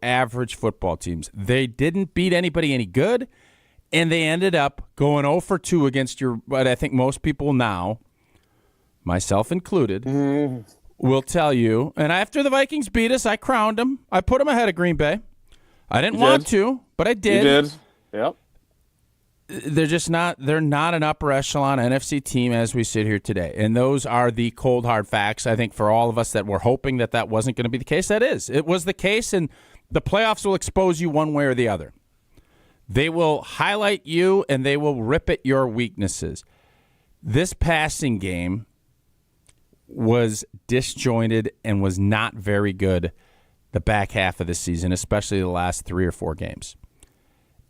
average football teams. They didn't beat anybody any good, and they ended up going 0 for 2 against what I think most people now, myself included, will tell you. And after the Vikings beat us, I crowned them. I put them ahead of Green Bay. I didn't want to, but I did. You did. Yep. They're not an upper echelon NFC team as we sit here today. And those are the cold, hard facts, I think, for all of us that were hoping that wasn't going to be the case. That is. It was the case, and the playoffs will expose you one way or the other. They will highlight you, and they will rip at your weaknesses. This passing game was disjointed and was not very good the back half of the season, especially the last 3 or 4 games.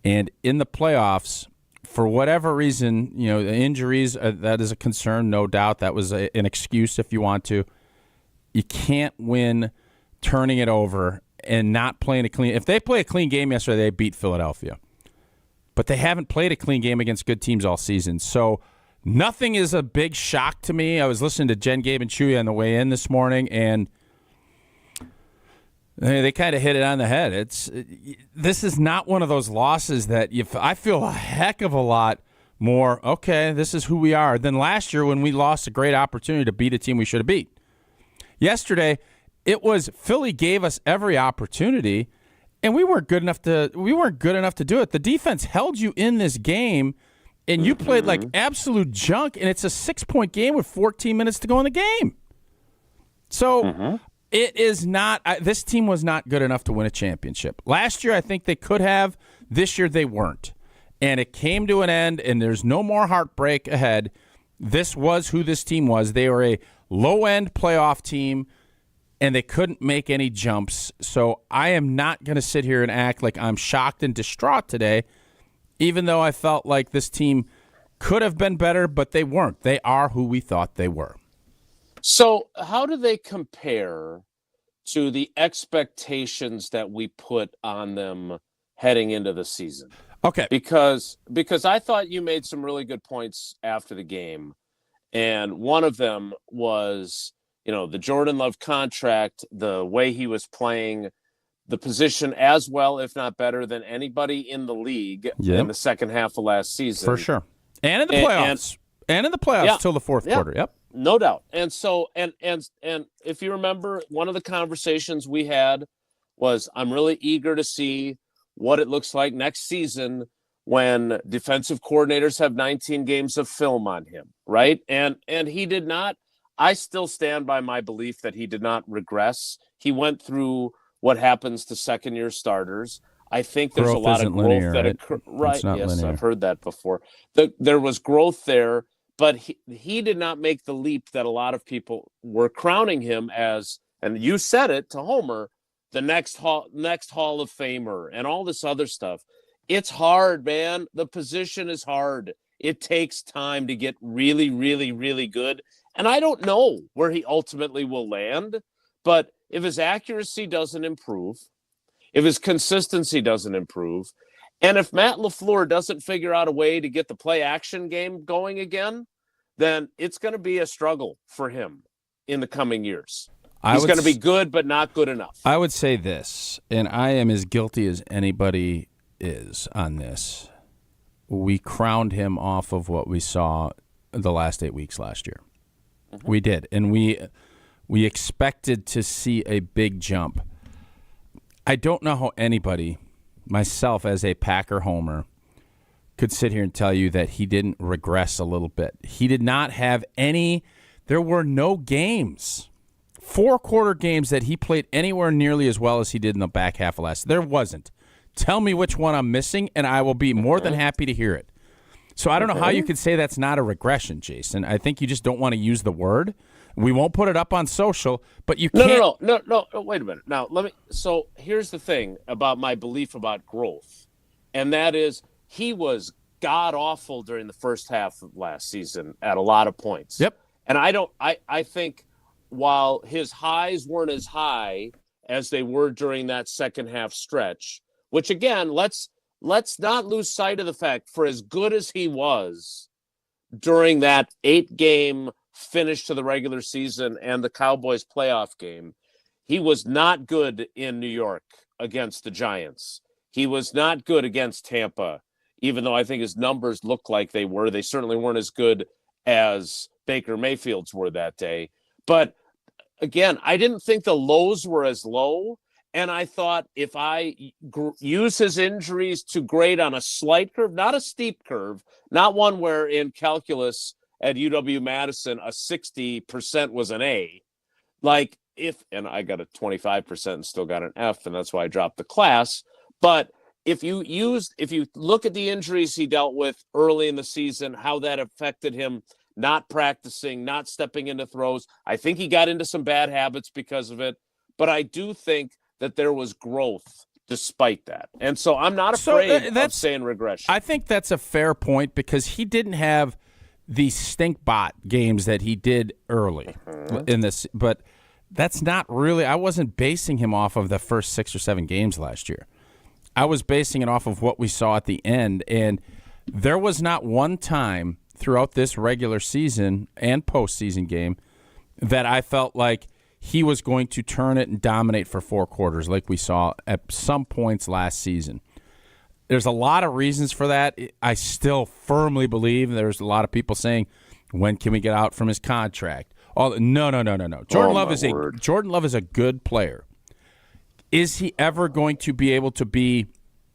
And in the playoffs, for whatever reason, the injuries, that is a concern, no doubt. That was an excuse if you want to. You can't win turning it over and not playing a clean. If they play a clean game yesterday, they beat Philadelphia. But they haven't played a clean game against good teams all season. So nothing is a big shock to me. I was listening to Jen, Gabe, and Chewy on the way in this morning, and they kind of hit it on the head. This is not one of those losses that I feel a heck of a lot more, okay, this is who we are, than last year when we lost a great opportunity to beat a team we should have beat. Yesterday, it was Philly gave us every opportunity, and we weren't good enough to do it. The defense held you in this game, and you played like absolute junk, and it's a 6-point game with 14 minutes to go in the game. So it is not – this team was not good enough to win a championship. Last year, I think they could have. This year, they weren't. And it came to an end, and there's no more heartbreak ahead. This was who this team was. They were a low-end playoff team, and they couldn't make any jumps. So I am not going to sit here and act like I'm shocked and distraught today, even though I felt like this team could have been better, but they weren't. They are who we thought they were. So how do they compare to the expectations that we put on them heading into the season? Okay. Because I thought you made some really good points after the game. And one of them was, the Jordan Love contract, the way he was playing the position as well, if not better, than anybody in the league in the second half of last season. For sure. And in the playoffs. And in the playoffs till the fourth quarter. Yep. No doubt. And so, and if you remember, one of the conversations we had was, I'm really eager to see what it looks like next season when defensive coordinators have 19 games of film on him, right? And he did not. I still stand by my belief that he did not regress. He went through what happens to second-year starters. I think there's a lot of growth linear, that occurred. Right? Yes, linear. I've heard that before. There was growth there. But he did not make the leap that a lot of people were crowning him as, and you said it to Homer, the next Hall of Famer and all this other stuff. It's hard, man. The position is hard. It takes time to get really, really, really good. And I don't know where he ultimately will land, but if his accuracy doesn't improve, if his consistency doesn't improve, and if Matt LaFleur doesn't figure out a way to get the play action game going again, then it's going to be a struggle for him in the coming years. He's going to be good, but not good enough. I would say this, and I am as guilty as anybody is on this. We crowned him off of what we saw the last 8 weeks last year. We did, and we expected to see a big jump. I don't know how anybody, myself as a Packer homer, could sit here and tell you that he didn't regress a little bit. He did not have any – there were no games, 4-quarter games that he played anywhere nearly as well as he did in the back half of last. There wasn't. Tell me which one I'm missing, and I will be more than happy to hear it. So I don't know how you could say that's not a regression, Jason. I think you just don't want to use the word. We won't put it up on social, but you can't. No. Wait a minute. Now, so here's the thing about my belief about growth, and that is he was god-awful during the first half of last season at a lot of points. Yep. And I think while his highs weren't as high as they were during that second half stretch, which again, let's not lose sight of the fact, for as good as he was during that 8-game finish to the regular season and the Cowboys playoff game, he was not good in New York against the Giants. He was not good against Tampa, even though I think his numbers look like they were. They certainly weren't as good as Baker Mayfield's were that day. But again, I didn't think the lows were as low. And I thought if I use his injuries to grade on a slight curve, not a steep curve, not one where in calculus at UW-Madison a 60% was an A, like and I got a 25% and still got an F, and that's why I dropped the class. But if you look at the injuries he dealt with early in the season, how that affected him not practicing, not stepping into throws, I think he got into some bad habits because of it. But I do think that there was growth despite that. And so I'm not afraid of saying regression. I think that's a fair point because he didn't have the stink bot games that he did early in this. But that's not really – I wasn't basing him off of the first 6 or 7 games last year. I was basing it off of what we saw at the end. And there was not one time throughout this regular season and postseason game that I felt like he was going to turn it and dominate for 4 quarters like we saw at some points last season. There's a lot of reasons for that. I still firmly believe there's a lot of people saying, when can we get out from his contract? No. Jordan Love is a good player. Is he ever going to be able to be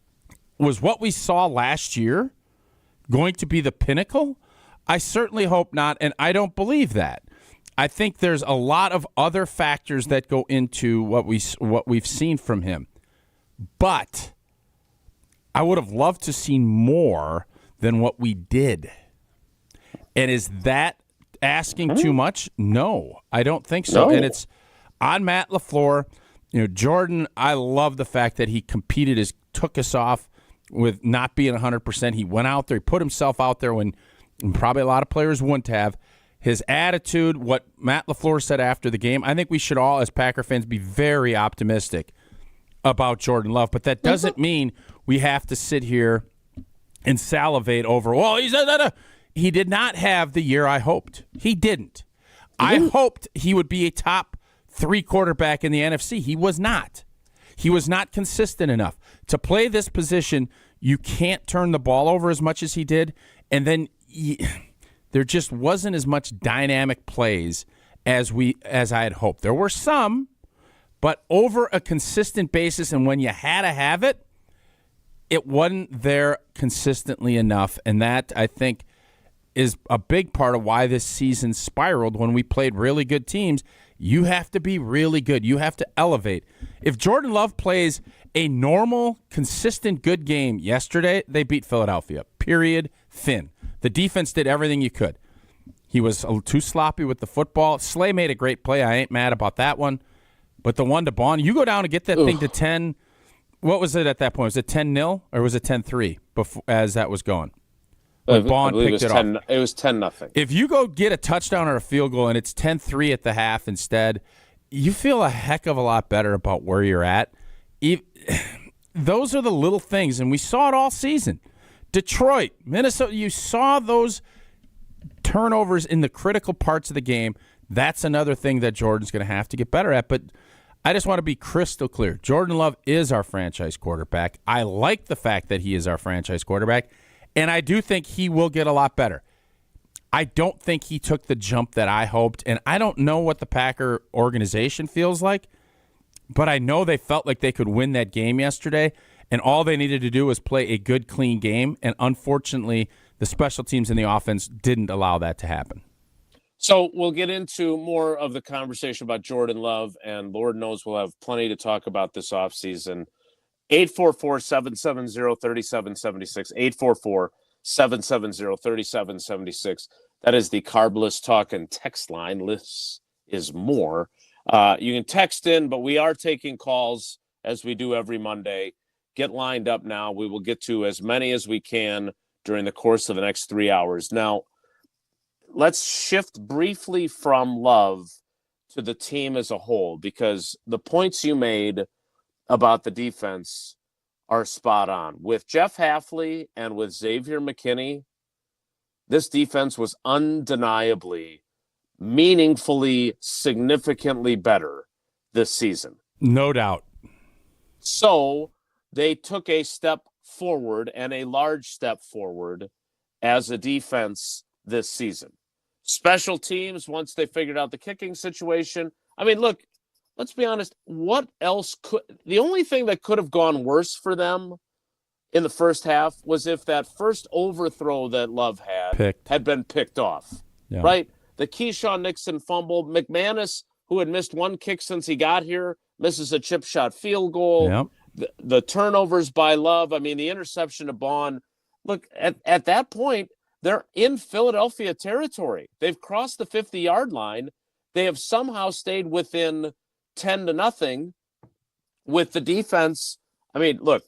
– was what we saw last year going to be the pinnacle? I certainly hope not, and I don't believe that. I think there's a lot of other factors that go into what we've seen from him. But I would have loved to see more than what we did. And is that asking too much? No, I don't think so. No. And it's on Matt LaFleur. Jordan, I love the fact that he took us off with not being 100%. He went out there, he put himself out there when probably a lot of players wouldn't have. His attitude, what Matt LaFleur said after the game, I think we should all, as Packer fans, be very optimistic about Jordan Love. But that doesn't mean we have to sit here and salivate over, he did not have the year I hoped. He didn't. I hoped he would be a top 3 quarterback in the NFC. He was not. He was not consistent enough. To play this position, you can't turn the ball over as much as he did, and then there just wasn't as much dynamic plays as I had hoped. There were some, but over a consistent basis, and when you had to have it, it wasn't there consistently enough, and that, I think, is a big part of why this season spiraled. When we played really good teams, you have to be really good. You have to elevate. If Jordan Love plays a normal, consistent, good game yesterday, they beat Philadelphia. Period. Fin. The defense did everything you could. He was a little too sloppy with the football. Slay made a great play. I ain't mad about that one. But the one to Bond, you go down and get that thing to 10. What was it at that point? Was it 10-0 or was it 10-3 as that was going? Bond picked it up. It was 10-0. If you go get a touchdown or a field goal and it's 10-3 at the half instead, you feel a heck of a lot better about where you're at. Those are the little things, and we saw it all season. Detroit, Minnesota, you saw those turnovers in the critical parts of the game. That's another thing that Jordan's going to have to get better at. But I just want to be crystal clear. Jordan Love is our franchise quarterback. I like the fact that he is our franchise quarterback. And I do think he will get a lot better. I don't think he took the jump that I hoped, and I don't know what the Packer organization feels like, but I know they felt like they could win that game yesterday, and all they needed to do was play a good, clean game, and unfortunately, the special teams and the offense didn't allow that to happen. So we'll get into more of the conversation about Jordan Love, and Lord knows we'll have plenty to talk about this offseason. 844-770-3776, 844-770-3776. That is the Carbless Talk and text line. Less is more. You can text in, but we are taking calls as we do every Monday. Get lined up now. We will get to as many as we can during the course of the next 3 hours. Now, let's shift briefly from Love to the team as a whole, because the points you made about the defense are spot on. With Jeff Hafley and with Xavier McKinney, this defense was undeniably, meaningfully, significantly better this season. No doubt. So they took a step forward, and a large step forward, as a defense this season. Special teams, once they figured out the kicking situation. I mean, look, let's be honest. What else the only thing that could have gone worse for them in the first half was if that first overthrow that Love had been picked off, right? The Keyshawn Nixon fumble. McManus, who had missed one kick since he got here, misses a chip shot field goal. Yep. The turnovers by Love. I mean, the interception of Bond. Look, at that point, they're in Philadelphia territory. They've crossed the 50-yard line. They have somehow stayed within 10-0 with the defense. I mean, look,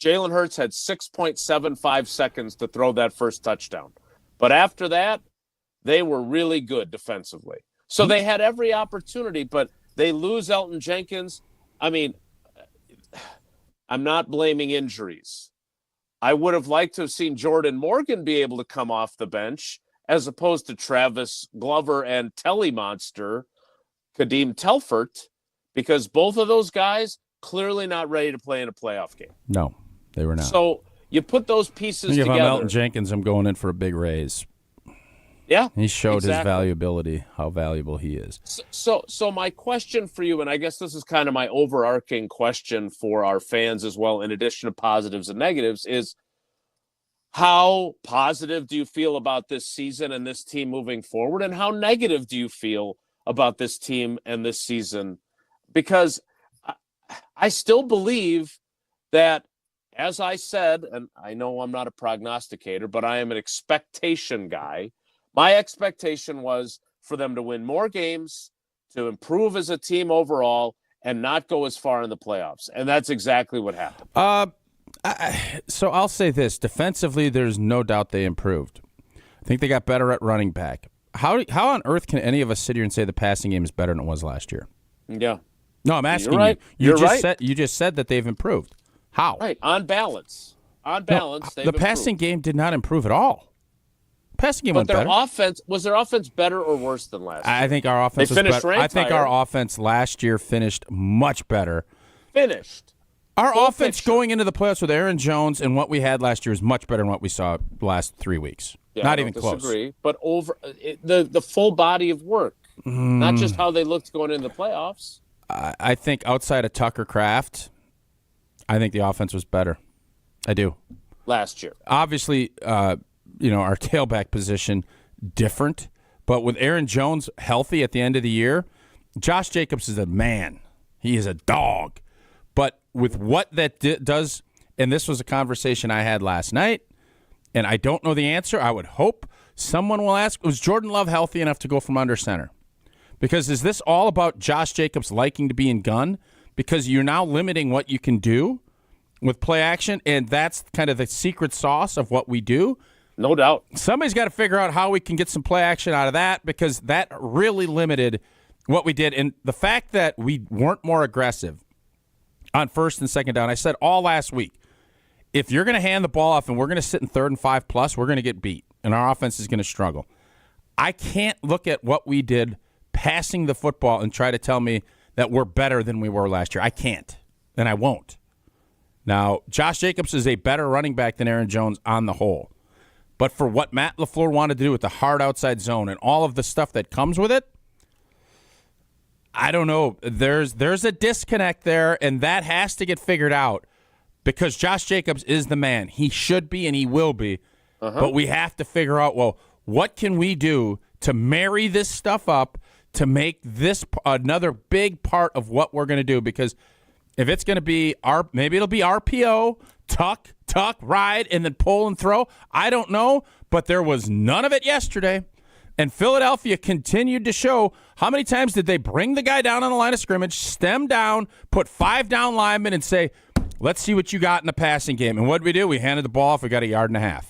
Jalen Hurts had 6.75 seconds to throw that first touchdown. But after that, they were really good defensively. So they had every opportunity, but they lose Elton Jenkins. I mean, I'm not blaming injuries. I would have liked to have seen Jordan Morgan be able to come off the bench as opposed to Travis Glover and Telly Monster, Kadeem Telfort, because both of those guys clearly not ready to play in a playoff game. No, they were not. So you put those pieces together. If I'm Elton Jenkins, I'm going in for a big raise. Yeah, he showed his valuability, how valuable he is. So my question for you, and I guess this is kind of my overarching question for our fans as well, in addition to positives and negatives, is how positive do you feel about this season and this team moving forward, and how negative do you feel about this team and this season? Because I still believe that, as I said, and I know I'm not a prognosticator, but I am an expectation guy. My expectation was for them to win more games, to improve as a team overall, and not go as far in the playoffs. And that's exactly what happened. So I'll say this. Defensively, there's no doubt they improved. I think they got better at running back. How on earth can any of us sit here and say the passing game is better than it was last year? Yeah. No, I'm asking you. You just said that they've improved. How? Right. On balance. The passing game did not improve at all. Passing game went better. Was their offense better or worse than last year? I think our offense was better. I think our offense last year finished much better. Our offense going into the playoffs with Aaron Jones and what we had last year is much better than what we saw the last 3 weeks. Yeah, not even close. Disagree, but over the full body of work, not just how they looked going into the playoffs. I think outside of Tucker Kraft, I think the offense was better. I do. Last year, obviously. Our tailback position different, but with Aaron Jones healthy at the end of the year, Josh Jacobs is a man. He is a dog. But with what that does, and this was a conversation I had last night, and I don't know the answer. I would hope someone will ask, was Jordan Love healthy enough to go from under center? Because is this all about Josh Jacobs liking to be in gun? Because you're now limiting what you can do with play action, and that's kind of the secret sauce of what we do. No doubt. Somebody's got to figure out how we can get some play action out of that, because that really limited what we did. And the fact that we weren't more aggressive on first and second down, I said all last week, if you're going to hand the ball off and we're going to sit in 3rd and 5+, we're going to get beat, and our offense is going to struggle. I can't look at what we did passing the football and try to tell me that we're better than we were last year. I can't, and I won't. Now, Josh Jacobs is a better running back than Aaron Jones on the whole. But for what Matt LaFleur wanted to do with the hard outside zone and all of the stuff that comes with it, I don't know. There's a disconnect there, and that has to get figured out, because Josh Jacobs is the man. He should be and he will be. But we have to figure out, well, what can we do to marry this stuff up to make this another big part of what we're going to do? Because if it's going to be maybe it'll be RPO, tuck, ride, and then pull and throw. I don't know, but there was none of it yesterday. And Philadelphia continued to show how many times did they bring the guy down on the line of scrimmage, stem down, put 5 down linemen, and say, let's see what you got in the passing game. And what did we do? We handed the ball off. We got 1.5 yards.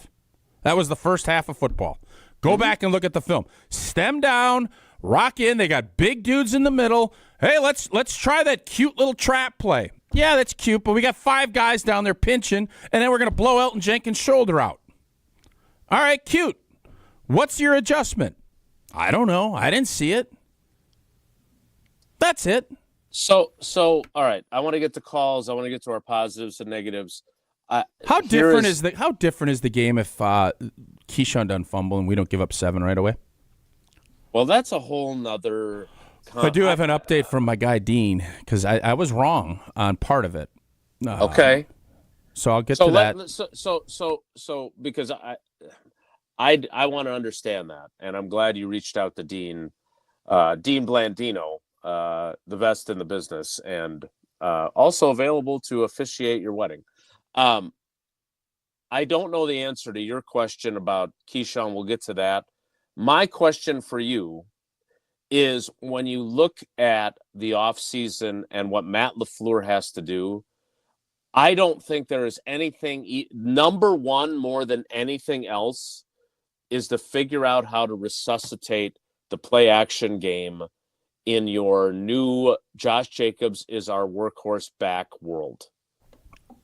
That was the first half of football. Go back and look at the film. Stem down, rock in. They got big dudes in the middle. Hey, let's try that cute little trap play. Yeah, that's cute, but we got 5 guys down there pinching, and then we're going to blow Elton Jenkins' shoulder out. All right, cute. What's your adjustment? I don't know. I didn't see it. That's it. So, all right. I want to get to calls. I want to get to our positives and negatives. How different is the game if Keyshawn doesn't fumble and we don't give up 7 right away? Well, that's a whole nother. I do have an update from my guy Dean because I was wrong on part of it. Okay. So I'll get to that. So because I want to understand that, and I'm glad you reached out to Dean Blandino, the best in the business, and also available to officiate your wedding. I don't know the answer to your question about Keyshawn. We'll get to that. My question for you is, when you look at the offseason and what Matt LaFleur has to do, I don't think there is anything. Number one, more than anything else, is to figure out how to resuscitate the play action game in your new Josh Jacobs is our workhorse back world.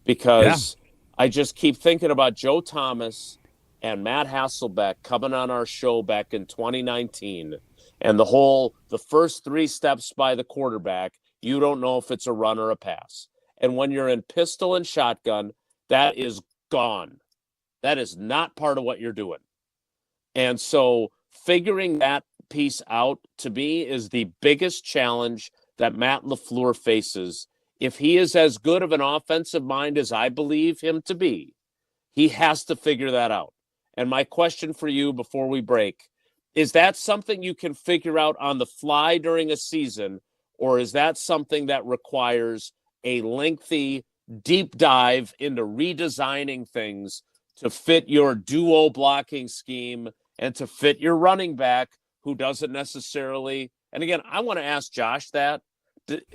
Because I just keep thinking about Joe Thomas and Matt Hasselbeck coming on our show back in 2019, and the first 3 steps by the quarterback, you don't know if it's a run or a pass. And when you're in pistol and shotgun, that is gone. That is not part of what you're doing. And so figuring that piece out, to me, is the biggest challenge that Matt LaFleur faces. If he is as good of an offensive mind as I believe him to be, he has to figure that out. And my question for you before we break, is that something you can figure out on the fly during a season, or is that something that requires a lengthy, deep dive into redesigning things to fit your duo blocking scheme and to fit your running back who doesn't necessarily? And again, I want to ask Josh that.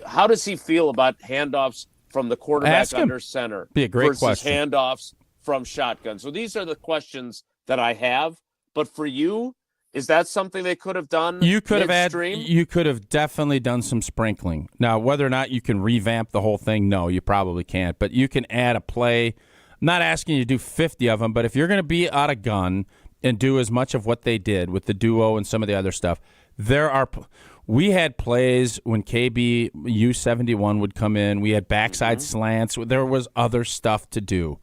How does he feel about handoffs from the quarterback under center versus handoffs from shotgun? So these are the questions that I have. But for you, is that something they could have done? You could have definitely done some sprinkling. Now, whether or not you can revamp the whole thing, no, you probably can't. But you can add a play. I'm not asking you to do 50 of them, but if you're going to be out of gun and do as much of what they did with the duo and some of the other stuff, we had plays when KB U71 would come in. We had backside slants. There was other stuff to do.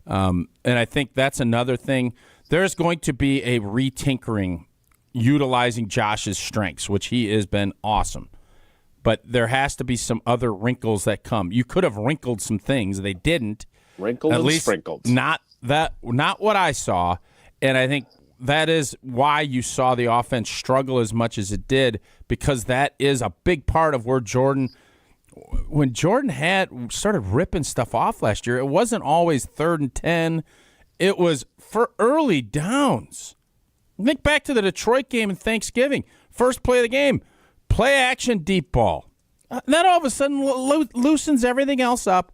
And I think that's another thing. There's going to be a retinkering utilizing Josh's strengths, which he has been awesome. But there has to be some other wrinkles that come. You could have wrinkled some things. They didn't. Wrinkled and sprinkled. Not what I saw. And I think that is why you saw the offense struggle as much as it did, because that is a big part of where when Jordan had started ripping stuff off last year, it wasn't always 3rd and 10. It was for early downs. Think back to the Detroit game in Thanksgiving. First play of the game, play action deep ball. Then all of a sudden loosens everything else up.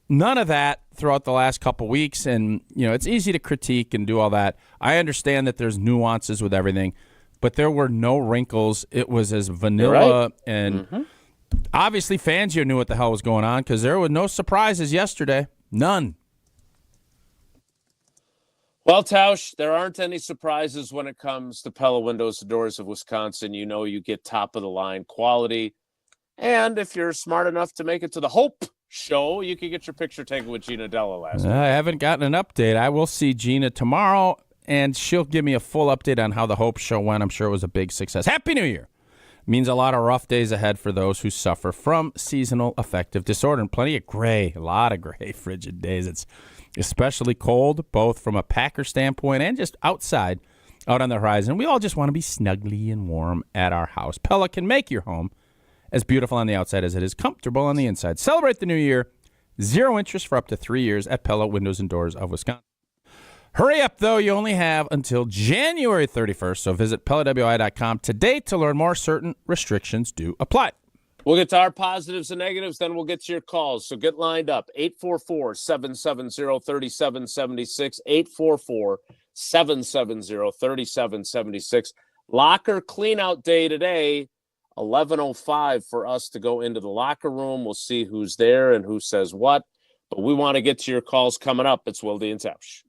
None of that throughout the last couple weeks, and it's easy to critique and do all that. I understand that there's nuances with everything, but there were no wrinkles. It was as vanilla, and obviously Fangio knew what the hell was going on because there were no surprises yesterday. None. Well, Tausch, there aren't any surprises when it comes to Pella Windows and Doors of Wisconsin. You get top-of-the-line quality. And if you're smart enough to make it to the Hope Show, you can get your picture taken with Gina Della last week. I haven't gotten an update. I will see Gina tomorrow, and she'll give me a full update on how the Hope Show went. I'm sure it was a big success. Happy New Year! Means a lot of rough days ahead for those who suffer from seasonal affective disorder, and plenty of a lot of gray, frigid days. It's especially cold, both from a Packer standpoint and just outside, out on the horizon. We all just want to be snugly and warm at our house. Pella can make your home as beautiful on the outside as it is comfortable on the inside. Celebrate the new year. 0 interest for up to 3 years at Pella Windows and Doors of Wisconsin. Hurry up, though. You only have until January 31st, so visit PellaWI.com today to learn more. Certain restrictions do apply. We'll get to our positives and negatives, then we'll get to your calls. So get lined up. 844-770-3776, 844-770-3776. Locker cleanout day today, 11:05 for us to go into the locker room. We'll see who's there and who says what. But we want to get to your calls coming up. It's Wilde and Tausch.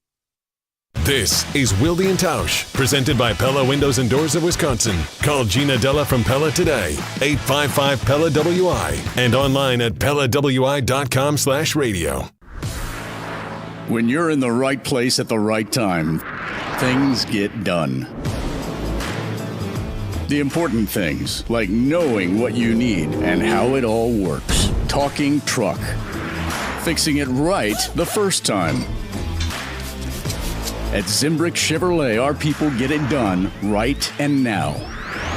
This is WILDE and TAUSCH, presented by Pella Windows and Doors of Wisconsin. Call Gina Della from Pella today, 855-PELLA-WI, and online at PellaWI.com/radio. When you're in the right place at the right time, things get done. The important things, like knowing what you need and how it all works. Talking truck. Fixing it right the first time. At Zimbrick Chevrolet, our people get it done right and now.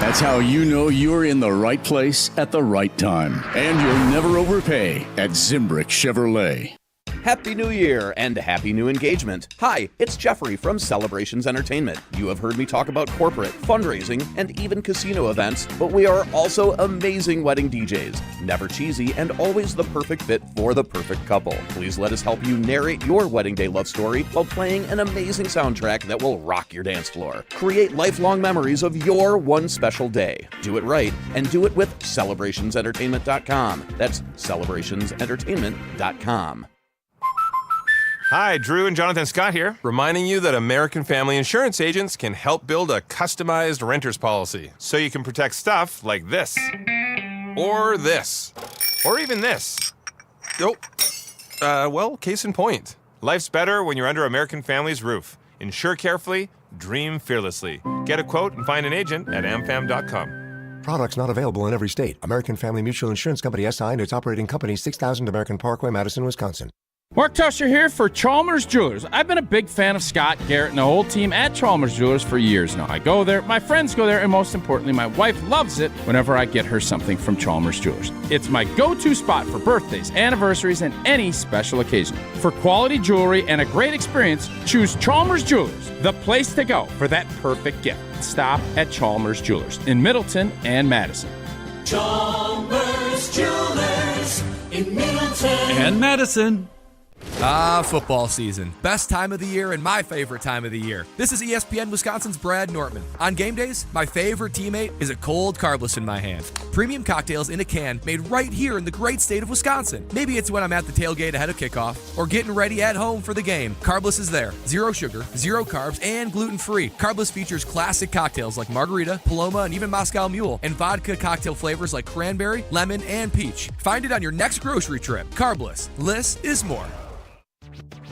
That's how you know you're in the right place at the right time. And you'll never overpay at Zimbrick Chevrolet. Happy New Year and happy new engagement. Hi, it's Jeffrey from Celebrations Entertainment. You have heard me talk about corporate, fundraising, and even casino events, but we are also amazing wedding DJs. Never cheesy and always the perfect fit for the perfect couple. Please let us help you narrate your wedding day love story while playing an amazing soundtrack that will rock your dance floor. Create lifelong memories of your one special day. Do it right and do it with celebrationsentertainment.com. That's celebrationsentertainment.com. Hi, Drew and Jonathan Scott here, reminding you that American Family Insurance agents can help build a customized renter's policy so you can protect stuff like this, or this, or even this. Oh, well, case in point. Life's better when you're under American Family's roof. Insure carefully, dream fearlessly. Get a quote and find an agent at amfam.com. Products not available in every state. American Family Mutual Insurance Company SI and its operating company, 6000 American Parkway, Madison, Wisconsin. Mark Tusher here for Chalmers Jewelers. I've been a big fan of Scott, Garrett, and the whole team at Chalmers Jewelers for years now. I go there, my friends go there, and most importantly, my wife loves it whenever I get her something from Chalmers Jewelers. It's my go-to spot for birthdays, anniversaries, and any special occasion. For quality jewelry and a great experience, choose Chalmers Jewelers, the place to go for that perfect gift. Stop at Chalmers Jewelers in Middleton and Madison. Chalmers Jewelers in Middleton and Madison. Football season. Best time of the year and my favorite time of the year. This is ESPN Wisconsin's Brad Nortman. On game days, my favorite teammate is a cold carbless in my hand. Premium cocktails in a can made right here in the great state of Wisconsin. Maybe it's when I'm at the tailgate ahead of kickoff or getting ready at home for the game. Carbless is there. Zero sugar, zero carbs, and gluten-free. Carbless features classic cocktails like margarita, Paloma, and even Moscow Mule, and vodka cocktail flavors like cranberry, lemon, and peach. Find it on your next grocery trip. Carbless. Less is more.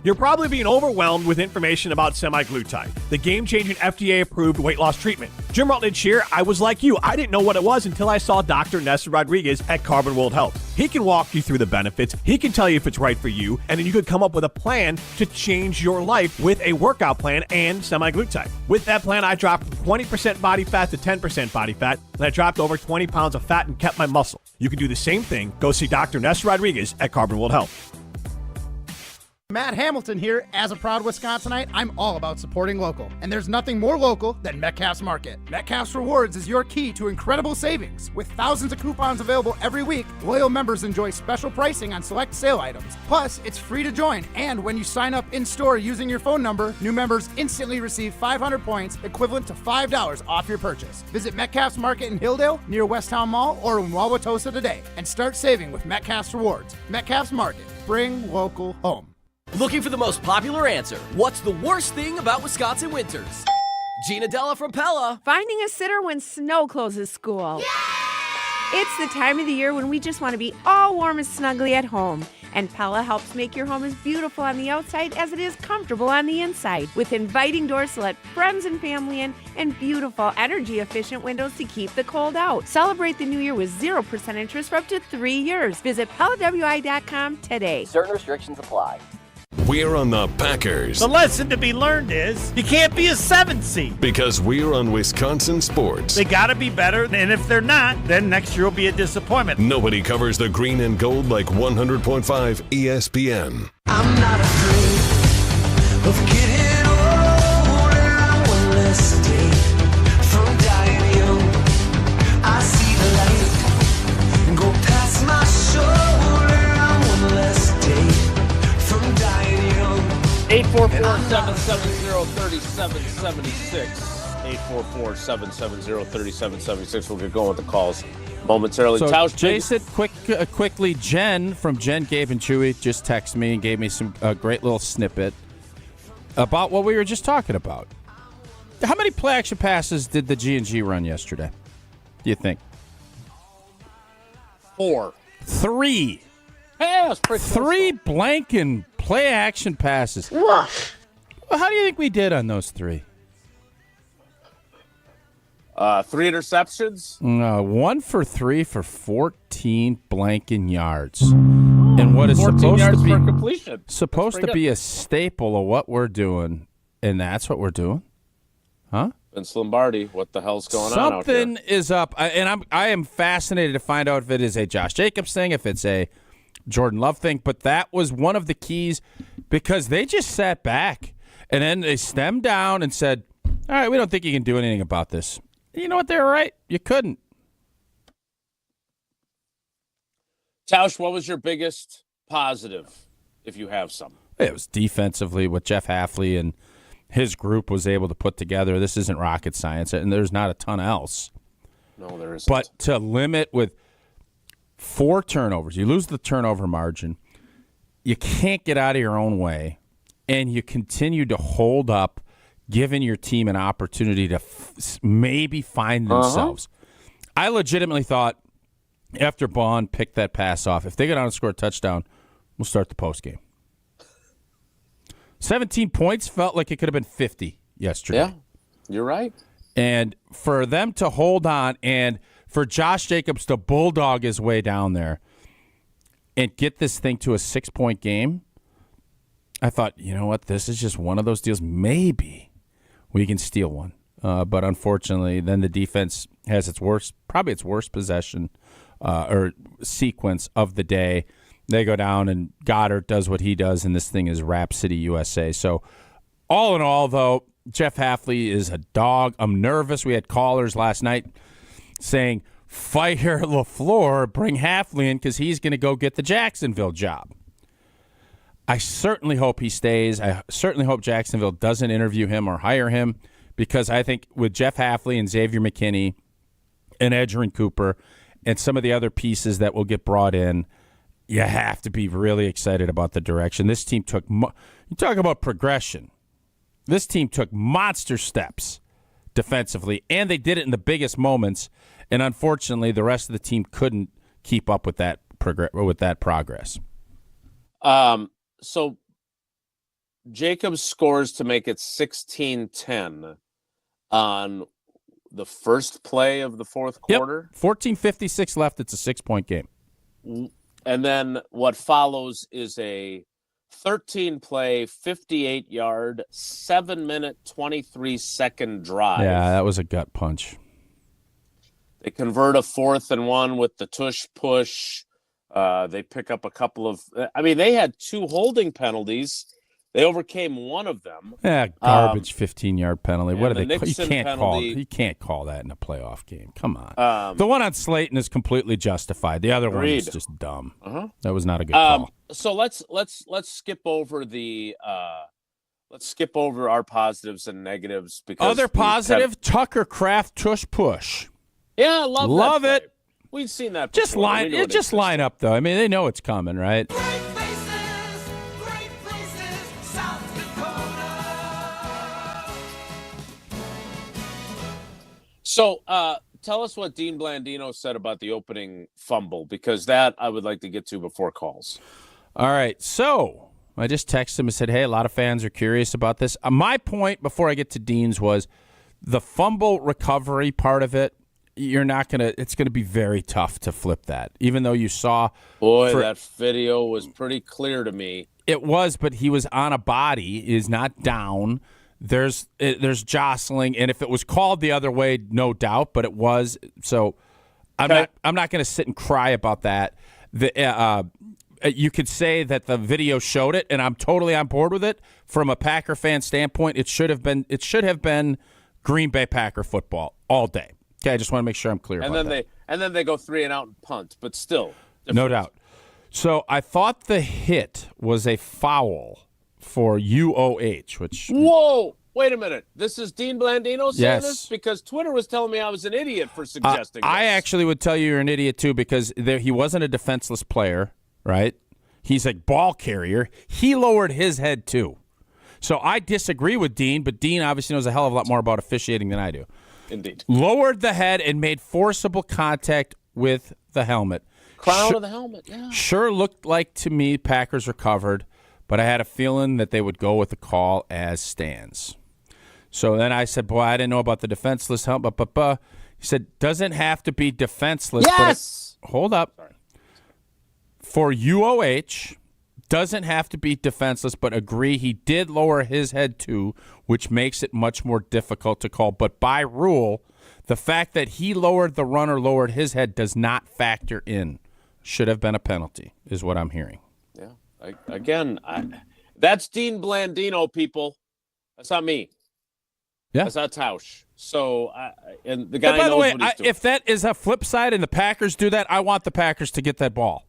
You're probably being overwhelmed with information about semaglutide, the game-changing FDA-approved weight loss treatment. Jim Rutledge here. I was like you. I didn't know what it was until I saw Dr. Nessa Rodriguez at Carbon World Health. He can walk you through the benefits. He can tell you if it's right for you, and then you could come up with a plan to change your life with a workout plan and semaglutide. With that plan, I dropped 20% body fat to 10% body fat, and I dropped over 20 pounds of fat and kept my muscle. You can do the same thing. Go see Dr. Nessa Rodriguez at Carbon World Health. Matt Hamilton here. As a proud Wisconsinite, I'm all about supporting local. And there's nothing more local than Metcalf's Market. Metcalf's Rewards is your key to incredible savings. With thousands of coupons available every week, loyal members enjoy special pricing on select sale items. Plus, it's free to join. And when you sign up in-store using your phone number, new members instantly receive 500 points, equivalent to $5 off your purchase. Visit Metcalf's Market in Hilldale, near Westtown Mall, or in Wauwatosa today. And start saving with Metcalf's Rewards. Metcalf's Market. Bring local home. Looking for the most popular answer. What's the worst thing about Wisconsin winters? Gina Della from Pella. Finding a sitter when snow closes school. Yay! It's the time of the year when we just want to be all warm and snuggly at home. And Pella helps make your home as beautiful on the outside as it is comfortable on the inside. With inviting doors to let friends and family in and beautiful, energy-efficient windows to keep the cold out. Celebrate the new year with 0% interest for up to 3 years. Visit PellaWI.com today. Certain restrictions apply. We're on the Packers. The lesson to be learned is you can't be a 7th seed. Because we're on Wisconsin sports. They got to be better, and if they're not, then next year will be a disappointment. Nobody covers the green and gold like 100.5 ESPN. I'm not afraid of getting older. I want less day from dying young. I see the light and go past my shoulder. I want less day from dying young. 844-770-3776. 844-770-3776. We'll get going with the calls momentarily. So, Tausch, Jason, quickly, Jen from Jen, Gabe, and Chewy just texted me and gave me some great little snippet. about what we were just talking about. How many play action passes did the G&G run yesterday? Do you think? 4. 3. Hey, that's pretty close. 3 blanking play action passes. Well, how do you think we did on those 3? 3 interceptions? No, 1 for 3 for 14 blanking yards. And what is 14 supposed yards to be for completion. supposed to be a staple of what we're doing, and that's what we're doing? Huh? Vince Lombardi, what the hell's going on out here? Something is up, and I am fascinated to find out if it is a Josh Jacobs thing, if it's a Jordan Love thing, but that was one of the keys because they just sat back, and then they stemmed down and said, all right, we don't think you can do anything about this. You know what? They were right. You couldn't. Tausch, what was your biggest positive, if you have some? It was defensively what Jeff Hafley and his group was able to put together. This isn't rocket science, and there's not a ton else. No, there isn't. But to limit with 4 turnovers, you lose the turnover margin, you can't get out of your own way, and you continue to hold up, giving your team an opportunity to maybe find themselves. I legitimately thought after Bond picked that pass off, if they go down and score a touchdown, we'll start the postgame. 17 points felt like it could have been 50 yesterday. Yeah, you're right. And for them to hold on and for Josh Jacobs to bulldog his way down there and get this thing to a 6-point game, I thought, you know what, this is just one of those deals. Maybe we can steal one. But unfortunately, then the defense has probably its worst possession or sequence of the day. They go down, and Goddard does what he does, and this thing is Rhapsody USA. So all in all, though, Jeff Hafley is a dog. I'm nervous. We had callers last night saying, fire LaFleur, bring Hafley in because he's going to go get the Jacksonville job. I certainly hope he stays. I certainly hope Jacksonville doesn't interview him or hire him because I think with Jeff Hafley and Xavier McKinney and Edgerrin Cooper and some of the other pieces that will get brought in, you have to be really excited about the direction. This team took you talk about progression. This team took monster steps defensively, and they did it in the biggest moments, and unfortunately the rest of the team couldn't keep up with that progress. So Jacobs scores to make it 16-10 on the first play of the fourth quarter. 14:56 left. It's a 6-point game. And then what follows is a 13-play, 58-yard, 7-minute, 23-second drive. Yeah, that was a gut punch. They convert a 4th and 1 with the tush push. They pick up a couple of – I mean, they had 2 holding penalties. They overcame one of them. Yeah, garbage 15-yard penalty. What are they? You penalty. can't call that in a playoff game. Come on. The one on Slayton is completely justified. The other one is just dumb. That was not a good call. So let's skip over the let's skip over our positives and negatives because other positive Tucker Kraft tush push. Yeah, I love it. We've seen that before. Just line up though. I mean, they know it's coming, right? So tell us what Dean Blandino said about the opening fumble, because that I would like to get to before calls. All right. So I just texted him and said, hey, a lot of fans are curious about this. My point before I get to Dean's was the fumble recovery part of it. It's going to be very tough to flip that, even though you saw. Boy, that video was pretty clear to me. It was, but he was on a body, is not down. There's jostling, and if it was called the other way, no doubt, but it was. So I'm not going to sit and cry about that. You could say that the video showed it, and I'm totally on board with it. From a Packer fan standpoint, it should have been Green Bay Packer football all day. Okay, I just want to make sure I'm clear about that. And then they go 3 and out and punt, but still. Different. No doubt. So I thought the hit was a foul for UOH, which... Whoa! Wait a minute. This is Dean Blandino saying Yes. this? Because Twitter was telling me I was an idiot for suggesting this. I actually would tell you you're an idiot, too, because he wasn't a defenseless player, right? He's a ball carrier. He lowered his head, too. So I disagree with Dean, but Dean obviously knows a hell of a lot more about officiating than I do. Indeed. Lowered the head and made forcible contact with the helmet. Crown of the helmet, yeah. Sure looked like to me Packers recovered, but I had a feeling that they would go with the call as stands. So then I said, boy, I didn't know about the defenseless helmet. He said, doesn't have to be defenseless. Yes! But hold up. Sorry. For UOH, doesn't have to be defenseless, but agree he did lower his head too, which makes it much more difficult to call. But by rule, the fact that he lowered the runner, lowered his head, does not factor in. Should have been a penalty, is what I'm hearing. Yeah. That's Dean Blandino, people. That's not me. Yeah. That's not Tausch. So, and the guy by the way, knows what he's doing. If that is a flip side and the Packers do that, I want the Packers to get that ball.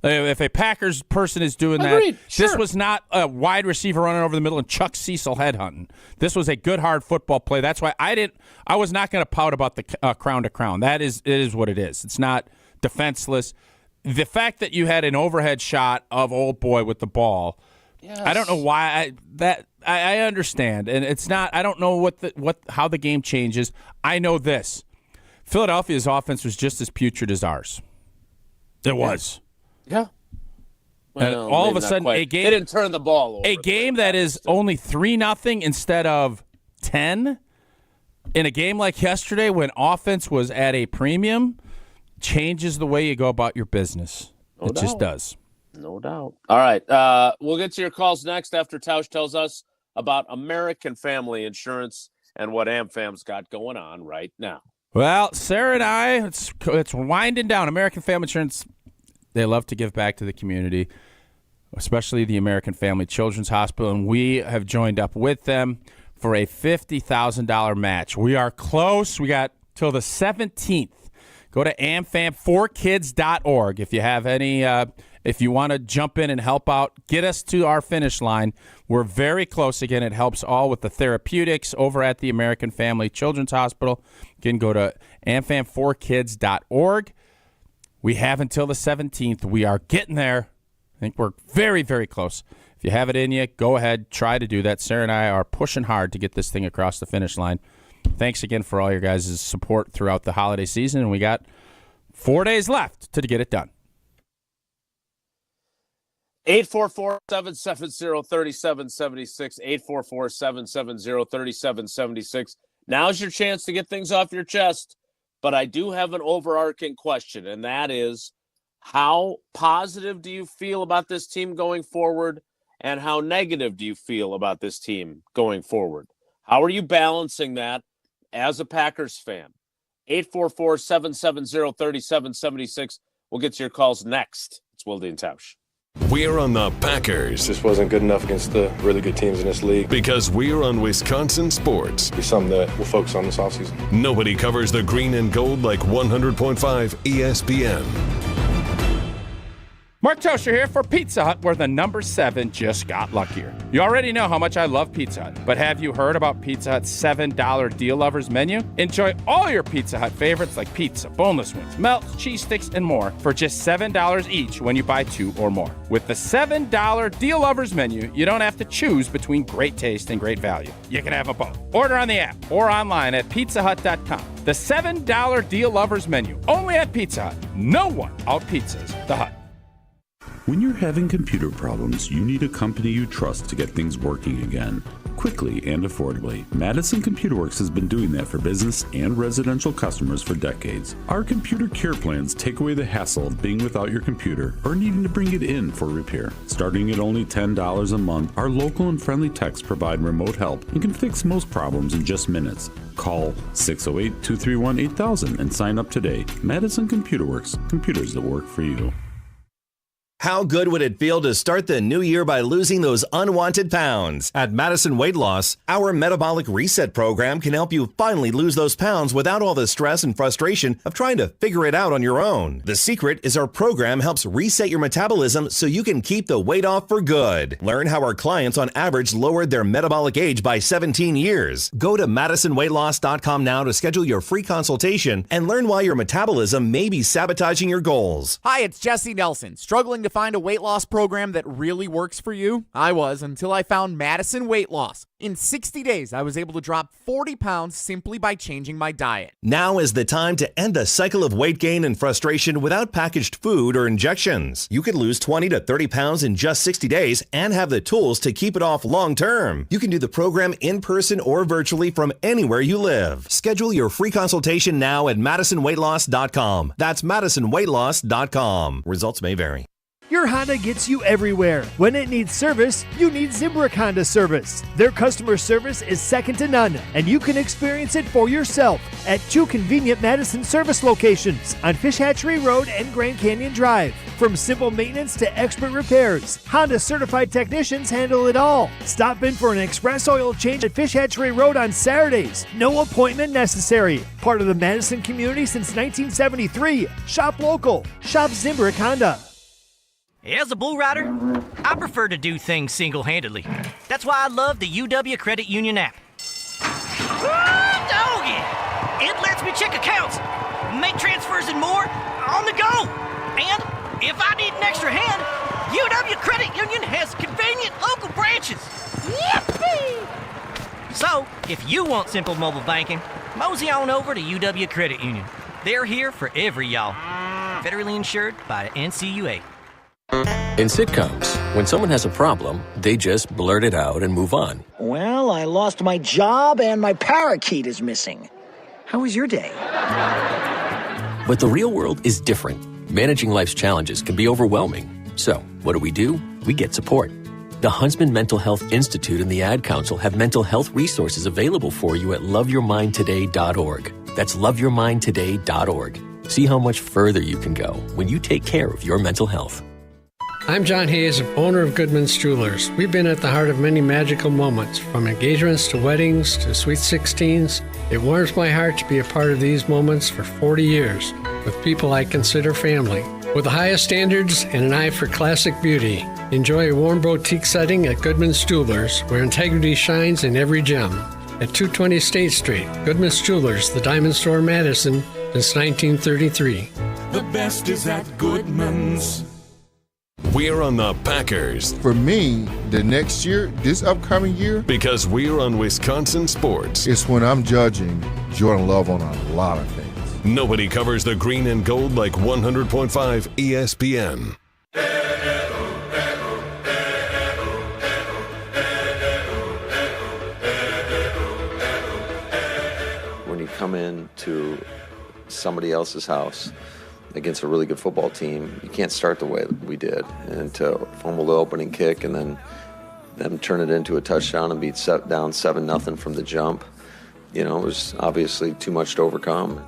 If a Packers person is doing Agreed. that, Sure. This was not a wide receiver running over the middle and Chuck Cecil headhunting. This was a good, hard football play. That's why I was not going to pout about the crown to crown. It is what it is. It's not defenseless. The fact that you had an overhead shot of old boy with the ball, yes. I don't know why I understand, and it's not. I don't know how the game changes. I know this: Philadelphia's offense was just as putrid as ours. It was. Yeah. Well, and all of a sudden, a game they didn't turn the ball over. A game that is only 3-0 instead of 10 in a game like yesterday, when offense was at a premium, changes the way you go about your business. It just does. No doubt. All right. We'll get to your calls next after Tausch tells us about American Family Insurance and what AmFam's got going on right now. Well, Sarah and I, it's winding down. American Family Insurance, they love to give back to the community, especially the American Family Children's Hospital, and we have joined up with them for a $50,000 match. We are close. We got till the 17th. Go to amfam4kids.org if you have any if you want to jump in and help out, get us to our finish line. We're very close. Again, it helps all with the therapeutics over at the American Family Children's Hospital. Again, go to amfam4kids.org. We have until the 17th. We are getting there. I think we're very, very close. If you have it in you, go ahead, try to do that. Sarah and I are pushing hard to get this thing across the finish line. Thanks again for all your guys' support throughout the holiday season, and we got 4 days left to get it done. 844-770-3776, 844-770-3776. Now's your chance to get things off your chest, but I do have an overarching question, and that is, how positive do you feel about this team going forward, and how negative do you feel about this team going forward? How are you balancing that as a Packers fan? 844-770-3776. We'll get to your calls next. It's Wilde and Tausch. We're on the Packers. This wasn't good enough against the really good teams in this league. Because we're on Wisconsin sports. It's something that we'll focus on this offseason. Nobody covers the green and gold like 100.5 ESPN. Mark Tosher here for Pizza Hut, where the number 7 just got luckier. You already know how much I love Pizza Hut, but have you heard about Pizza Hut's $7 Deal Lovers menu? Enjoy all your Pizza Hut favorites like pizza, boneless wings, melts, cheese sticks, and more for just $7 each when you buy 2 or more. With the $7 Deal Lovers menu, you don't have to choose between great taste and great value. You can have them both. Order on the app or online at pizzahut.com. The $7 Deal Lovers menu, only at Pizza Hut. No one out-pizzas the Hut. When you're having computer problems, you need a company you trust to get things working again, quickly and affordably. Madison Computer Works has been doing that for business and residential customers for decades. Our computer care plans take away the hassle of being without your computer or needing to bring it in for repair. Starting at only $10 a month, our local and friendly techs provide remote help and can fix most problems in just minutes. Call 608-231-8000 and sign up today. Madison Computer Works, computers that work for you. How good would it feel to start the new year by losing those unwanted pounds? At Madison Weight Loss, our Metabolic Reset program can help you finally lose those pounds without all the stress and frustration of trying to figure it out on your own. The secret is our program helps reset your metabolism so you can keep the weight off for good. Learn how our clients on average lowered their metabolic age by 17 years. Go to MadisonWeightLoss.com now to schedule your free consultation and learn why your metabolism may be sabotaging your goals. Hi, it's Jesse Nelson. Struggling to to find a weight loss program that really works for you? I was, until I found Madison Weight Loss. In 60 days, I was able to drop 40 pounds simply by changing my diet. Now is the time to end the cycle of weight gain and frustration without packaged food or injections. You could lose 20 to 30 pounds in just 60 days and have the tools to keep it off long term. You can do the program in person or virtually from anywhere you live. Schedule your free consultation now at MadisonWeightLoss.com. That's MadisonWeightLoss.com. Results may vary. Your Honda gets you everywhere. When it needs service, you need Zimbrick Honda service. Their customer service is second to none, and you can experience it for yourself at 2 convenient Madison service locations on Fish Hatchery Road and Grand Canyon Drive. From simple maintenance to expert repairs, Honda certified technicians handle it all. Stop in for an express oil change at Fish Hatchery Road on Saturdays. No appointment necessary. Part of the Madison community since 1973. Shop local. Shop Zimbrick Honda. As a bull rider, I prefer to do things single-handedly. That's why I love the UW Credit Union app. Doggy! It lets me check accounts, make transfers and more on the go. And if I need an extra hand, UW Credit Union has convenient local branches. Yippee! So, if you want simple mobile banking, mosey on over to UW Credit Union. They're here for every y'all. Federally insured by NCUA. In sitcoms, when someone has a problem, they just blurt it out and move on. Well, I lost my job and my parakeet is missing. How was your day? But the real world is different. Managing life's challenges can be overwhelming. So, what do? We get support. The Huntsman Mental Health Institute and the Ad Council have mental health resources available for you at loveyourmindtoday.org. That's loveyourmindtoday.org. See how much further you can go when you take care of your mental health. I'm John Hayes, owner of Goodman's Jewelers. We've been at the heart of many magical moments, from engagements to weddings to sweet 16s. It warms my heart to be a part of these moments for 40 years with people I consider family. With the highest standards and an eye for classic beauty, enjoy a warm boutique setting at Goodman's Jewelers, where integrity shines in every gem. At 220 State Street, Goodman's Jewelers, the Diamond Store, Madison, since 1933. The best is at Goodman's. We're on the Packers. For me, the next year, this upcoming year, because we're on Wisconsin sports. It's when I'm judging Jordan Love on a lot of things. Nobody covers the green and gold like 100.5 ESPN. When you come into somebody else's house against a really good football team, you can't start the way that we did, and to fumble the opening kick and then them turn it into a touchdown and be down 7-0 from the jump, it was obviously too much to overcome.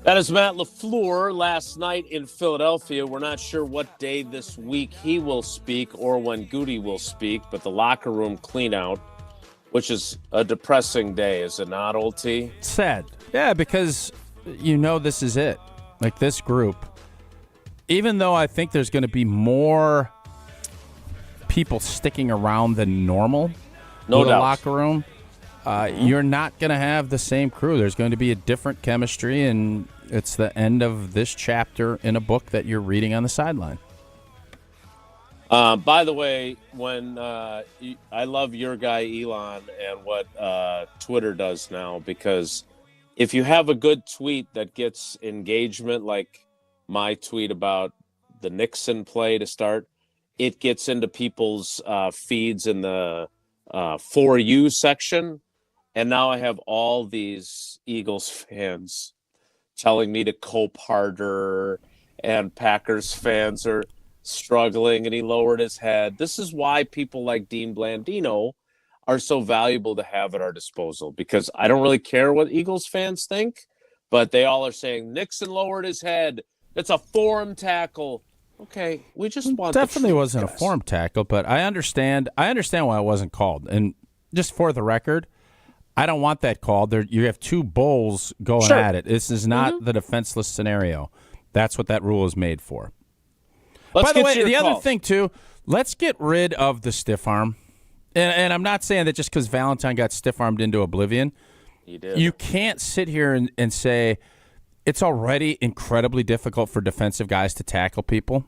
That is Matt LaFleur last night in Philadelphia. We're not sure what day this week he will speak or when Goody will speak, but the locker room clean out, which is a depressing day, is it not, Old T? Sad. Yeah, because this is it. Like, this group, even though I think there's going to be more people sticking around than normal no in the doubt. locker room, you're not going to have the same crew. There's going to be a different chemistry, and it's the end of this chapter in a book that you're reading on the sideline. By the way, when I love your guy Elon and what Twitter does now, because if you have a good tweet that gets engagement, like my tweet about the Nixon play to start, it gets into people's feeds in the For You section. And now I have all these Eagles fans telling me to cope harder, and Packers fans are struggling, and he lowered his head. This is why people like Dean Blandino are so valuable to have at our disposal, because I don't really care what Eagles fans think, but they all are saying Nixon lowered his head. It's a form tackle. Okay, we just want definitely wasn't a form tackle, but I understand why it wasn't called. And just for the record, I don't want that called. You have two bulls going at it. This is not the defenseless scenario. That's what that rule is made for. By the way, the other thing, too, let's get rid of the stiff arm. And I'm not saying that just because Valentine got stiff-armed into oblivion. He did. You can't sit here and say it's already incredibly difficult for defensive guys to tackle people.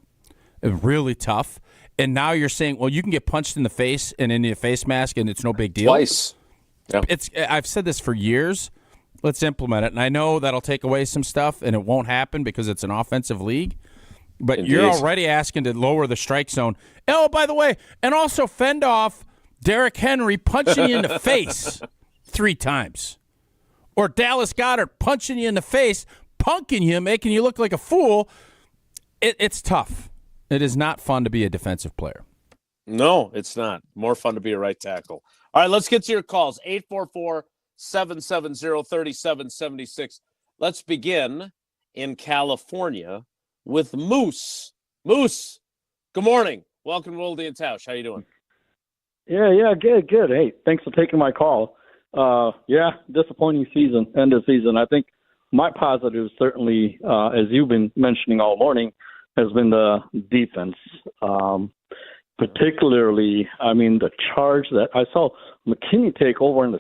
Really tough. And now you're saying, well, you can get punched in the face and in a face mask, and it's no big deal. Twice. Yeah. I've said this for years. Let's implement it. And I know that'll take away some stuff, and it won't happen because it's an offensive league. But Indeed. You're already asking to lower the strike zone. Oh, by the way, and also fend off Derrick Henry punching you in the face 3 times. Or Dallas Goedert punching you in the face, punking you, making you look like a fool. It's tough. It is not fun to be a defensive player. No, it's not. More fun to be a right tackle. All right, let's get to your calls. 844-770-3776. Let's begin in California with Moose. Moose, good morning. Welcome to Wilde and Tausch. How you doing? Yeah, good. Hey, thanks for taking my call. Disappointing end of season. I think my positive certainly, as you've been mentioning all morning, has been the defense. Particularly, the charge that I saw McKinney take over on the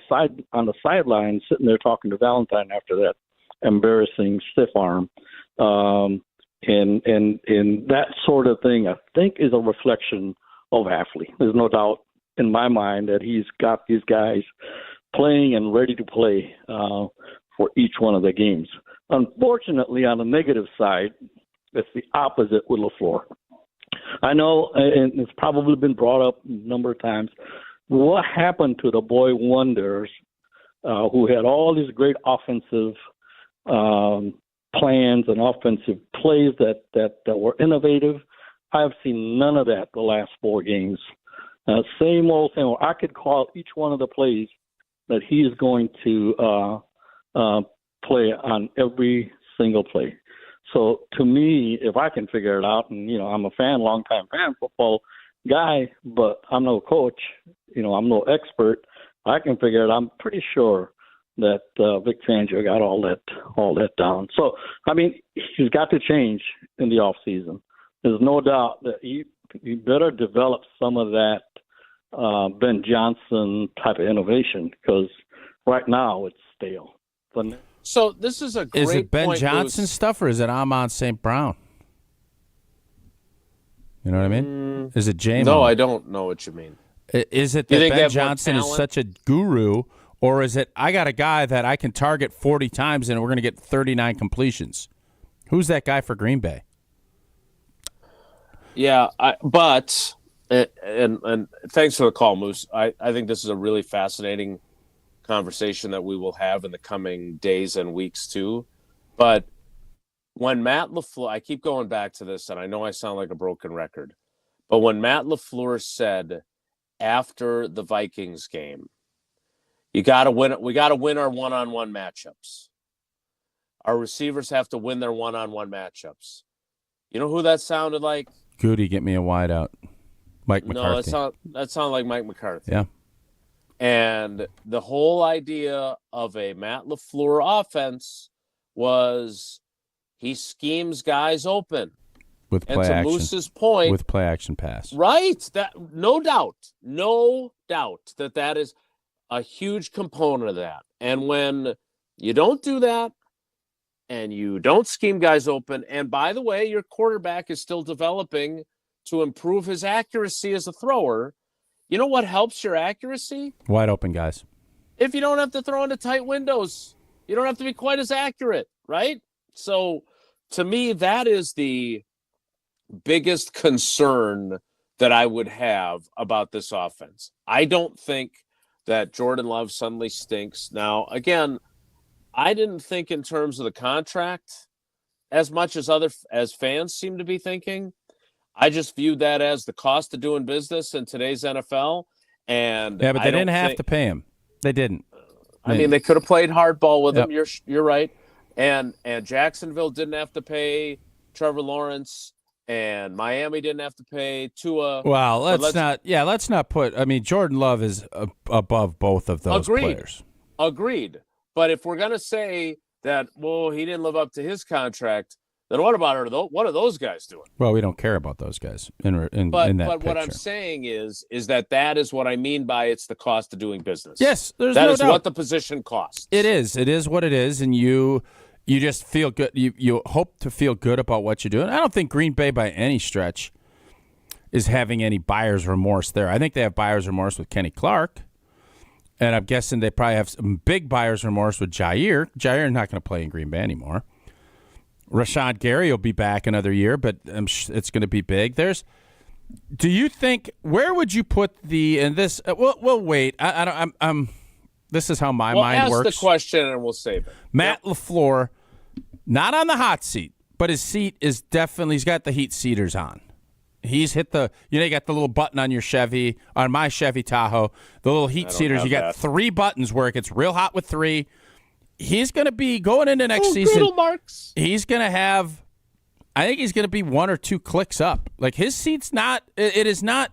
sideline, sitting there talking to Valentine after that embarrassing stiff arm. And that sort of thing, I think, is a reflection of Hafley. There's no doubt in my mind that he's got these guys playing and ready to play for each one of the games. Unfortunately, on the negative side, it's the opposite with LaFleur. I know, and it's probably been brought up a number of times, what happened to the boy wonders who had all these great offensive plans and offensive plays that were innovative? I've seen none of that the last 4 games. Same old. I could call each one of the plays that he is going to play on every single play. So to me, if I can figure it out, and I'm a longtime fan, football guy, but I'm no coach. I'm no expert. I can figure it. I'm pretty sure that Vic Fangio got all that down. So he's got to change in the off season. There's no doubt that you better develop some of that Ben Johnson type of innovation, because right now it's stale. So this is a great point. Is it Ben point, Johnson Bruce. stuff, or is it Amon St. Brown? You know what I mean? Is it J-Mo? No, I don't know what you mean. Is it that Ben Johnson is such a guru, or is it I got a guy that I can target 40 times and we're going to get 39 completions? Who's that guy for Green Bay? Yeah, and thanks for the call, Moose. I think this is a really fascinating conversation that we will have in the coming days and weeks too. But when Matt LaFleur, I keep going back to this, and I know I sound like a broken record, but when Matt LaFleur said after the Vikings game, we got to win our one-on-one matchups. Our receivers have to win their one-on-one matchups. You know who that sounded like? Goody, get me a wideout. Mike McCarthy. No, that sounded like Mike McCarthy. Yeah. And the whole idea of a Matt LaFleur offense was he schemes guys open. With play action. And to Moose's point. With play action pass. Right. That no doubt that is a huge component of that. And when you don't do that and you don't scheme guys open, and by the way, your quarterback is still developing to improve his accuracy as a thrower, you know what helps your accuracy? Wide open guys. If you don't have to throw into tight windows, you don't have to be quite as accurate, right? So to me, that is the biggest concern that I would have about this offense. I don't think that Jordan Love suddenly stinks. Now, again, I didn't think in terms of the contract as much as fans seem to be thinking. I just viewed that as the cost of doing business in today's NFL. And yeah, but they didn't have to pay him. They didn't. I mean, they could have played hardball with him. You're right. And Jacksonville didn't have to pay Trevor Lawrence, and Miami didn't have to pay Tua. Well, let's not put. I mean, Jordan Love is above both of those players. Agreed. But if we're gonna say that, well, he didn't live up to his contract, then what about what are those guys doing? Well, we don't care about those guys in that But picture. what I'm saying is that is what I mean by it's the cost of doing business. Yes, that is what the position costs. It is. It is what it is, and you just feel good. You hope to feel good about what you're doing. I don't think Green Bay by any stretch is having any buyer's remorse there. I think they have buyer's remorse with Kenny Clark, and I'm guessing they probably have some big buyer's remorse with Jair. Jair's not going to play in Green Bay anymore. Rashawn Gary will be back another year, but it's going to be big. Do you think, where would you put this? We'll wait. This is how my mind works. Ask the question and we'll save it. Matt LaFleur, not on the hot seat, but his seat is definitely, he's got the heat seaters on. He's hit you got the little button on your Chevy, on my Chevy Tahoe, the little heat seaters. You got 3 buttons where it gets real hot with 3. He's going to be going into next season. Marks. He's going to have, I think he's going to be 1 or 2 clicks up. Like his seat's it is not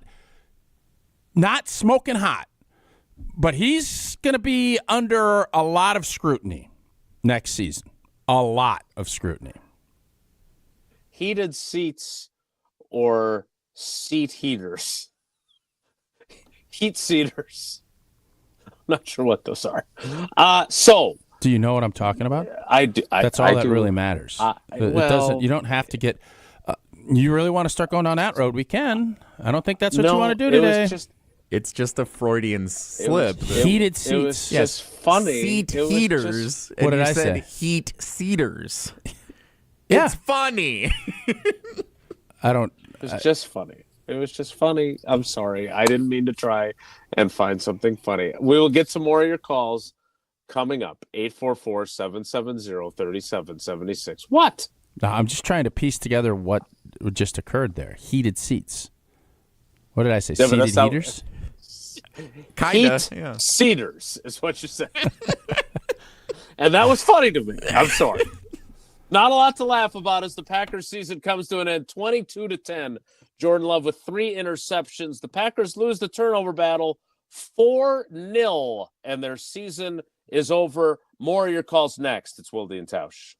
smoking hot, but he's going to be under a lot of scrutiny next season. A lot of scrutiny. Heated seats or seat heaters? Heat seaters. I'm not sure what those are. Do you know what I'm talking about? I do. That's all that really matters. It doesn't. You don't have to get. You really want to start going down that road? We can. I don't think that's what you want to do today. It's just a Freudian slip. Heated seats. It was just funny. Seat heaters. What did I say? Heat seaters. Yeah. It's funny. I don't. It was just funny. It was just funny. I'm sorry. I didn't mean to try and find something funny. We will get some more of your calls coming up. 844-770-3776. What? No, I'm just trying to piece together what just occurred there. Heated seats. What did I say? Seated heaters? Kinda. Heat seaters is what you said. And that was funny to me. I'm sorry. Not a lot to laugh about as the Packers season comes to an end. 22-10. Jordan Love with 3 interceptions. The Packers lose the turnover battle 4-0, and their season is over. More of your calls next. It's Wilde and Tausch.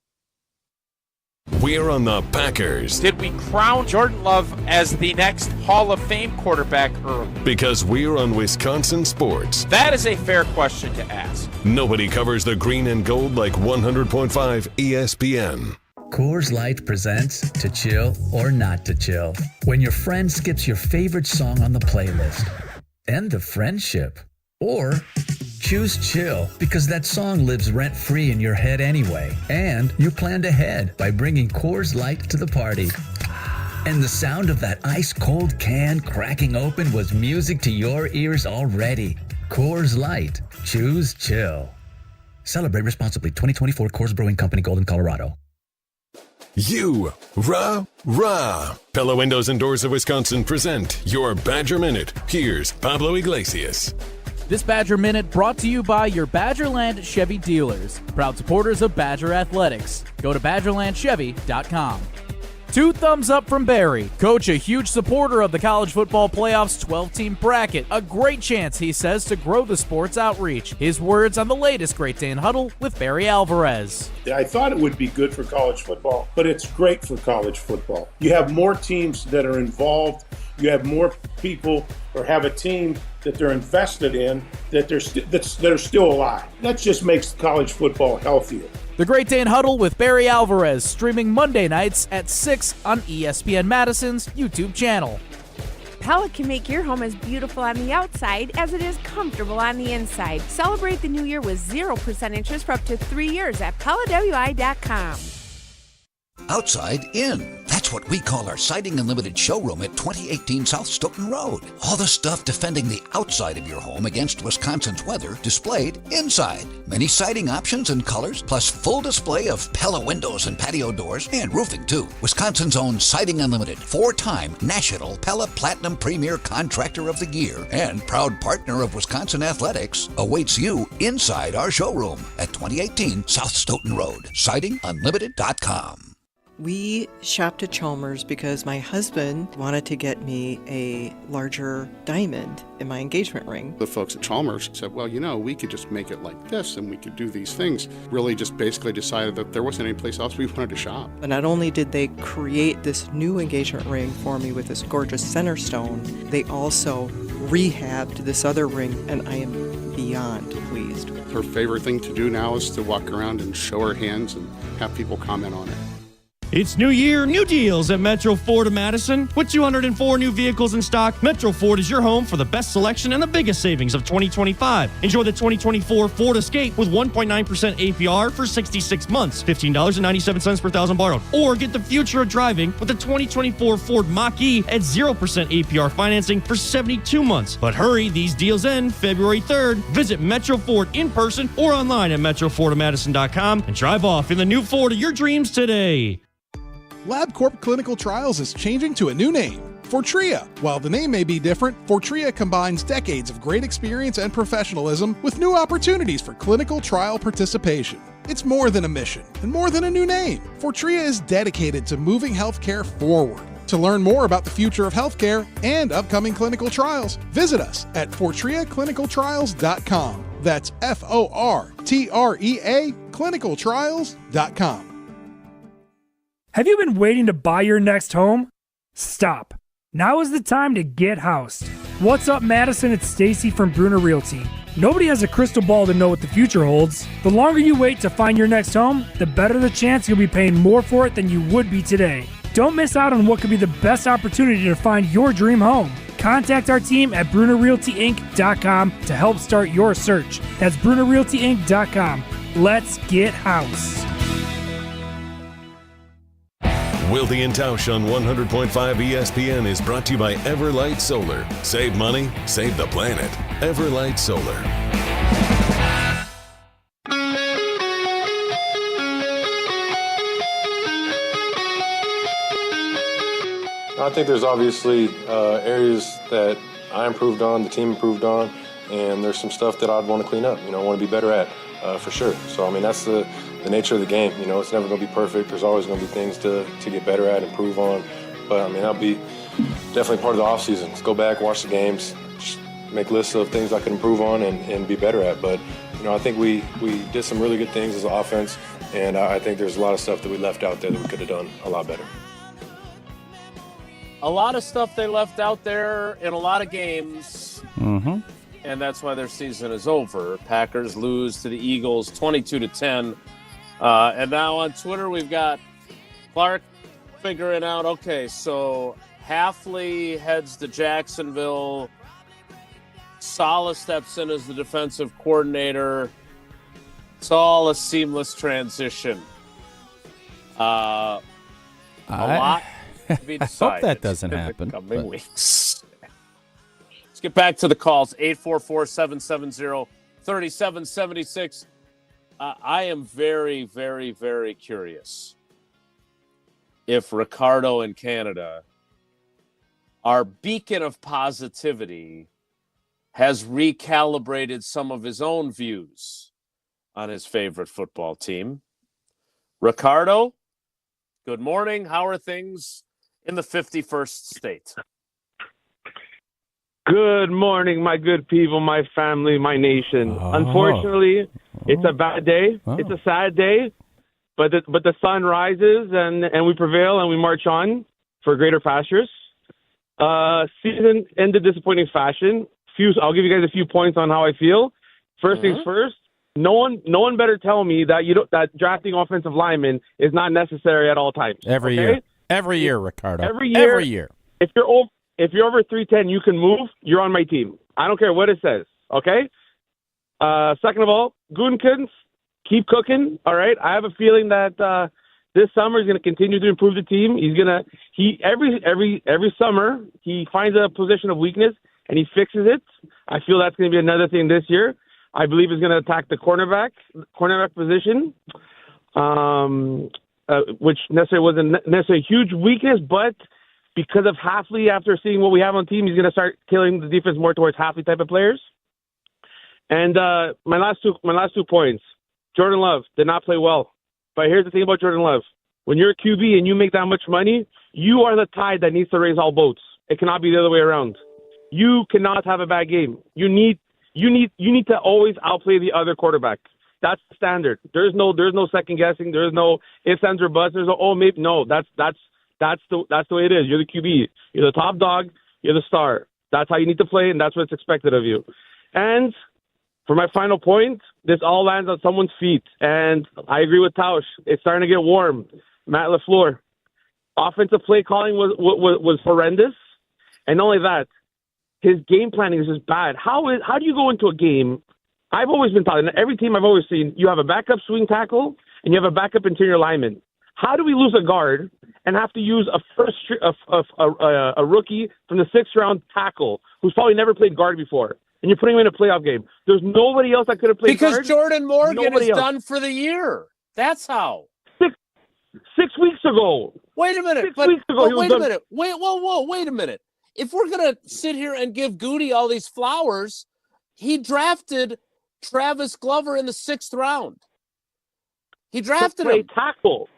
We're on the Packers. Did we crown Jordan Love as the next Hall of Fame quarterback early? Because we're on Wisconsin sports. That is a fair question to ask. Nobody covers the green and gold like 100.5 ESPN. Coors Light presents To Chill or Not to Chill. When your friend skips your favorite song on the playlist. End the friendship. Or choose chill because that song lives rent-free in your head anyway. And you planned ahead by bringing Coors Light to the party. And the sound of that ice-cold can cracking open was music to your ears already. Coors Light. Choose chill. Celebrate responsibly. 2024 Coors Brewing Company, Golden, Colorado. Rah. Pella Windows and Doors of Wisconsin present your Badger Minute. Here's Pablo Iglesias. This Badger Minute brought to you by your Badgerland Chevy dealers, proud supporters of Badger Athletics. Go to BadgerlandChevy.com. 2 thumbs up from Barry. Coach, a huge supporter of the college football playoffs 12-team bracket. A great chance, he says, to grow the sports outreach. His words on the latest Great Dane Huddle with Barry Alvarez. I thought it would be good for college football, but it's great for college football. You have more teams that are involved. You have more people or have a team that they're invested in that are still alive. That just makes college football healthier. The Great Dane Huddle with Barry Alvarez, streaming Monday nights at 6 on ESPN Madison's YouTube channel. Pella can make your home as beautiful on the outside as it is comfortable on the inside. Celebrate the new year with 0% interest for up to 3 years at PellaWI.com. Outside in. That's what we call our Siding Unlimited showroom at 2018 South Stoughton Road. All the stuff defending the outside of your home against Wisconsin's weather displayed inside. Many siding options and colors, plus full display of Pella windows and patio doors and roofing too. Wisconsin's own Siding Unlimited, 4-time National Pella Platinum Premier Contractor of the Year and proud partner of Wisconsin Athletics, awaits you inside our showroom at 2018 South Stoughton Road. SidingUnlimited.com. We shopped at Chalmers because my husband wanted to get me a larger diamond in my engagement ring. The folks at Chalmers said, well, we could just make it like this and we could do these things. Really just basically decided that there wasn't any place else we wanted to shop. But not only did they create this new engagement ring for me with this gorgeous center stone, they also rehabbed this other ring, and I am beyond pleased. Her favorite thing to do now is to walk around and show her hands and have people comment on it. It's New Year, new deals at Metro Ford of Madison. With 204 new vehicles in stock, Metro Ford is your home for the best selection and the biggest savings of 2025. Enjoy the 2024 Ford Escape with 1.9% APR for 66 months, $15.97 per thousand borrowed. Or get the future of driving with the 2024 Ford Mach-E at 0% APR financing for 72 months. But hurry, these deals end February 3rd. Visit Metro Ford in person or online at metrofordofmadison.com and drive off in the new Ford of your dreams today. LabCorp Clinical Trials is changing to a new name, Fortrea. While the name may be different, Fortrea combines decades of great experience and professionalism with new opportunities for clinical trial participation. It's more than a mission and more than a new name. Fortrea is dedicated to moving healthcare forward. To learn more about the future of healthcare and upcoming clinical trials, visit us at FortreaClinicalTrials.com. That's FORTREA clinicaltrials.com. Have you been waiting to buy your next home? Stop. Now is the time to get housed. What's up, Madison? It's Stacy from Bruner Realty. Nobody has a crystal ball to know what the future holds. The longer you wait to find your next home, the better the chance you'll be paying more for it than you would be today. Don't miss out on what could be the best opportunity to find your dream home. Contact our team at BrunerRealtyInc.com to help start your search. That's BrunerRealtyInc.com. Let's get housed. Wilde and Tausch on 100.5 ESPN is brought to you by Everlight Solar. Save money, save the planet. Everlight Solar. I think there's obviously areas that I improved on, the team improved on, and there's some stuff that I'd want to clean up, want to be better at, for sure. So, that's the nature of the game. It's never going to be perfect. There's always going to be things to get better at, improve on. But, that'll be definitely part of the offseason. Let's go back, watch the games, just make lists of things I can improve on and be better at. But, I think we did some really good things as an offense, and I think there's a lot of stuff that we left out there that we could have done a lot better. A lot of stuff they left out there in a lot of games. Mm-hmm. And that's why their season is over. Packers lose to the Eagles 22-10. And now on Twitter, we've got Clark figuring out, okay, so Hafley heads to Jacksonville. Saleh steps in as the defensive coordinator. It's all a seamless transition. A lot to be decided. I hope that doesn't happen. Coming weeks. Let's get back to the calls. 844-770-3776. I am very, very, very curious if Ricardo in Canada, our beacon of positivity, has recalibrated some of his own views on his favorite football team. Ricardo, good morning. How are things in the 51st state? Good morning, my good people, my family, my nation. Unfortunately, it's a bad day. It's a sad day, but the sun rises and we prevail and we march on for greater pastures. Season ended disappointing fashion. I'll give you guys a few points on how I feel. First things first. No one better tell me that that drafting offensive linemen is not necessary at all times. Every year, Ricardo. Every year. If you're over 310, you can move. You're on my team. I don't care what it says. Okay. Second of all, Gutekunst, keep cooking. All right. I have a feeling that this summer he's going to continue to improve the team. Every summer he finds a position of weakness and he fixes it. I feel that's going to be another thing this year. I believe he's going to attack the cornerback position, which necessarily wasn't necessarily a huge weakness, but because of Hafley, after seeing what we have on the team, he's going to start killing the defense more towards Hafley type of players. And my last two points, Jordan Love did not play well. But here's the thing about Jordan Love. When you're a QB and you make that much money, you are the tide that needs to raise all boats. It cannot be the other way around. You cannot have a bad game. You need to always outplay the other quarterback. That's the standard. There's no second guessing. There's no ifs, ands, or buts. There's no that's the way it is. You're the QB. You're the top dog. You're the star. That's how you need to play, and that's what's expected of you. And for my final point, this all lands on someone's feet. And I agree with Tausch. It's starting to get warm. Matt LaFleur. Offensive play calling was horrendous. And not only that, his game planning is just bad. How do you go into a game? I've always been taught, and every team I've always seen, you have a backup swing tackle and you have a backup interior lineman. How do we lose a guard and have to use a rookie from the 6th round tackle who's probably never played guard before? And you're putting him in a playoff game. There's nobody else that could have played because guard. Jordan Morgan Nobody is else. done for the year. That's how. 6 weeks ago. Wait a minute. 6 weeks ago, he was wait a done. minute. Wait a minute. If we're going to sit here and give Goody all these flowers, he drafted Travis Glover in the 6th round. He drafted him. Tackle.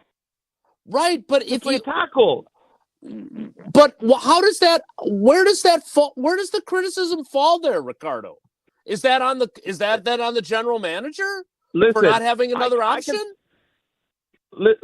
Right, but if you tackle. But how does that? Where does that fall? Where does the criticism fall there, Ricardo? Is that on the general manager for not having another option?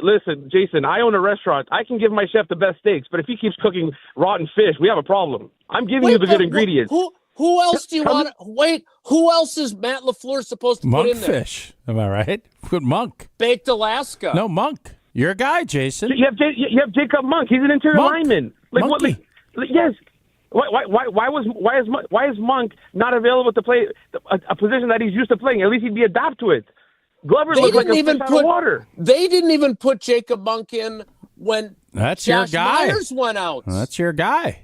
Listen, Jason, I own a restaurant. I can give my chef the best steaks, but if he keeps cooking rotten fish, we have a problem. I'm giving you the good ingredients. Who else do you want? Wait, who else is Matt LaFleur supposed to put in there? Monkfish. Am I right? Good Monk. Baked Alaska. No, Monk. You're a guy, Jason. You have Jacob Monk. He's an interior lineman. Yes. Why is Monk not available to play a position that he's used to playing? At least he'd be adapt to it. Glover looked like a fish out of water. They didn't even put Jacob Monk in when That's Josh your guy. Myers went out. That's your guy.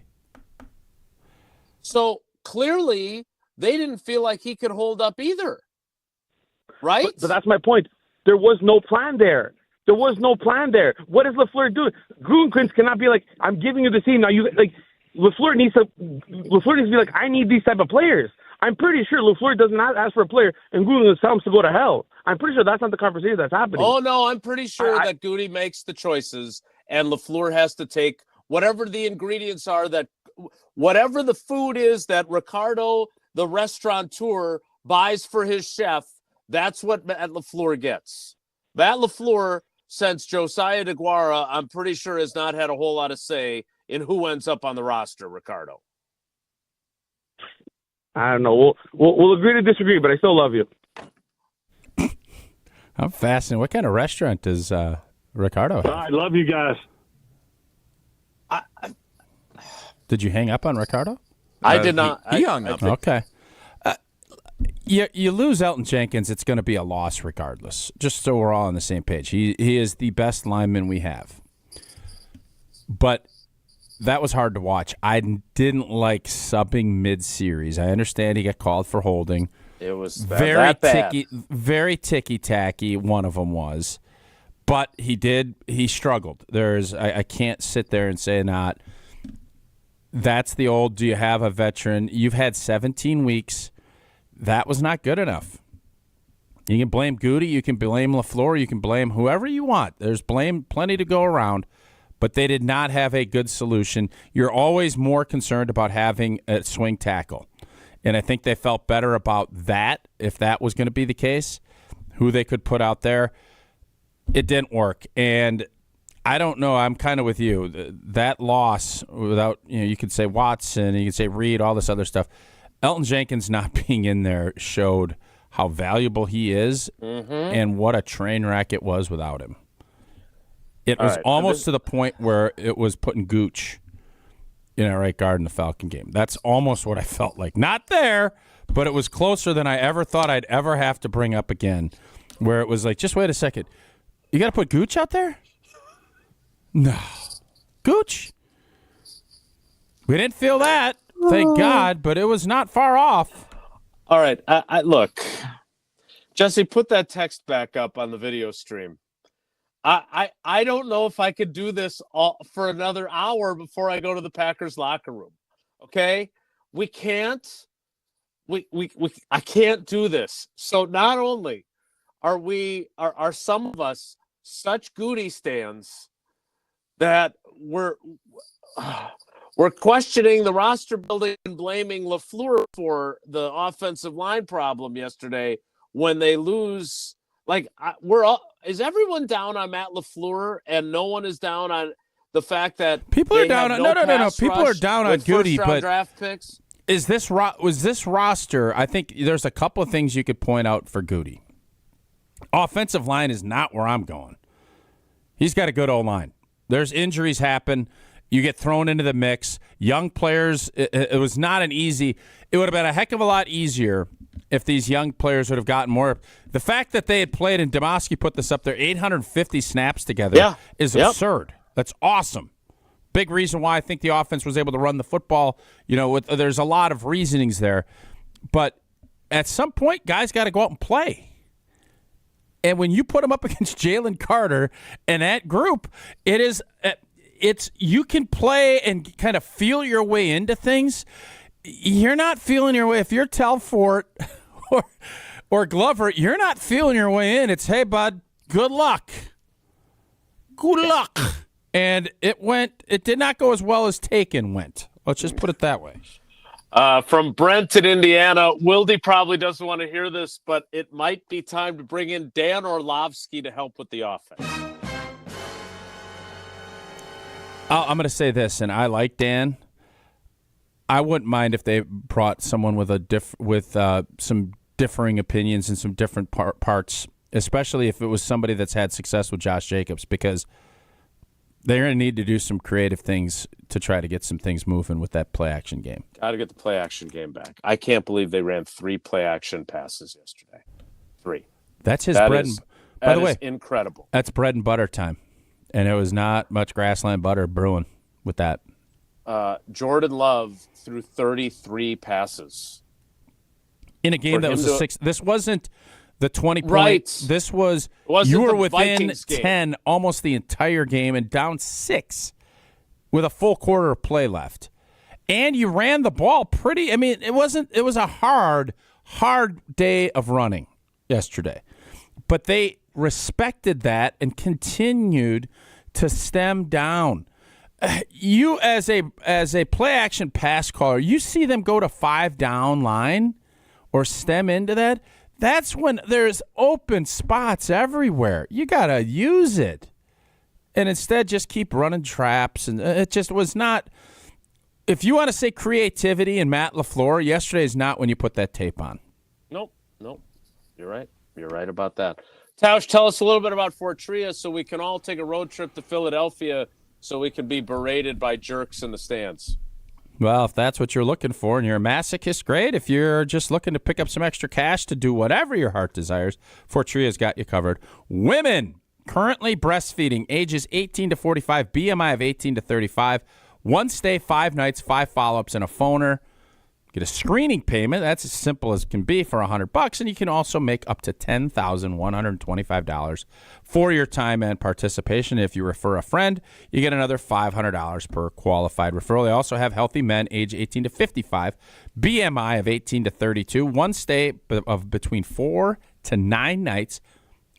So clearly, they didn't feel like he could hold up either. Right? But that's my point. There was no plan there. What does LaFleur do? Gutekunst cannot be like, I'm giving you the team. Now LaFleur needs to be like, I need these type of players. I'm pretty sure LaFleur does not ask for a player and Gutekunst tells him to go to hell. I'm pretty sure that's not the conversation that's happening. Oh, no, I'm pretty sure that Goody makes the choices and LaFleur has to take whatever the ingredients are, that whatever the food is that Ricardo, the restaurateur, buys for his chef, that's what Matt LaFleur gets. Matt LaFleur, since Josiah DeGuara, I'm pretty sure has not had a whole lot of say in who ends up on the roster, Ricardo. I don't know. We'll agree to disagree, but I still love you. I'm fascinated. What kind of restaurant does Ricardo have? I love you guys. Did you hang up on Ricardo? I did not. He hung up. Okay. You lose Elton Jenkins, it's going to be a loss regardless, just so we're all on the same page. He is the best lineman we have. But that was hard to watch. I didn't like subbing mid-series. I understand he got called for holding. It was very ticky-tacky, one of them was. But he struggled. I can't sit there and say not. That's the old, do you have a veteran? You've had 17 weeks. That was not good enough. You can blame Goody, you can blame LaFleur, you can blame whoever you want. There's blame plenty to go around, but they did not have a good solution. You're always more concerned about having a swing tackle, and I think they felt better about that if that was going to be the case, who they could put out there. It didn't work, and I don't know. I'm kind of with you. That loss, without you could say Watson, you could say Reed, all this other stuff. Elton Jenkins not being in there showed how valuable he is and what a train wreck it was without him. It was almost to the point where it was putting Gooch in a right guard in the Falcon game. That's almost what I felt like. Not there, but it was closer than I ever thought I'd ever have to bring up again, where it was like, just wait a second. You got to put Gooch out there? No. Gooch? We didn't feel that. Thank God, but it was not far off. All right. I look, Jesse, put that text back up on the video stream. I don't know if I could do this for another hour before I go to the Packers locker room. Okay? We can't. I can't do this. So not only are some of us such Goody stands that we're questioning the roster building and blaming LaFleur for the offensive line problem yesterday when they lose. Is everyone down on Matt LaFleur and no one is down on the fact that people are down on no. People are down on Goody, but draft picks. was this roster? I think there's a couple of things you could point out for Goody. Offensive line is not where I'm going. He's got a good O-line. There's injuries happen. You get thrown into the mix. Young players, it was not an easy. It would have been a heck of a lot easier if these young players would have gotten more. The fact that they had played, and Demoski put this up there, 850 snaps together is absurd. That's awesome. Big reason why I think the offense was able to run the football. There's a lot of reasonings there. But at some point, guys got to go out and play. And when you put them up against Jalen Carter and that group, it's you can play and kind of feel your way into things. You're not feeling your way. If you're Telfort or Glover, you're not feeling your way in. It's, hey, bud, good luck. Good luck. And it did not go as well as Taken went. Let's just put it that way. From Brent in Indiana, Wilde probably doesn't want to hear this, but it might be time to bring in Dan Orlovsky to help with the offense. I'm going to say this, and I like Dan. I wouldn't mind if they brought someone with some differing opinions and some different parts, especially if it was somebody that's had success with Josh Jacobs, because they're going to need to do some creative things to try to get some things moving with that play-action game. Got to get the play-action game back. I can't believe they ran 3 play-action passes yesterday. 3. That's his bread. By the way, incredible. That's bread and butter time, and it was not much grassland butter brewing with that. Jordan Love threw 33 passes in a game that was a 6. This wasn't the 20 point. Right. This was you were within 10 almost the entire game and down 6 with a full quarter of play left. And you ran the ball pretty. I mean, it was a hard day of running yesterday. But they respected that and continued to stem down. You as a play action pass caller, you see them go to 5 down line or stem into that. That's when there's open spots everywhere. You got to use it. And instead just keep running traps. And it just was not. If you want to say creativity and Matt LaFleur, yesterday is not when you put that tape on. Nope. You're right. You're right about that. Tausch, tell us a little bit about Fortria so we can all take a road trip to Philadelphia so we can be berated by jerks in the stands. Well, if that's what you're looking for and you're a masochist, great. If you're just looking to pick up some extra cash to do whatever your heart desires, Fortria's got you covered. Women currently breastfeeding, ages 18 to 45, BMI of 18 to 35, 1 stay, 5 nights, 5 follow-ups, and a phoner. Get a screening payment. That's as simple as can be for $100, and you can also make up to $10,125 for your time and participation. If you refer a friend, you get another $500 per qualified referral. They also have healthy men, age 18 to 55, BMI of 18 to 32, 1 stay of between 4 to 9 nights,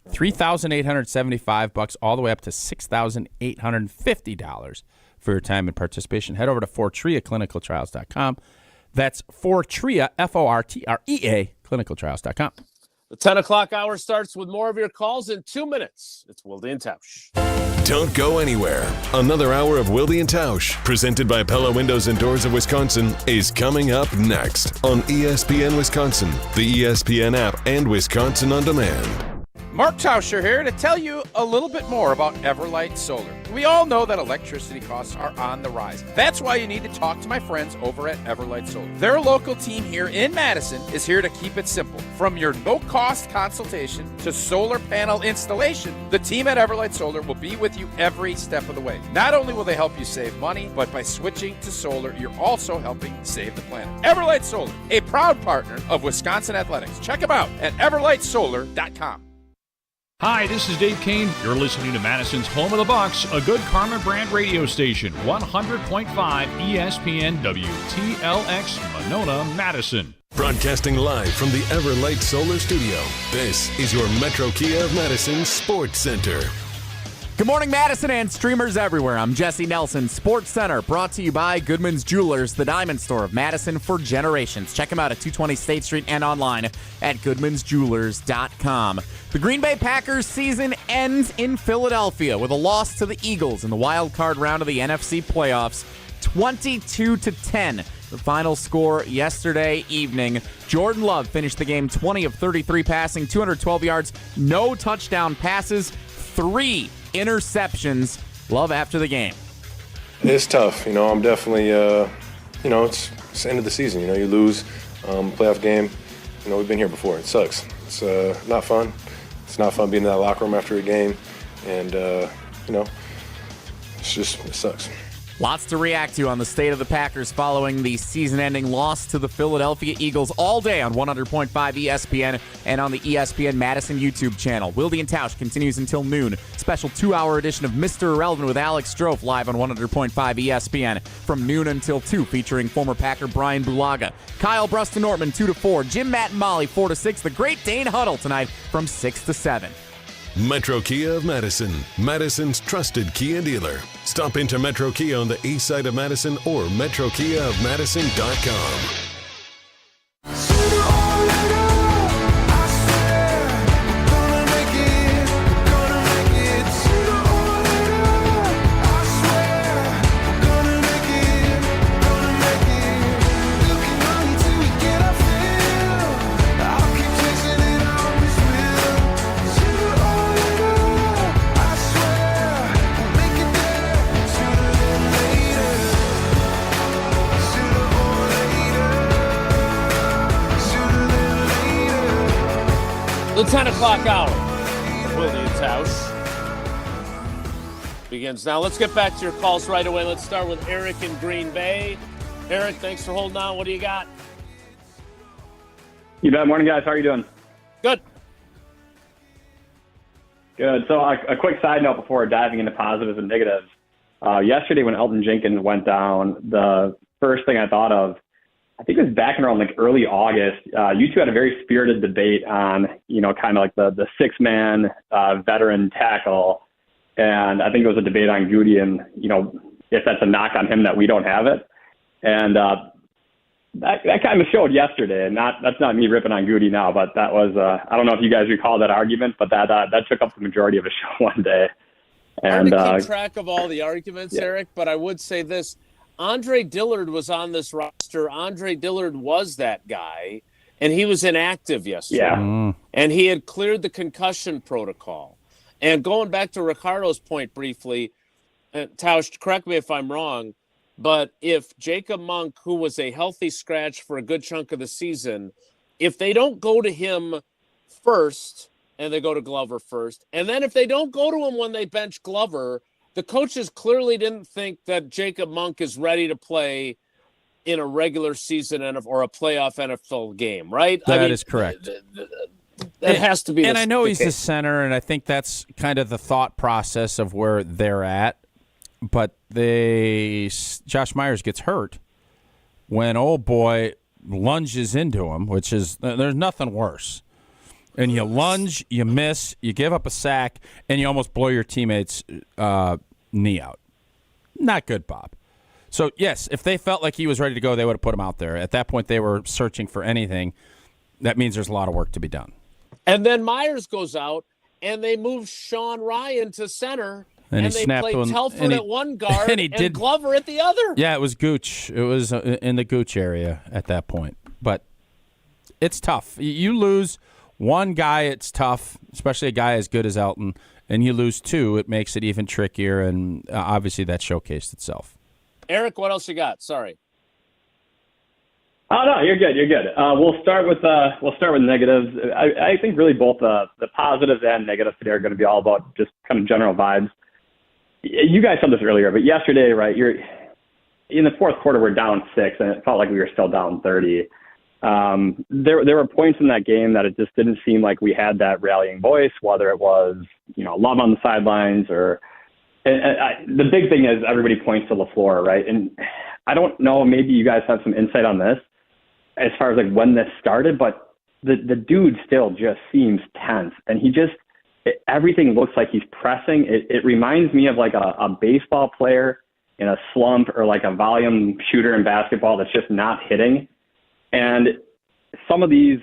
$3,875 all the way up to $6,850 for your time and participation. Head over to FortreaClinicalTrials.com. That's Fortrea, Fortrea, clinicaltrials.com. The 10 o'clock hour starts with more of your calls in 2 minutes. It's Wilde and Tausch. Don't go anywhere. Another hour of Wilde and Tausch, presented by Pella Windows and Doors of Wisconsin, is coming up next on ESPN Wisconsin, the ESPN app, and Wisconsin On Demand. Mark Tauscher here to tell you a little bit more about Everlight Solar. We all know that electricity costs are on the rise. That's why you need to talk to my friends over at Everlight Solar. Their local team here in Madison is here to keep it simple. From your no-cost consultation to solar panel installation, the team at Everlight Solar will be with you every step of the way. Not only will they help you save money, but by switching to solar, you're also helping save the planet. Everlight Solar, a proud partner of Wisconsin Athletics. Check them out at everlightsolar.com. Hi, this is Dave Kane. You're listening to Madison's Home of the Bucks, a good Karma brand radio station, 100.5 ESPN WTLX, Monona, Madison. Broadcasting live from the Everlight Solar Studio, this is your Metro Kia of Madison Sports Center. Good morning, Madison and streamers everywhere. I'm Jesse Nelson, Sports Center, brought to you by Goodman's Jewelers, the diamond store of Madison for generations. Check them out at 220 State Street and online at goodmansjewelers.com. The Green Bay Packers season ends in Philadelphia with a loss to the Eagles in the wild card round of the NFC playoffs, 22-10. The final score yesterday evening, Jordan Love finished the game 20 of 33 passing, 212 yards, no touchdown passes, 3 interceptions. Love after the game. It's tough. I'm definitely, it's the end of the season. You lose playoff game. We've been here before. It sucks. It's not fun. It's not fun being in that locker room after a game. And, it sucks. Lots to react to on the state of the Packers following the season-ending loss to the Philadelphia Eagles all day on 100.5 ESPN and on the ESPN Madison YouTube channel. Wilde and Tausch continues until noon. Special 2-hour edition of Mr. Irrelevant with Alex Strofe live on 100.5 ESPN from noon until 2, featuring former Packer Brian Bulaga, Kyle Bruston-Nortman 2 to 4, Jim, Matt, and Molly 4 to 6, the Great Dane Huddle tonight from 6 to 7. Metro Kia of Madison, Madison's trusted Kia dealer. Stop into Metro Kia on the east side of Madison or metrokiaofmadison.com. The 10 o'clock hour, Wilde and Tausch, begins now. Let's get back to your calls right away. Let's start with Eric in Green Bay. Eric, thanks for holding on. What do you got? You bet. Morning, guys. How are you doing? Good. Good. So a quick side note before diving into positives and negatives. Yesterday when Elgton Jenkins went down, the first thing I thought of, I think it was back in around like early August. You two had a very spirited debate on, kind of like the 6-man veteran tackle. And I think it was a debate on Goody and, if that's a knock on him that we don't have it. And that kind of showed yesterday. And that's not me ripping on Goody now, but that was, I don't know if you guys recall that argument, but that took up the majority of the show one day. And hard to keep track of all the arguments, yeah. Eric, but I would say this. Andre Dillard was on this roster. Andre Dillard was that guy, and he was inactive yesterday. Yeah. And he had cleared the concussion protocol. And going back to Ricardo's point briefly, Tausch, correct me if I'm wrong, but if Jacob Monk, who was a healthy scratch for a good chunk of the season, if they don't go to him first and they go to Glover first, and then if they don't go to him when they bench Glover, the coaches clearly didn't think that Jacob Monk is ready to play in a regular season or a playoff NFL game, right? That is correct. That has to be. And I know he's the center, and I think that's kind of the thought process of where they're at. But Josh Myers gets hurt when old boy lunges into him, which is there's nothing worse. And you lunge, you miss, you give up a sack, and you almost blow your teammate's knee out. Not good, Bob. So, yes, if they felt like he was ready to go, they would have put him out there. At that point, they were searching for anything. That means there's a lot of work to be done. And then Myers goes out, and they move Sean Ryan to center, and they play Telford at one guard and Glover at the other. Yeah, it was Gooch. It was in the Gooch area at that point. But it's tough. You lose one guy, it's tough, especially a guy as good as Elton, and you lose two, it makes it even trickier, and obviously that showcased itself. Eric, what else you got? Sorry. Oh no, you're good. You're good. We'll start with negatives. I think really both the positives and negatives today are going to be all about just kind of general vibes. You guys said this earlier, but yesterday, right? You're in the fourth quarter. We're down 6, and it felt like we were still down 30. There were points in that game that it just didn't seem like we had that rallying voice, whether it was, Love on the sidelines or the big thing is everybody points to LaFleur, right? And I don't know, maybe you guys have some insight on this as far as like when this started, but the dude still just seems tense and everything looks like he's pressing. It reminds me of like a baseball player in a slump or like a volume shooter in basketball that's just not hitting. And some of these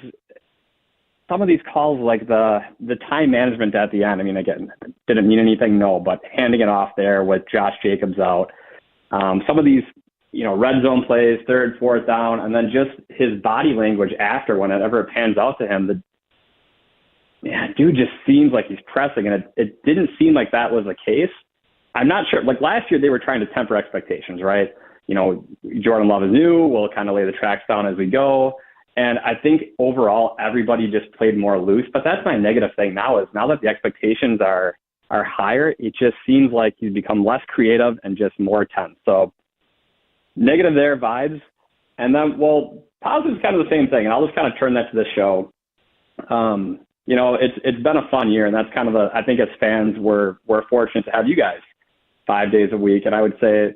calls, like the time management at the end, I mean, again, didn't mean anything, no, but handing it off there with Josh Jacobs out. Some of these, red zone plays, third, fourth down, and then just his body language after whenever it pans out to him, dude just seems like he's pressing, and it didn't seem like that was the case. I'm not sure. Like last year, they were trying to temper expectations, right? Jordan Love is new. We'll kind of lay the tracks down as we go. And I think overall, everybody just played more loose. But that's my negative thing now that the expectations are higher, it just seems like he's become less creative and just more tense. So negative there, vibes. And then, positive is kind of the same thing. And I'll just kind of turn that to this show. It's been a fun year, and that's kind of I think as fans, we're fortunate to have you guys 5 days a week. And I would say,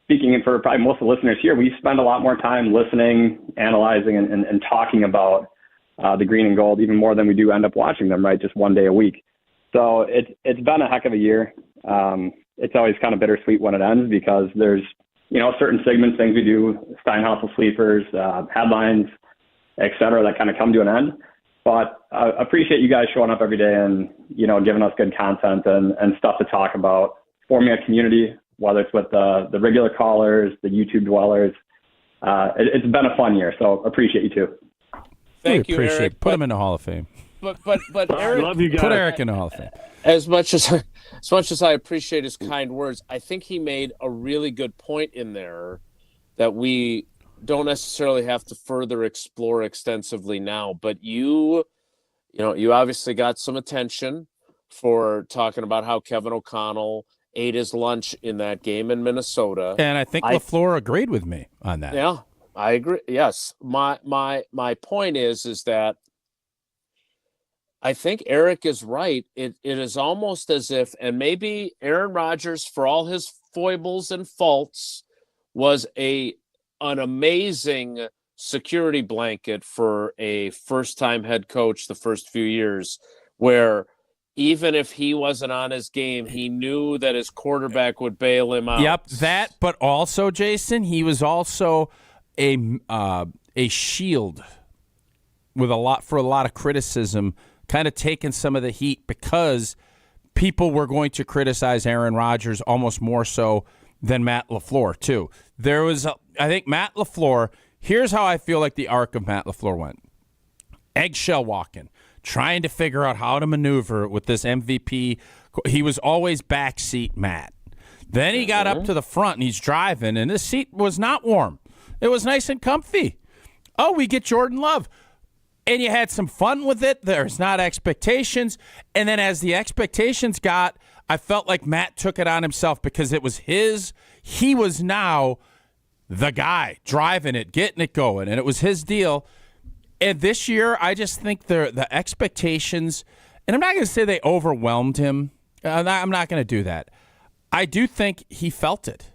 speaking for probably most of the listeners here, we spend a lot more time listening, analyzing, and talking about the green and gold, even more than we do end up watching them, right? Just 1 day a week. So it's been a heck of a year. It's always kind of bittersweet when it ends because there's, certain segments, things we do, Steinhaus Sleepers, headlines, et cetera, that kind of come to an end. But appreciate you guys showing up every day and, giving us good content and stuff to talk about, forming a community, whether it's with the regular callers, the YouTube dwellers. It's been a fun year, so appreciate you too. Thank you, Eric. Put him in the Hall of Fame. But Eric, love you guys. Put Eric in the Hall of Fame. As much as I appreciate his kind words, I think he made a really good point in there that we don't necessarily have to further explore extensively now. But you obviously got some attention for talking about how Kevin O'Connell ate his lunch in that game in Minnesota. And I think LaFleur agreed with me on that. Yeah, I agree. Yes. My point is that I think Eric is right. It is almost as if, and maybe Aaron Rodgers, for all his foibles and faults, was an amazing security blanket for a first-time head coach the first few years, where even if he wasn't on his game, he knew that his quarterback would bail him out. Yep, that. But also, Jason, he was also a shield with a lot of criticism, kind of taking some of the heat because people were going to criticize Aaron Rodgers almost more so than Matt LaFleur too. There was, I think, Matt LaFleur. Here's how I feel like the arc of Matt LaFleur went: eggshell walking, trying to figure out how to maneuver with this MVP. He was always backseat Matt. Then he got up to the front and he's driving, and his seat was not warm. It was nice and comfy. Oh, we get Jordan Love. And you had some fun with it. There's not expectations. And then as the expectations got, I felt like Matt took it on himself because it was his. He was now the guy driving it, getting it going, and it was his deal. And this year, I just think the expectations, and I'm not going to say they overwhelmed him. I'm not going to do that. I do think he felt it.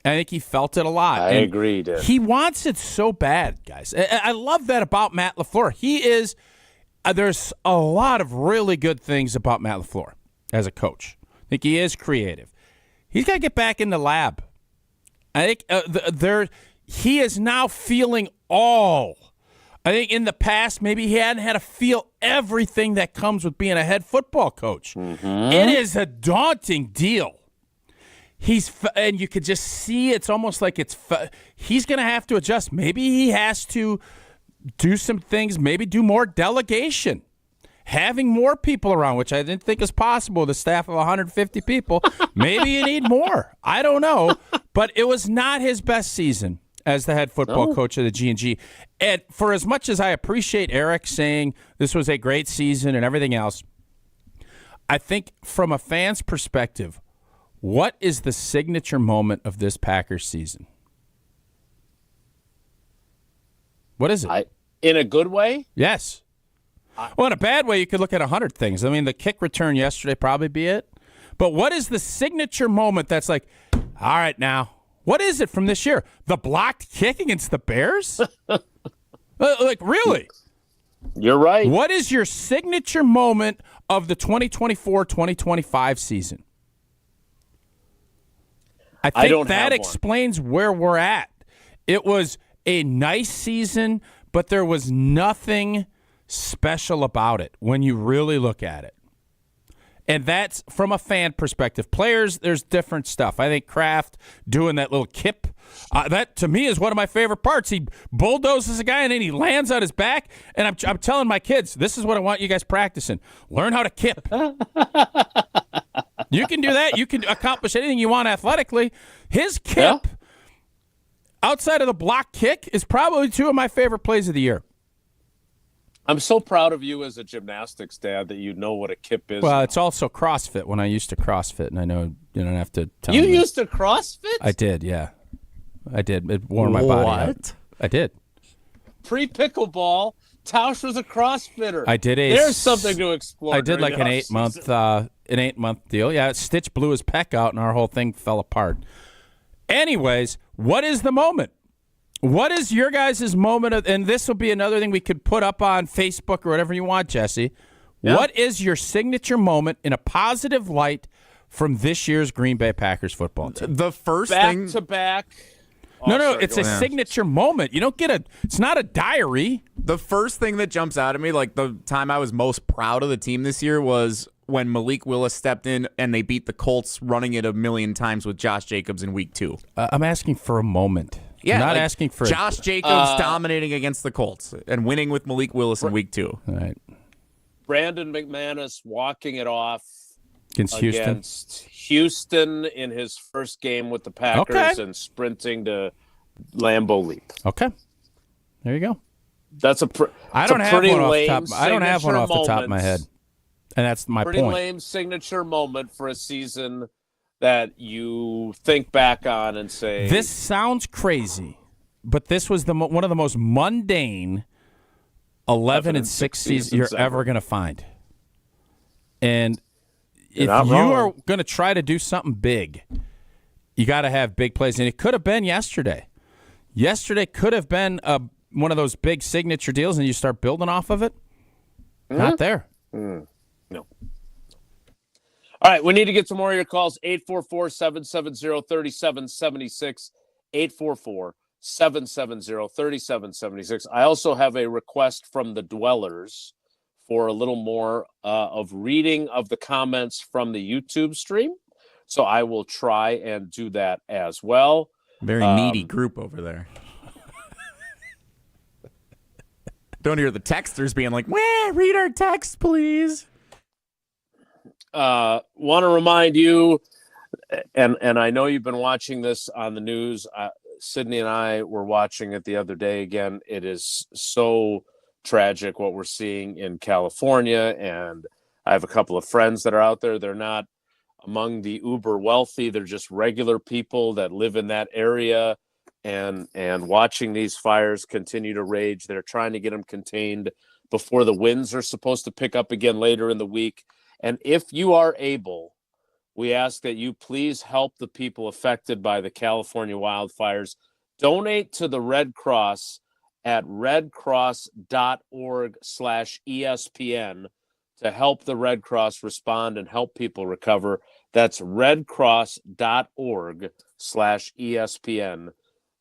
I think he felt it a lot. I agree, dude. He wants it so bad, guys. I love that about Matt LaFleur. He is there's a lot of really good things about Matt LaFleur as a coach. I think he is creative. He's got to get back in the lab. I think he is now feeling all. I think in the past, maybe he hadn't had to feel everything that comes with being a head football coach. Mm-hmm. It is a daunting deal. And you could just see it's almost like he's going to have to adjust. Maybe he has to do some things, maybe do more delegation, having more people around, which I didn't think was possible, the staff of 150 people. Maybe you need more. I don't know. But it was not his best season as the head football coach of the G&G. And for as much as I appreciate Eric saying this was a great season and everything else, I think from a fan's perspective, what is the signature moment of this Packers season? What is it? In a good way? Yes. Well, in a bad way, you could look at 100 things. I mean, the kick return yesterday probably be it. But what is the signature moment that's like, all right, now, what is it from this year? The blocked kick against the Bears? Like, really? You're right. What is your signature moment of the 2024-2025 season? I think that explains where we're at. It was a nice season, but there was nothing special about it when you really look at it. And that's from a fan perspective. Players, there's different stuff. I think Kraft doing that little kip, that to me is one of my favorite parts. He bulldozes a guy and then he lands on his back. And I'm telling my kids, this is what I want you guys practicing. Learn how to kip. You can do that. You can accomplish anything you want athletically. His kip, outside of the block kick, is probably two of my favorite plays of the year. I'm so proud of you as a gymnastics dad that you know what a kip is. Well, it's also CrossFit when I used to CrossFit, and I know you don't have to tell me. You used to CrossFit? I did, yeah. I did. It wore my body out. I did. Pre-pickleball, Tausch was a CrossFitter. I did There's something to explore. I did like an 8-month deal. Yeah, Stitch blew his pec out, and our whole thing fell apart. Anyways, what is the moment? What is your guys' moment and this will be another thing we could put up on Facebook or whatever you want, Jesse. Yeah. What is your signature moment in a positive light from this year's Green Bay Packers football team? The first thing to back. No, it's a signature moment. You don't get it's not a diary. The first thing that jumps out at me, like the time I was most proud of the team this year, was when Malik Willis stepped in and they beat the Colts running it 1,000,000 times with Josh Jacobs in week 2. I'm asking for a moment. Yeah, I'm not asking for Josh Jacobs dominating against the Colts and winning with Malik Willis in week 2. All right. Brandon McManus walking it off against Houston in his first game with the Packers and sprinting to Lambeau Leap. Okay. There you go. That's I don't have one off the top of my head. And that's my pretty point. Pretty lame signature moment for a season that you think back on and say, this sounds crazy, but this was one of the most mundane 11-6 seasons you're ever going to find. And if you are going to try to do something big, you got to have big plays. And it could have been yesterday. Yesterday could have been one of those big signature deals, and you start building off of it. Not there. No. All right, we need to get some more of your calls. 844-770-3776, 844-770-3776. I also have a request from the dwellers for a little more of reading of the comments from the YouTube stream. So I will try and do that as well. Very needy group over there. Don't hear the texters being like, read our text, please. Want to remind you, and I know you've been watching this on the news. Sydney and I were watching it the other day again. It is so tragic what we're seeing in California, and I have a couple of friends that are out there. They're not among the uber wealthy. They're just regular people that live in that area, and watching these fires continue to rage. They're trying to get them contained before the winds are supposed to pick up again later in the week. And if you are able, we ask that you please help the people affected by the California wildfires. Donate to the Red Cross at redcross.org/ESPN to help the Red Cross respond and help people recover. That's redcross.org/ESPN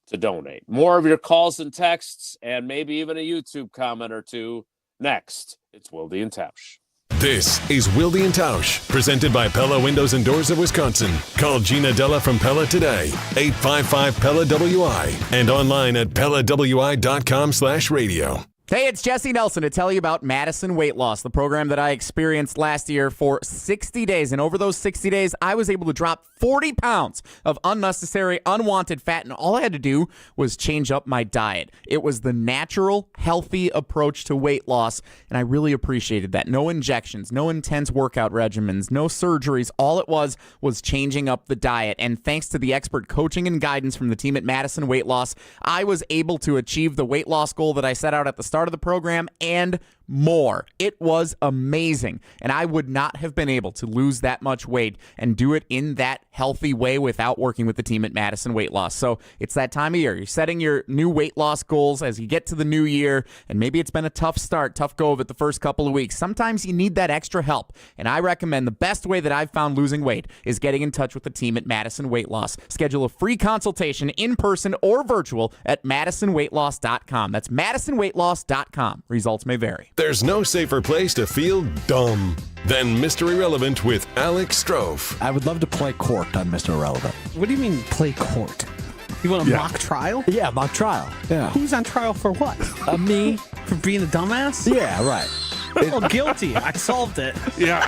to donate. More of your calls and texts, and maybe even a YouTube comment or two. Next, it's Wilde and Tausch. This is Wilde and Tausch, presented by Pella Windows and Doors of Wisconsin. Call Gina Della from Pella today, 855-PELLA-WI, and online at PellaWI.com/radio. Hey, it's Jesse Nelson to tell you about Madison Weight Loss, the program that I experienced last year for 60 days. And over those 60 days, I was able to drop 40 pounds of unnecessary, unwanted fat. And all I had to do was change up my diet. It was the natural, healthy approach to weight loss. And I really appreciated that. No injections, no intense workout regimens, no surgeries. All it was changing up the diet. And thanks to the expert coaching and guidance from the team at Madison Weight Loss, I was able to achieve the weight loss goal that I set out at the start of the program and more. It was amazing, and I would not have been able to lose that much weight and do it in that healthy way without working with the team at Madison Weight Loss. So it's that time of year. You're setting your new weight loss goals as you get to the new year, and maybe it's been a tough go of it the first couple of weeks. Sometimes you need that extra help, and I recommend the best way that I've found losing weight is getting in touch with the team at Madison Weight Loss. Schedule a free consultation in person or virtual at MadisonWeightLoss.com. That's MadisonWeightLoss.com. Results may vary. There's no safer place to feel dumb than Mr. Irrelevant with Alex Strofe. I would love to play court on Mr. Irrelevant. What do you mean play court? You want a mock trial? Yeah, mock trial. Yeah. Who's on trial for what? Me. For being a dumbass? Yeah, right. Well, guilty. I solved it. Yeah.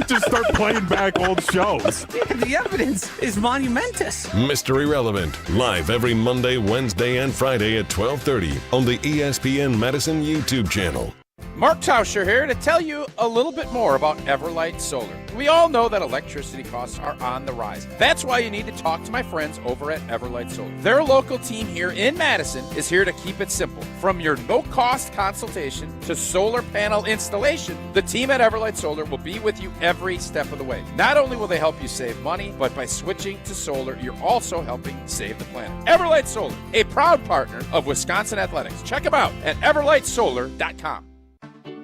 Just start playing back old shows. Yeah, the evidence is monumentous. Mr. Irrelevant, live every Monday, Wednesday, and Friday at 12:30 on the ESPN Madison YouTube channel. Mark Tauscher here to tell you a little bit more about Everlight Solar. We all know that electricity costs are on the rise. That's why you need to talk to my friends over at Everlight Solar. Their local team here in Madison is here to keep it simple. From your no-cost consultation to solar panel installation, the team at Everlight Solar will be with you every step of the way. Not only will they help you save money, but by switching to solar, you're also helping save the planet. Everlight Solar, a proud partner of Wisconsin Athletics. Check them out at everlightsolar.com.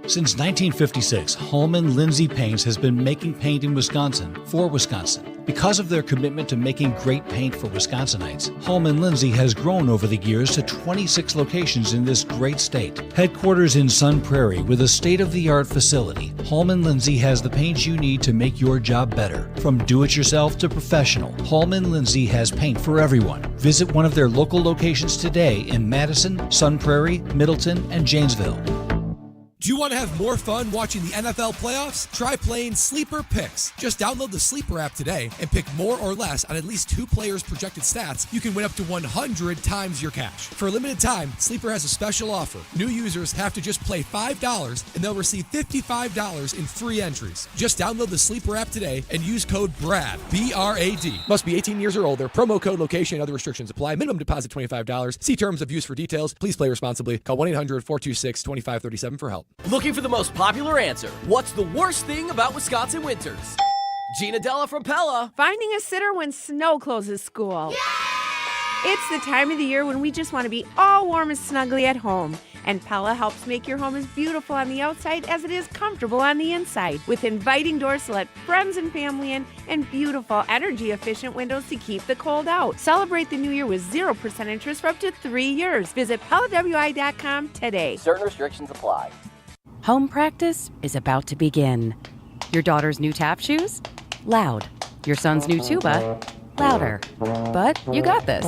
Since 1956, Holman Lindsay Paints has been making paint in Wisconsin for Wisconsin. Because of their commitment to making great paint for Wisconsinites, Holman Lindsay has grown over the years to 26 locations in this great state. Headquarters in Sun Prairie with a state-of-the-art facility, Holman Lindsay has the paint you need to make your job better. From do-it-yourself to professional, Holman Lindsay has paint for everyone. Visit one of their local locations today in Madison, Sun Prairie, Middleton, and Janesville. Do you want to have more fun watching the NFL playoffs? Try playing Sleeper Picks. Just download the Sleeper app today and pick more or less on at least 2 players' projected stats. You can win up to 100 times your cash. For a limited time, Sleeper has a special offer. New users have to just play $5 and they'll receive $55 in free entries. Just download the Sleeper app today and use code BRAD, B-R-A-D. Must be 18 years or older. Promo code, location, and other restrictions apply. Minimum deposit $25. See terms of use for details. Please play responsibly. Call 1-800-426-2537 for help. Looking for the most popular answer. What's the worst thing about Wisconsin winters? Gina Della from Pella. Finding a sitter when snow closes school. Yay! It's the time of the year when we just want to be all warm and snuggly at home. And Pella helps make your home as beautiful on the outside as it is comfortable on the inside. With inviting doors to let friends and family in and beautiful, energy-efficient windows to keep the cold out. Celebrate the new year with 0% interest for up to 3 years. Visit PellaWI.com today. Certain restrictions apply. Home practice is about to begin. Your daughter's new tap shoes? Loud. Your son's new tuba? Louder. But you got this.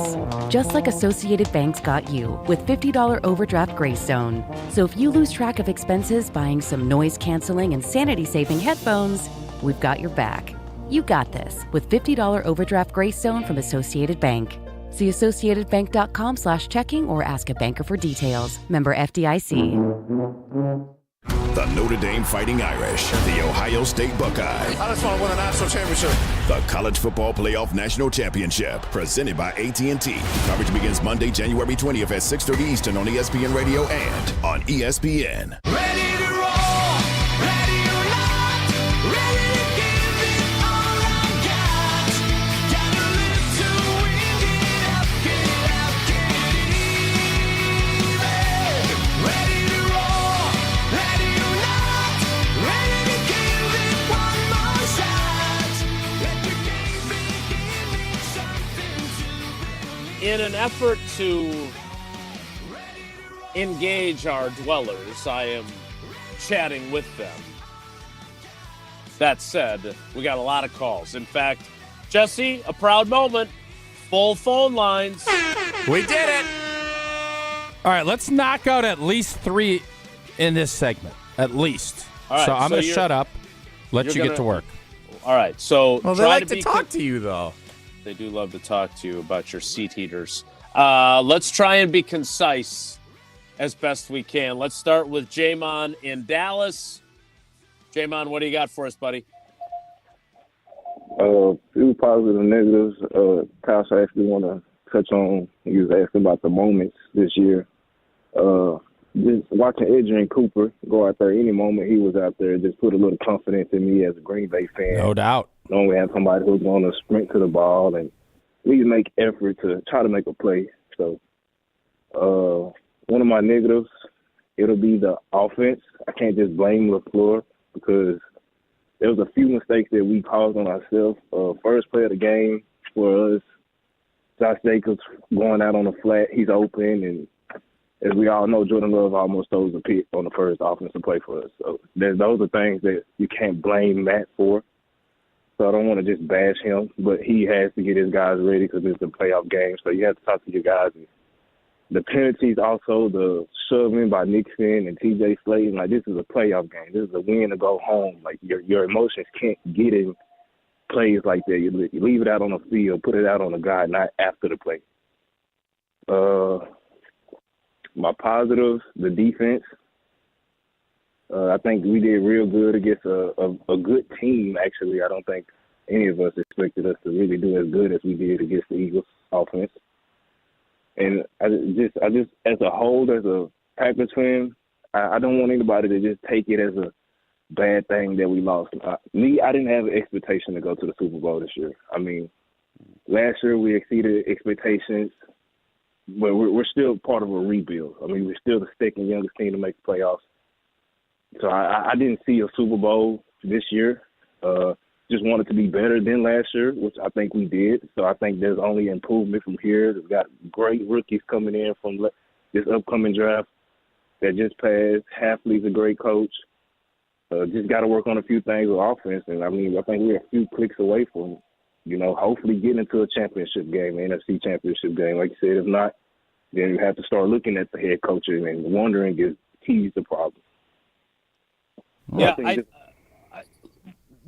Just like Associated Bank's got you with $50 overdraft Greystone. So if you lose track of expenses buying some noise-canceling and sanity-saving headphones, we've got your back. You got this with $50 overdraft Greystone from Associated Bank. See AssociatedBank.com/checking or ask a banker for details. Member FDIC. The Notre Dame Fighting Irish, the Ohio State Buckeye. I just want to win a national championship. The College Football Playoff National Championship, presented by AT&T. Coverage begins Monday, January 20th at 6:30 Eastern on ESPN Radio and on ESPN. Ready to roll, ready or not, ready to give it all I got. Gotta live to win, get up, get even. Ready to roll, ready or not, ready to give it one more shot. Let the game begin, something to believe. In an effort to engage our dwellers, I am chatting with them. That said, we got a lot of calls. In fact, Jesse, a proud moment. Full phone lines. We did it. All right, let's knock out at least 3 in this segment. At least. All right, so I'm going to you're- shut up. Let you get to work. All right, so Well, they try like to to talk to you, though. They do love to talk to you about your seat heaters. Let's try and be concise as best we can. Let's start with Jamon in Dallas. Jamon, what do you got for us, buddy? Few positives and negatives. Kyle, I actually want to touch on, you was asking about the moments this year. Just watching Adrian Cooper go out there any moment he was out there just put a little confidence in me as a Green Bay fan. No doubt. Knowing we have somebody who's going to sprint to the ball and we make effort to try to make a play. So one of my negatives, it'll be the offense. I can't just blame LaFleur because there was a few mistakes that we caused on ourselves. First play of the game for us, Josh Jacobs going out on the flat, he's open, and as we all know, Jordan Love almost stole the pick on the first offensive play for us. So those are things that you can't blame Matt for. So I don't want to just bash him, but he has to get his guys ready because it's a playoff game. So you have to talk to your guys. The penalties also, the shoving by Nick Finn and TJ Slayton, like this is a playoff game. This is a win to go home. Like your emotions can't get in plays like that. You leave it out on the field, put it out on the guy, not after the play. My positives, the defense. I think we did real good against a good team, actually. I don't think any of us expected us to really do as good as we did against the Eagles offense. And I just as a whole, as a Packers fan, I don't want anybody to just take it as a bad thing that we lost. I didn't have an expectation to go to the Super Bowl this year. I mean, last year we exceeded expectations, but we're still part of a rebuild. I mean, we're still the second youngest team to make the playoffs. So I didn't see a Super Bowl this year. Just wanted to be better than last year, which I think we did. So I think there's only improvement from here. We've got great rookies coming in from this upcoming draft that just passed. Hafley's a great coach. Just got to work on a few things with offense. And, I mean, I think we're a few clicks away from, hopefully getting into a championship game, an NFC championship game. Like you said, if not, then you have to start looking at the head coach and wondering if he's the problem. Yeah,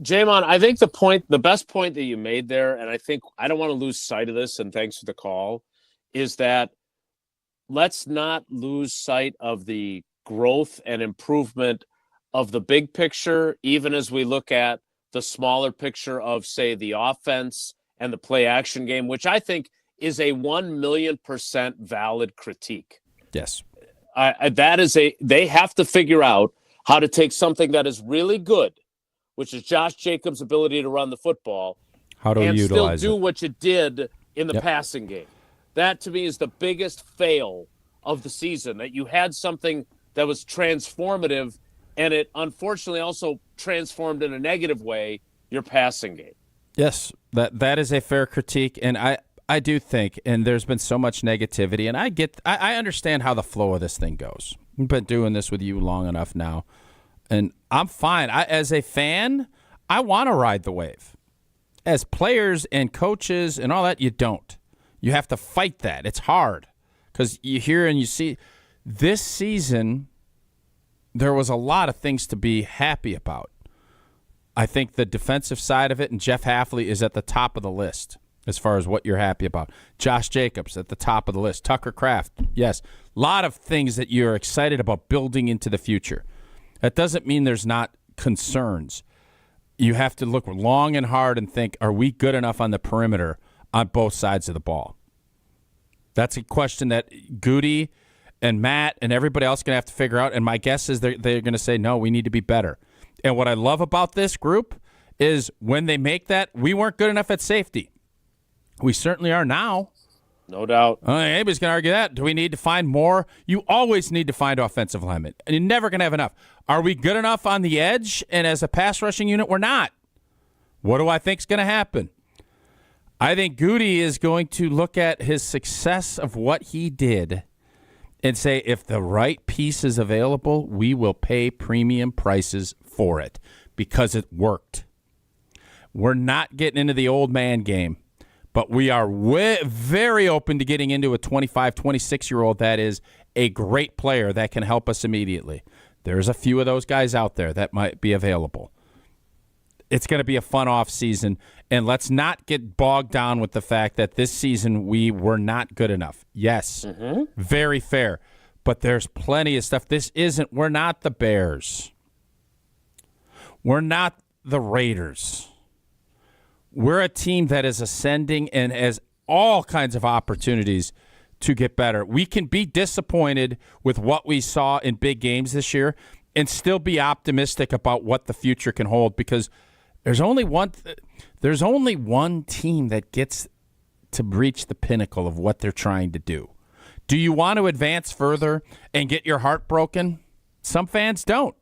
Jamon, I think the best point that you made there, and I think I don't want to lose sight of this, and thanks for the call, is that let's not lose sight of the growth and improvement of the big picture, even as we look at the smaller picture of, say, the offense and the play action game, which I think is a 1,000,000% valid critique. Yes. They have to figure out how to take something that is really good, which is Josh Jacobs' ability to run the football, and still do what you did in the passing game. That, to me, is the biggest fail of the season, that you had something that was transformative, and it unfortunately also transformed in a negative way your passing game. Yes, that is a fair critique, and I do think, and there's been so much negativity, and I understand how the flow of this thing goes. I've been doing this with you long enough now, and I'm fine. As a fan, I want to ride the wave. As players and coaches and all that, you don't. You have to fight that. It's hard because you hear and you see this season, there was a lot of things to be happy about. I think the defensive side of it, and Jeff Hafley is at the top of the list as far as what you're happy about. Josh Jacobs at the top of the list. Tucker Kraft, yes. A lot of things that you're excited about building into the future. That doesn't mean there's not concerns. You have to look long and hard and think, are we good enough on the perimeter on both sides of the ball? That's a question that Goody and Matt and everybody else is going to have to figure out, and my guess is they're going to say, no, we need to be better. And what I love about this group is when they make that, we weren't good enough at safety. We certainly are now. No doubt. Anybody's going to argue that. Do we need to find more? You always need to find offensive linemen, and you're never going to have enough. Are we good enough on the edge and as a pass rushing unit? We're not. What do I think is going to happen? I think Goody is going to look at his success of what he did and say, if the right piece is available, we will pay premium prices for it because it worked. We're not getting into the old man game. But we are very open to getting into a 25, 26-year-old that is a great player that can help us immediately. There's a few of those guys out there that might be available. It's going to be a fun off season, and let's not get bogged down with the fact that this season we were not good enough. Yes, very fair, but there's plenty of stuff. We're not the Bears. We're not the Raiders. We're a team that is ascending and has all kinds of opportunities to get better. We can be disappointed with what we saw in big games this year and still be optimistic about what the future can hold because there's only one team that gets to reach the pinnacle of what they're trying to do. Do you want to advance further and get your heart broken? Some fans don't.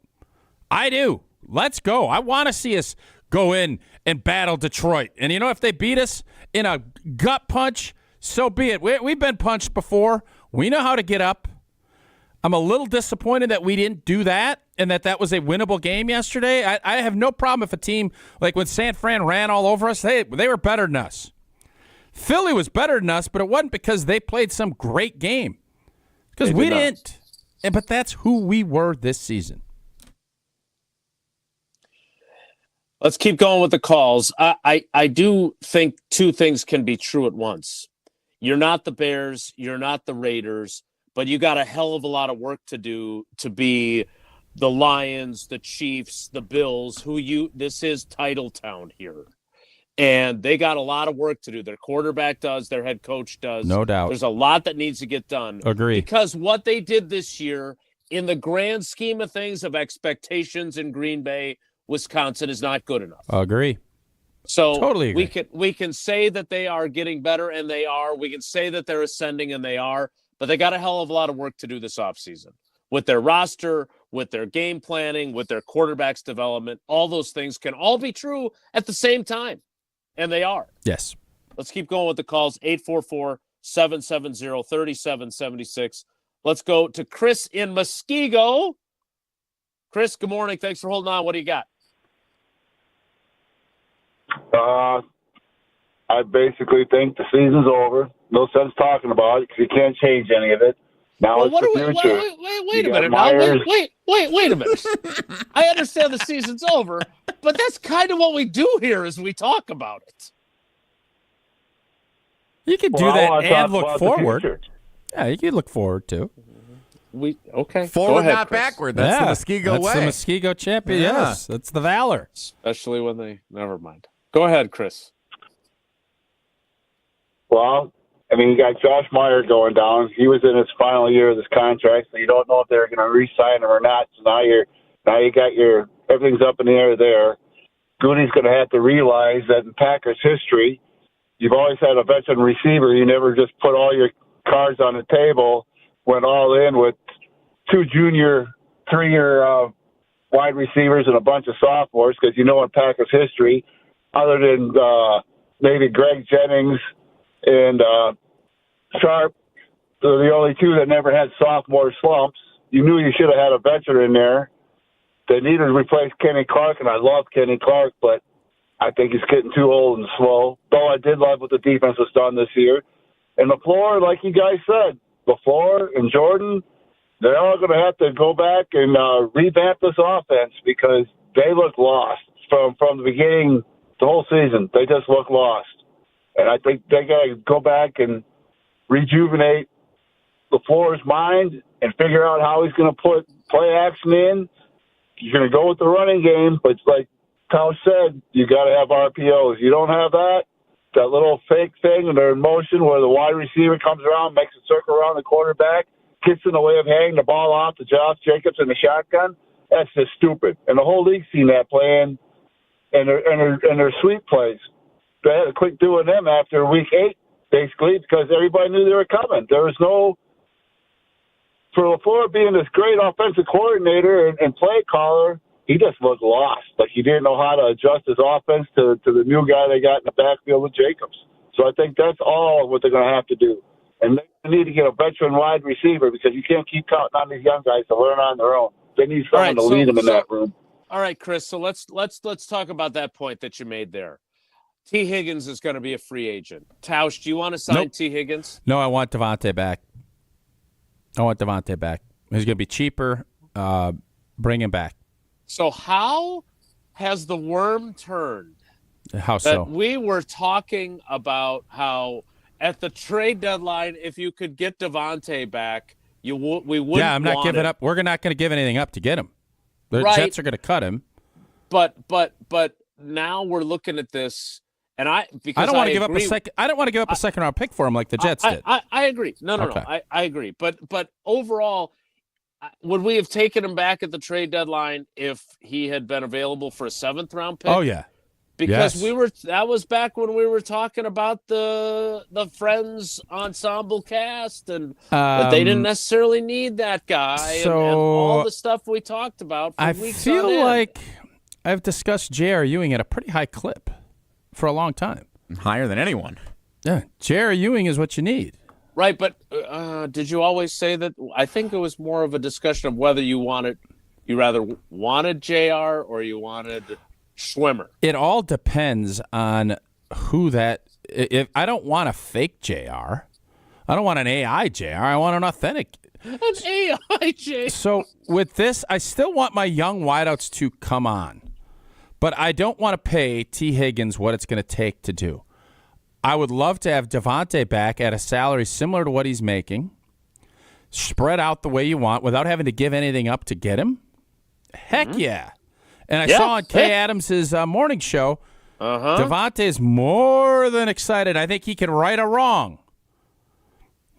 I do. Let's go. I want to see us go in and battle Detroit. And, if they beat us in a gut punch, so be it. We've been punched before. We know how to get up. I'm a little disappointed that we didn't do that and that was a winnable game yesterday. I have no problem if a team, like when San Fran ran all over us, they were better than us. Philly was better than us, but it wasn't because they played some great game. Because we didn't. But that's who we were this season. Let's keep going with the calls. I do think two things can be true at once. You're not the Bears, you're not the Raiders, but you got a hell of a lot of work to do to be the Lions, the Chiefs, the Bills, this is title town here. And they got a lot of work to do. Their quarterback does, their head coach does. No doubt. There's a lot that needs to get done. Agree. Because what they did this year, in the grand scheme of things of expectations in Green Bay, Wisconsin is not good enough. Agree. So totally agree. we can say that they are getting better, and they are. We can say that they're ascending, and they are. But they got a hell of a lot of work to do this offseason. With their roster, with their game planning, with their quarterback's development, all those things can all be true at the same time. And they are. Yes. Let's keep going with the calls. 844-770-3776. Let's go to Chris in Muskego. Chris, good morning. Thanks for holding on. What do you got? I basically think the season's over. No sense talking about it because you can't change any of it. Now it's the future. Wait a minute. Now, wait a minute. I understand the season's over, but that's kind of what we do here is we talk about it. You can do that and look forward. Yeah, you can look forward too. Forward, not backward. That's the Muskego way. That's the Muskego champion. Yeah. Yes, that's the valor. Especially when they. Never mind. Go ahead, Chris. Well, I mean, you got Josh Meyer going down. He was in his final year of this contract, so you don't know if they're going to re-sign him or not. So now you got everything's up in the air there. Goody's going to have to realize that in Packers history, you've always had a veteran receiver. You never just put all your cards on the table, went all in with 2 junior, 3-year wide receivers and a bunch of sophomores, because in Packers history, other than maybe Greg Jennings and Sharp, they're the only 2 that never had sophomore slumps. You knew you should have had a veteran there. They needed to replace Kenny Clark, and I love Kenny Clark, but I think he's getting too old and slow. Though I did love what the defense has done this year. And LaFleur, like you guys said, LaFleur and Jordan, they're all going to have to go back and revamp this offense because they look lost from the beginning, the whole season. They just look lost. And I think they got to go back and rejuvenate LaFleur's mind and figure out how he's going to put play action in. You're going to go with the running game, but like Tausch said, you got to have RPOs. You don't have that little fake thing, and they're in motion where the wide receiver comes around, makes a circle around the quarterback, gets in the way of handing the ball off to Josh Jacobs in the shotgun. That's just stupid. And the whole league's seen that playing, and their sweep plays. They had to quit doing them after week 8, basically, because everybody knew they were coming. There was no – for LaFleur being this great offensive coordinator and play caller, he just looked lost. Like he didn't know how to adjust his offense to the new guy they got in the backfield with Jacobs. So I think that's all what they're going to have to do. And they need to get a veteran wide receiver because you can't keep counting on these young guys to learn on their own. They need someone to lead them in that room. All right, Chris. So let's talk about that point that you made there. T. Higgins is going to be a free agent. Tausch, do you want to sign T. Higgins? No, I want Devontae back. He's going to be cheaper. Bring him back. So how has the worm turned? How so? We were talking about how at the trade deadline, if you could get Devontae back, we wouldn't. Yeah, I'm not giving up. We're not going to give anything up to get him. The Jets are going to cut him. But now we're looking at this, and I don't want to give up a second. I don't want to give up a second round pick for him like the Jets did. I agree. No. I agree. But overall, would we have taken him back at the trade deadline if he had been available for a 7th round pick? Oh yeah, because that was back when we were talking about the Friends ensemble cast and that they didn't necessarily need that guy and all the stuff we talked about. For weeks on end. I feel like I've discussed J.R. Ewing at a pretty high clip for a long time. Higher than anyone. Yeah, J.R. Ewing is what you need. Right, but did you always say that? I think it was more of a discussion of whether you rather wanted JR or you wanted Schwimmer. It all depends on who that. If I don't want a fake JR, I don't want an AI JR. I want an authentic. An AI JR. So with this, I still want my young wideouts to come on, but I don't want to pay T. Higgins what it's going to take to do. I would love to have Devontae back at a salary similar to what he's making, spread out the way you want without having to give anything up to get him. Heck yeah. And I saw on Kay Adams' morning show, Devontae is more than excited. I think he can right a wrong.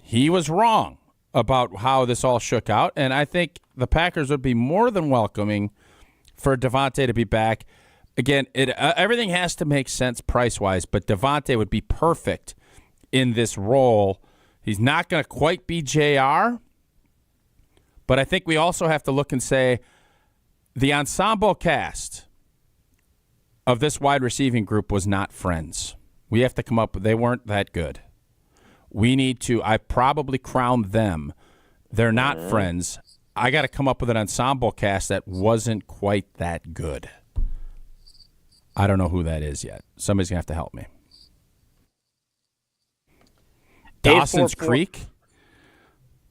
He was wrong about how this all shook out, and I think the Packers would be more than welcoming for Devontae to be back. Again, everything has to make sense price-wise, but Devontae would be perfect in this role. He's not going to quite be JR, but I think we also have to look and say the ensemble cast of this wide receiving group was not friends. We have to come up with, they weren't that good. We need to, I probably crowned them. They're not friends. I got to come up with an ensemble cast that wasn't quite that good. I don't know who that is yet. Somebody's going to have to help me. Dawson's Creek.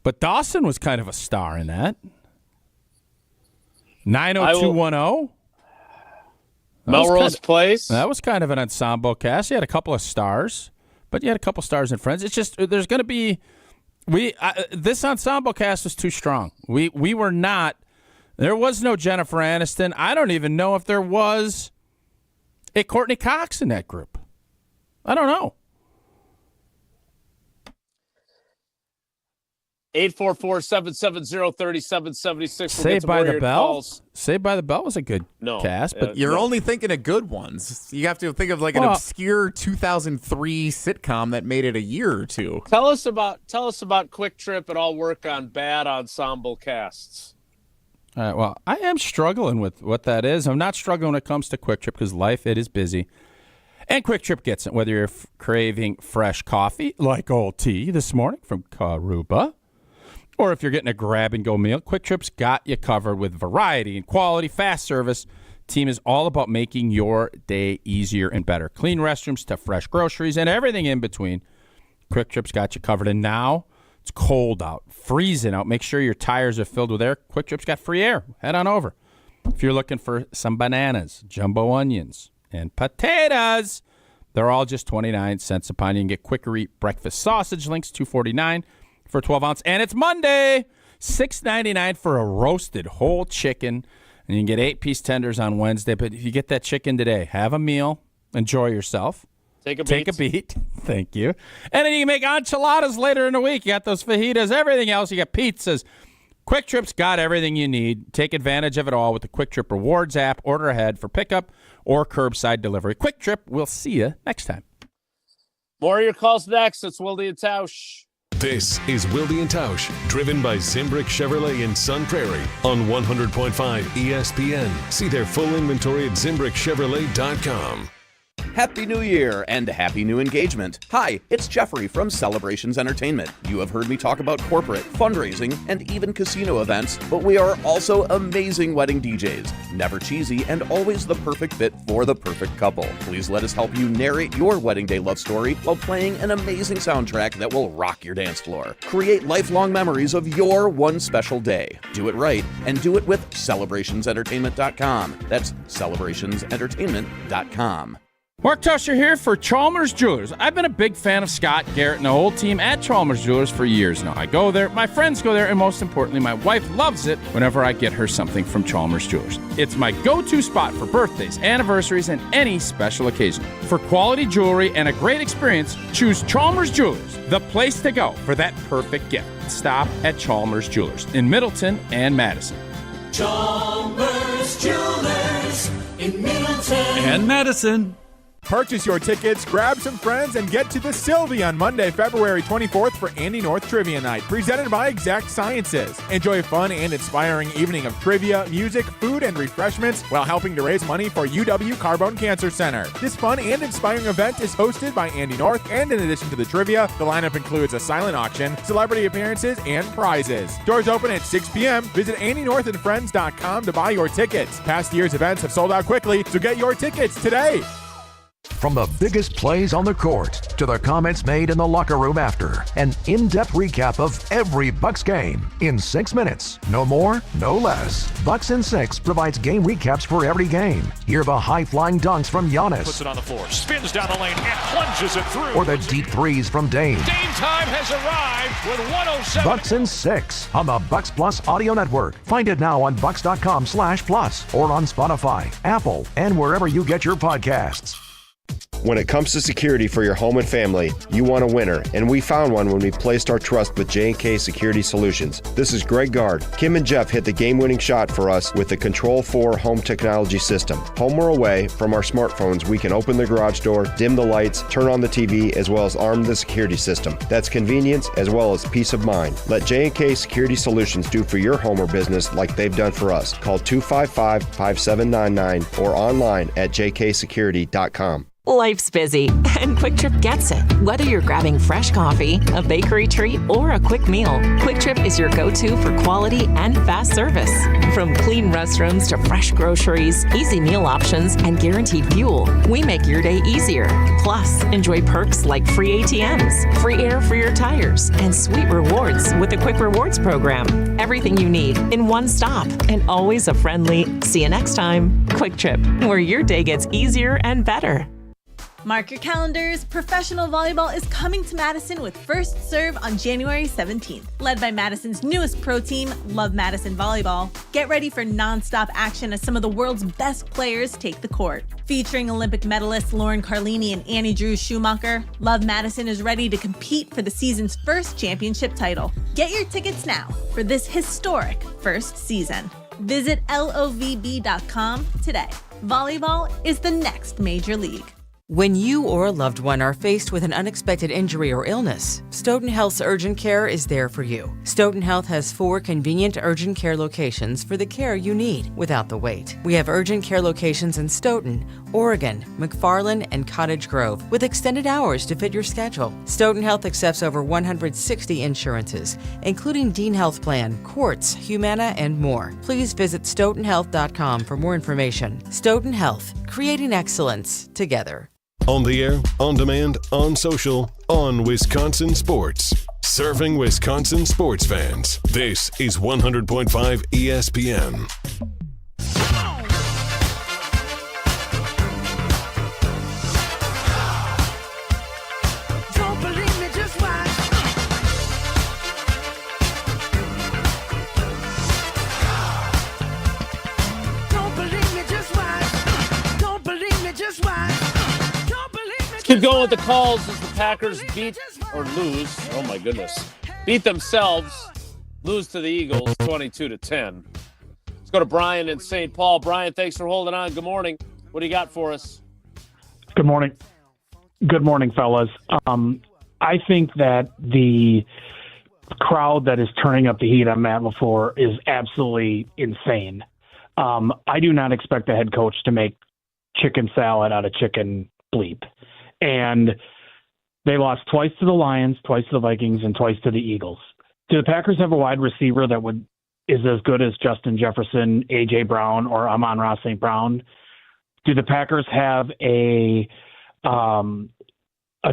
But Dawson was kind of a star in that. 90210. Melrose Place. That was kind of an ensemble cast. You had a couple of stars, but you had a couple of stars and friends. It's just there's going to be this ensemble cast was too strong. We were not. There was no Jennifer Aniston. I don't even know if there was a Courtney Cox in that group. I don't know. 844-770-3776. Saved by the Bell. Saved by the Bell was a good cast, but you're only thinking of good ones. You have to think of like an obscure 2003 sitcom that made it a year or two. Tell us about Quick Trip and I'll work on bad ensemble casts. All right, well, I am struggling with what that is. I'm not struggling when it comes to Quick Trip because life, it is busy. And Quick Trip gets it, whether you're craving fresh coffee, like old tea this morning from Karuba, or if you're getting a grab-and-go meal, Quick Trip's got you covered with variety and quality, fast service. Team is all about making your day easier and better. Clean restrooms to fresh groceries and everything in between. Quick Trip's got you covered. And now it's cold out, freezing out. Make sure your tires are filled with air. Quick Trip's got free air. Head on over. If you're looking for some bananas, jumbo onions, and potatoes, they're all just 29 cents a pound. You can get Quicker Eat breakfast sausage links, $2.49 for 12 ounce. And it's Monday, $6.99 for a roasted whole chicken. And you can get 8-piece tenders on Wednesday. But if you get that chicken today, have a meal, enjoy yourself. Take a beat. Thank you. And then you can make enchiladas later in the week. You got those fajitas, everything else. You got pizzas. Quick Trip's got everything you need. Take advantage of it all with the Quick Trip Rewards app. Order ahead for pickup or curbside delivery. Quick Trip, we'll see you next time. More of your calls next. It's Wilde and Tausch. This is Wilde and Tausch, driven by Zimbrick Chevrolet in Sun Prairie on 100.5 ESPN. See their full inventory at ZimbrickChevrolet.com. Happy New Year and happy new engagement. Hi, it's Jeffrey from Celebrations Entertainment. You have heard me talk about corporate, fundraising, and even casino events, but we are also amazing wedding DJs. Never cheesy and always the perfect fit for the perfect couple. Please let us help you narrate your wedding day love story while playing an amazing soundtrack that will rock your dance floor. Create lifelong memories of your one special day. Do it right and do it with CelebrationsEntertainment.com. That's CelebrationsEntertainment.com. Mark Tusher here for Chalmers Jewelers. I've been a big fan of Scott Garrett and the whole team at Chalmers Jewelers for years now. I go there, my friends go there, and most importantly, my wife loves it whenever I get her something from Chalmers Jewelers. It's my go-to spot for birthdays, anniversaries, and any special occasion. For quality jewelry and a great experience, choose Chalmers Jewelers, the place to go for that perfect gift. Stop at Chalmers Jewelers in Middleton and Madison. Chalmers Jewelers in Middleton and Madison. Purchase your tickets, grab some friends, and get to the Sylvie on Monday, February 24th for Andy North Trivia Night, presented by Exact Sciences. Enjoy a fun and inspiring evening of trivia, music, food, and refreshments while helping to raise money for UW Carbone Cancer Center. This fun and inspiring event is hosted by Andy North, and in addition to the trivia, the lineup includes a silent auction, celebrity appearances, and prizes. Doors open at 6 p.m. Visit AndyNorthAndFriends.com to buy your tickets. Past year's events have sold out quickly, so get your tickets today. From the biggest plays on the court to the comments made in the locker room after, an in-depth recap of every Bucks game in 6 minutes. No more, no less. Bucks in 6 provides game recaps for every game. Hear the high-flying dunks from Giannis. Puts it on the floor, spins down the lane, and plunges it through. Or the deep threes from Dame. Dame time has arrived with 107. Bucks in 6 on the Bucks Plus Audio Network. Find it now on bucks.com/plus or on Spotify, Apple, and wherever you get your podcasts. When it comes to security for your home and family, you want a winner, and we found one when we placed our trust with J&K Security Solutions. This is Greg Gard. Kim and Jeff hit the game-winning shot for us with the Control 4 home technology system. Home or away, from our smartphones, we can open the garage door, dim the lights, turn on the TV, as well as arm the security system. That's convenience as well as peace of mind. Let J&K Security Solutions do for your home or business like they've done for us. Call 255-5799 or online at jksecurity.com. Life's busy, and Quick Trip gets it. Whether you're grabbing fresh coffee, a bakery treat, or a quick meal, Quick Trip is your go-to for quality and fast service. From clean restrooms to fresh groceries, easy meal options, and guaranteed fuel, we make your day easier. Plus, enjoy perks like free ATMs, free air for your tires, and sweet rewards with the Quick Rewards program. Everything you need in one stop, and always a friendly, see you next time, Quick Trip, where your day gets easier and better. Mark your calendars. Professional volleyball is coming to Madison with First Serve on January 17th. Led by Madison's newest pro team, Love Madison Volleyball. Get ready for nonstop action as some of the world's best players take the court. Featuring Olympic medalists Lauren Carlini and Annie Drew Schumacher, Love Madison is ready to compete for the season's first championship title. Get your tickets now for this historic first season. Visit lovb.com today. Volleyball is the next major league. When you or a loved one are faced with an unexpected injury or illness, Stoughton Health's urgent care is there for you. Stoughton Health has 4 convenient urgent care locations for the care you need without the wait. We have urgent care locations in Stoughton, Oregon, McFarland, and Cottage Grove with extended hours to fit your schedule. Stoughton Health accepts over 160 insurances, including Dean Health Plan, Quartz, Humana, and more. Please visit stoughtonhealth.com for more information. Stoughton Health, creating excellence together. On the air, on demand, on social, on Wisconsin Sports. Serving Wisconsin sports fans. This is 100.5 ESPN. Don't believe me, just watch. Don't believe me, just watch. Don't believe me, just watch. Keep going with the calls as the Packers beat or lose. Oh my goodness. Beat themselves. Lose to the Eagles 22-10. Let's go to Brian in St. Paul. Brian, thanks for holding on. Good morning. What do you got for us? Good morning. Good morning, fellas. I think that the crowd that is turning up the heat on Matt LaFleur is absolutely insane. I do not expect the head coach to make chicken salad out of chicken bleep. And they lost twice to the Lions, twice to the Vikings, and twice to the Eagles. Do the Packers have a wide receiver that is as good as Justin Jefferson, A.J. Brown, or Amon-Ra St. Brown? Do the Packers have a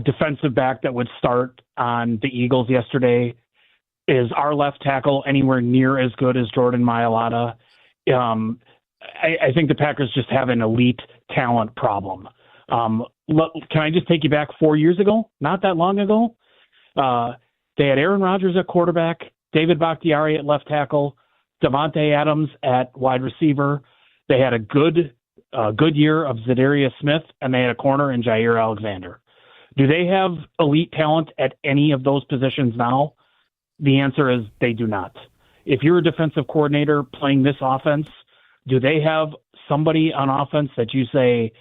defensive back that would start on the Eagles yesterday? Is our left tackle anywhere near as good as Jordan Mailata? I think the Packers just have an elite talent problem. Can I just take you back 4 years ago? Not that long ago. They had Aaron Rodgers at quarterback, David Bakhtiari at left tackle, Devontae Adams at wide receiver. They had a good year of Zadarius Smith, and they had a corner in Jair Alexander. Do they have elite talent at any of those positions now? The answer is they do not. If you're a defensive coordinator playing this offense, do they have somebody on offense that you say,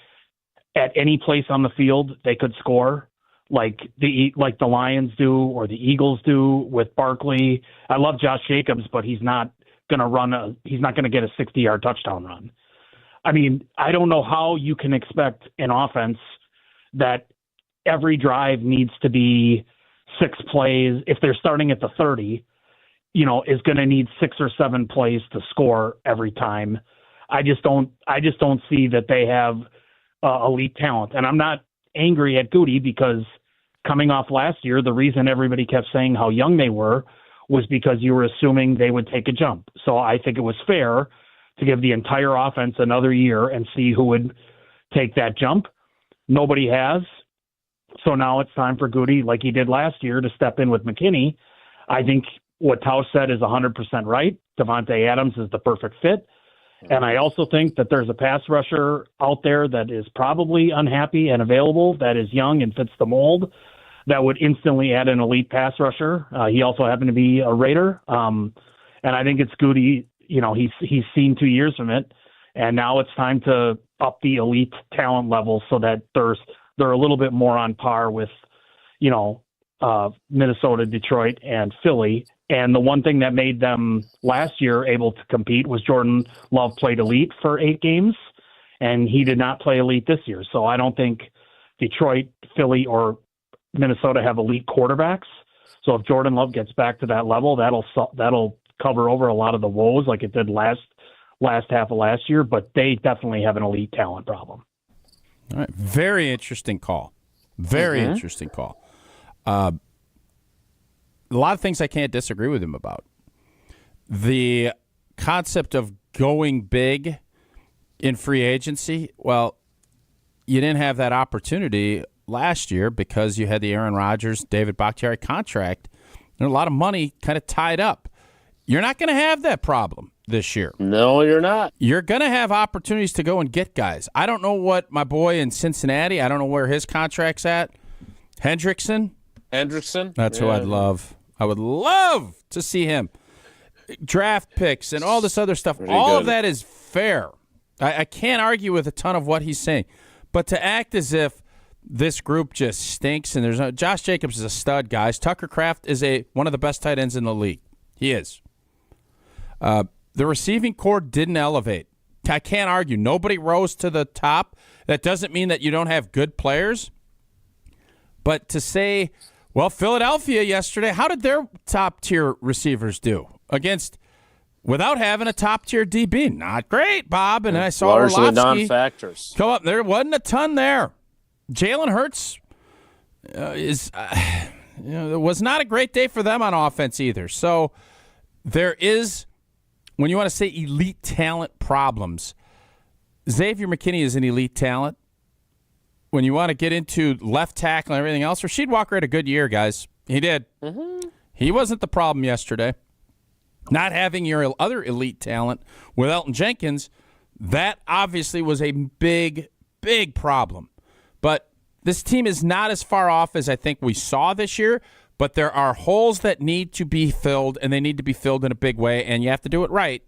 at any place on the field they could score, like the Lions do or the Eagles do with Barkley. I love Josh Jacobs, but he's not going to get a 60-yard touchdown run. I mean, I don't know how you can expect an offense that every drive needs to be 6 plays. If they're starting at the 30, is going to need 6 or 7 plays to score every time. I just don't see that they have elite talent. And I'm not angry at Goody, because coming off last year, the reason everybody kept saying how young they were was because you were assuming they would take a jump. So I think it was fair to give the entire offense another year and see who would take that jump. Nobody has. So now it's time for Goody, like he did last year, to step in with McKinney. I think what Tausch said is 100% right. Devontae Adams is the perfect fit. And I also think that there's a pass rusher out there that is probably unhappy and available, that is young and fits the mold, that would instantly add an elite pass rusher. He also happened to be a Raider. And I think it's Goody. He's seen 2 years from it, and now it's time to up the elite talent level so that they're a little bit more on par with, Minnesota, Detroit, and Philly. And the one thing that made them last year able to compete was Jordan Love played elite for 8 games, and he did not play elite this year. So I don't think Detroit, Philly, or Minnesota have elite quarterbacks. So if Jordan Love gets back to that level, that'll cover over a lot of the woes like it did last half of last year. But they definitely have an elite talent problem. All right, very interesting call. Very interesting call. A lot of things I can't disagree with him about. The concept of going big in free agency, well, you didn't have that opportunity last year because you had the Aaron Rodgers, David Bakhtiari contract. There's a lot of money kind of tied up. You're not going to have that problem this year. No, you're not. You're going to have opportunities to go and get guys. I don't know what my boy in Cincinnati, I don't know where his contract's at. Hendrickson? That's who I'd love. I would love to see him. Draft picks and all this other stuff. All of that is fair. I can't argue with a ton of what he's saying. But to act as if this group just stinks and there's no – Josh Jacobs is a stud, guys. Tucker Kraft is one of the best tight ends in the league. He is. The receiving core didn't elevate. I can't argue. Nobody rose to the top. That doesn't mean that you don't have good players. But to say – well, Philadelphia yesterday, how did their top-tier receivers do without having a top-tier DB? Not great, Bob. And I saw largely Orlovsky non-factors. come up. There wasn't a ton there. Jalen Hurts it was not a great day for them on offense either. So there is, when you want to say elite talent problems, Xavier McKinney is an elite talent. When you want to get into left tackle and everything else, Rasheed Walker had a good year, guys. He did. He wasn't the problem yesterday. Not having your other elite talent with Elton Jenkins, that obviously was a big, big problem. But this team is not as far off as I think we saw this year, but there are holes that need to be filled, and they need to be filled in a big way, and you have to do it right,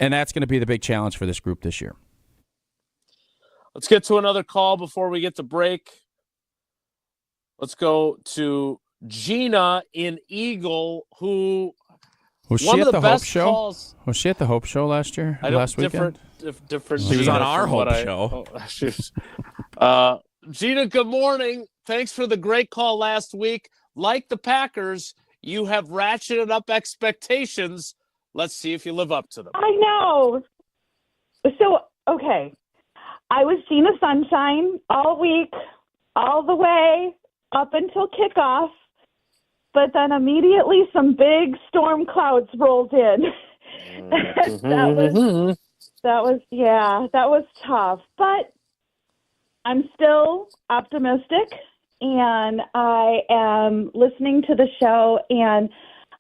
and that's going to be the big challenge for this group this year. Let's get to another call before we get to break. Let's go to Gina in Eagle, who was she at the Hope Show? Was she at the Hope Show last year? Last weekend? Different. She was on our Hope Show. Gina, good morning. Thanks for the great call last week. Like the Packers, you have ratcheted up expectations. Let's see if you live up to them. I know. So, okay. I was Gina Sunshine all week, all the way up until kickoff, but then immediately some big storm clouds rolled in. That was tough. But I'm still optimistic, and I am listening to the show, and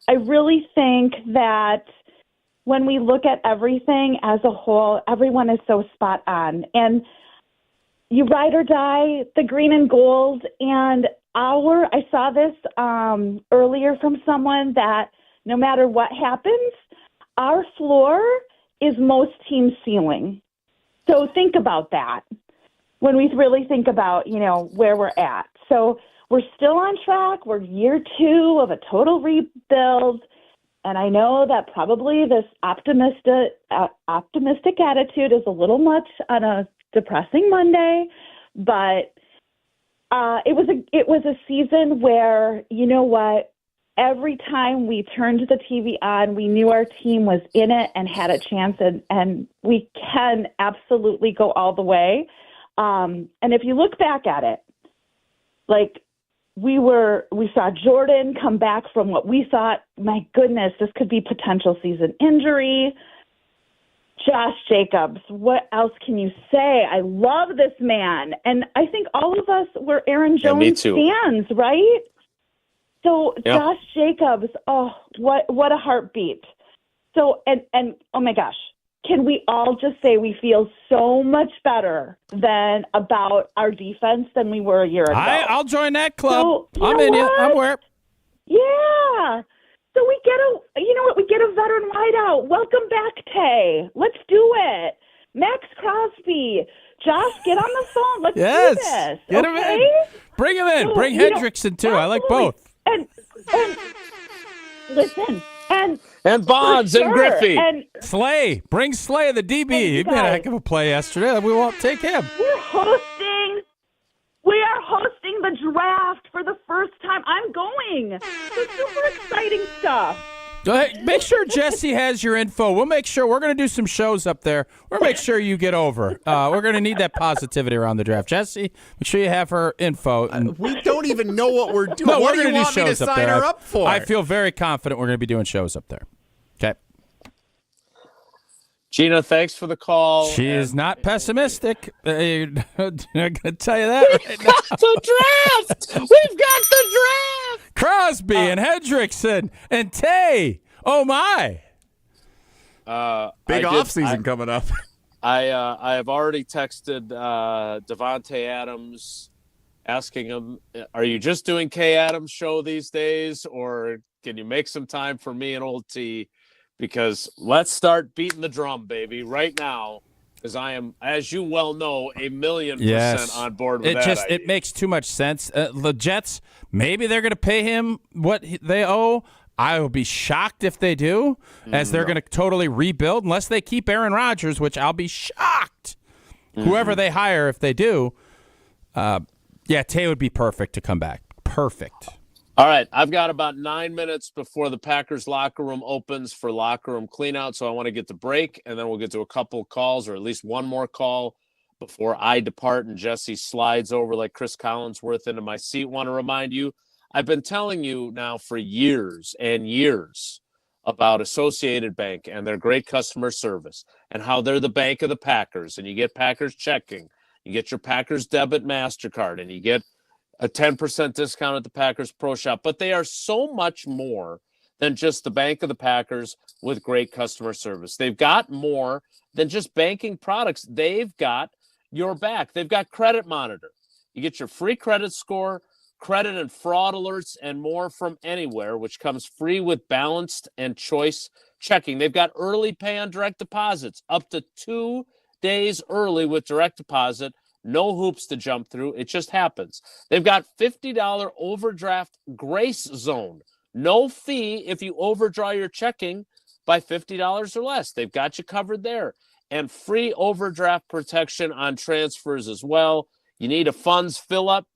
I really think that when we look at everything as a whole, everyone is so spot on. And you ride or die, the green and gold. And I saw this earlier from someone that no matter what happens, our floor is most teams' ceiling. So think about that. when we really think about, where we're at. So we're still on track. We're year 2 of a total rebuild. And I know that probably this optimistic attitude is a little much on a depressing Monday, but it was a season where, you know what, every time we turned the TV on, we knew our team was in it and had a chance, and we can absolutely go all the way. And if you look back at it, like we saw Jordan come back from what we thought, my goodness, this could be potential season injury. Josh Jacobs, what else can you say? I love this man. And I think all of us were Aaron Jones fans, right? So Yeah. Josh Jacobs, oh, what a heartbeat. So, and oh my gosh, can we all just say we feel so much better about our defense than we were a year ago? I'll join that club. So, I'm in you. I'm where. Yeah. So we get a veteran wideout. Welcome back, Tay. Let's do it. Max Crosby. Josh, get on the phone. Let's do this. Get him in. Bring him in. So, Bring Hendrickson, too. I like both. And listen, and Bonds and Griffey. And Slay. Bring Slay, the DB. He made a heck of a play yesterday. We won't take him. We are hosting the draft for the first time. I'm going. So super exciting stuff. Go ahead. Make sure Jesse has your info. We'll make sure we're going to do some shows up there. We'll make sure you get over. We're going to need that positivity around the draft. Jesse, make sure you have her info. We don't even know what we're doing. No, what we're do you going to do want me to shows up sign there. her up for? I feel very confident we're going to be doing shows up there. Okay. Gina, thanks for the call. She is not pessimistic. I'm going to tell you that right now. The draft! We've got the draft! Crosby and Hendrickson and Tay. Oh, my. Big offseason coming up. I have already texted Devontae Adams asking him, are you just doing Kay Adams' show these days, or can you make some time for me and old T? Because let's start beating the drum, baby, right now, because I am, as you well know, 1,000,000% on board with that. It makes too much sense. The Jets, maybe they're going to pay him what they owe. I will be shocked if they do, as they're going to totally rebuild, unless they keep Aaron Rodgers, which I'll be shocked. Whoever they hire, if they do, Tay would be perfect to come back. Perfect. All right, I've got about 9 minutes before the Packers locker room opens for locker room cleanout, so I want to get to break, and then we'll get to a couple calls, or at least one more call before I depart and Jesse slides over like Chris Collinsworth into my seat. Want to remind you, I've been telling you now for years and years about Associated Bank and their great customer service and how they're the bank of the Packers, and you get Packers checking, you get your Packers debit MasterCard, and you get a 10% discount at the Packers Pro Shop. But they are so much more than just the bank of the Packers with great customer service. They've got more than just banking products. They've got your back. They've got Credit Monitor. You get your free credit score, credit and fraud alerts, and more from anywhere, which comes free with balanced and choice checking. They've got early pay on direct deposits, up to 2 days early with direct deposit. No hoops to jump through. It just happens. They've got $50 overdraft grace zone. No fee if you overdraw your checking by $50 or less. They've got you covered there. And free overdraft protection on transfers as well. You need a funds fill up.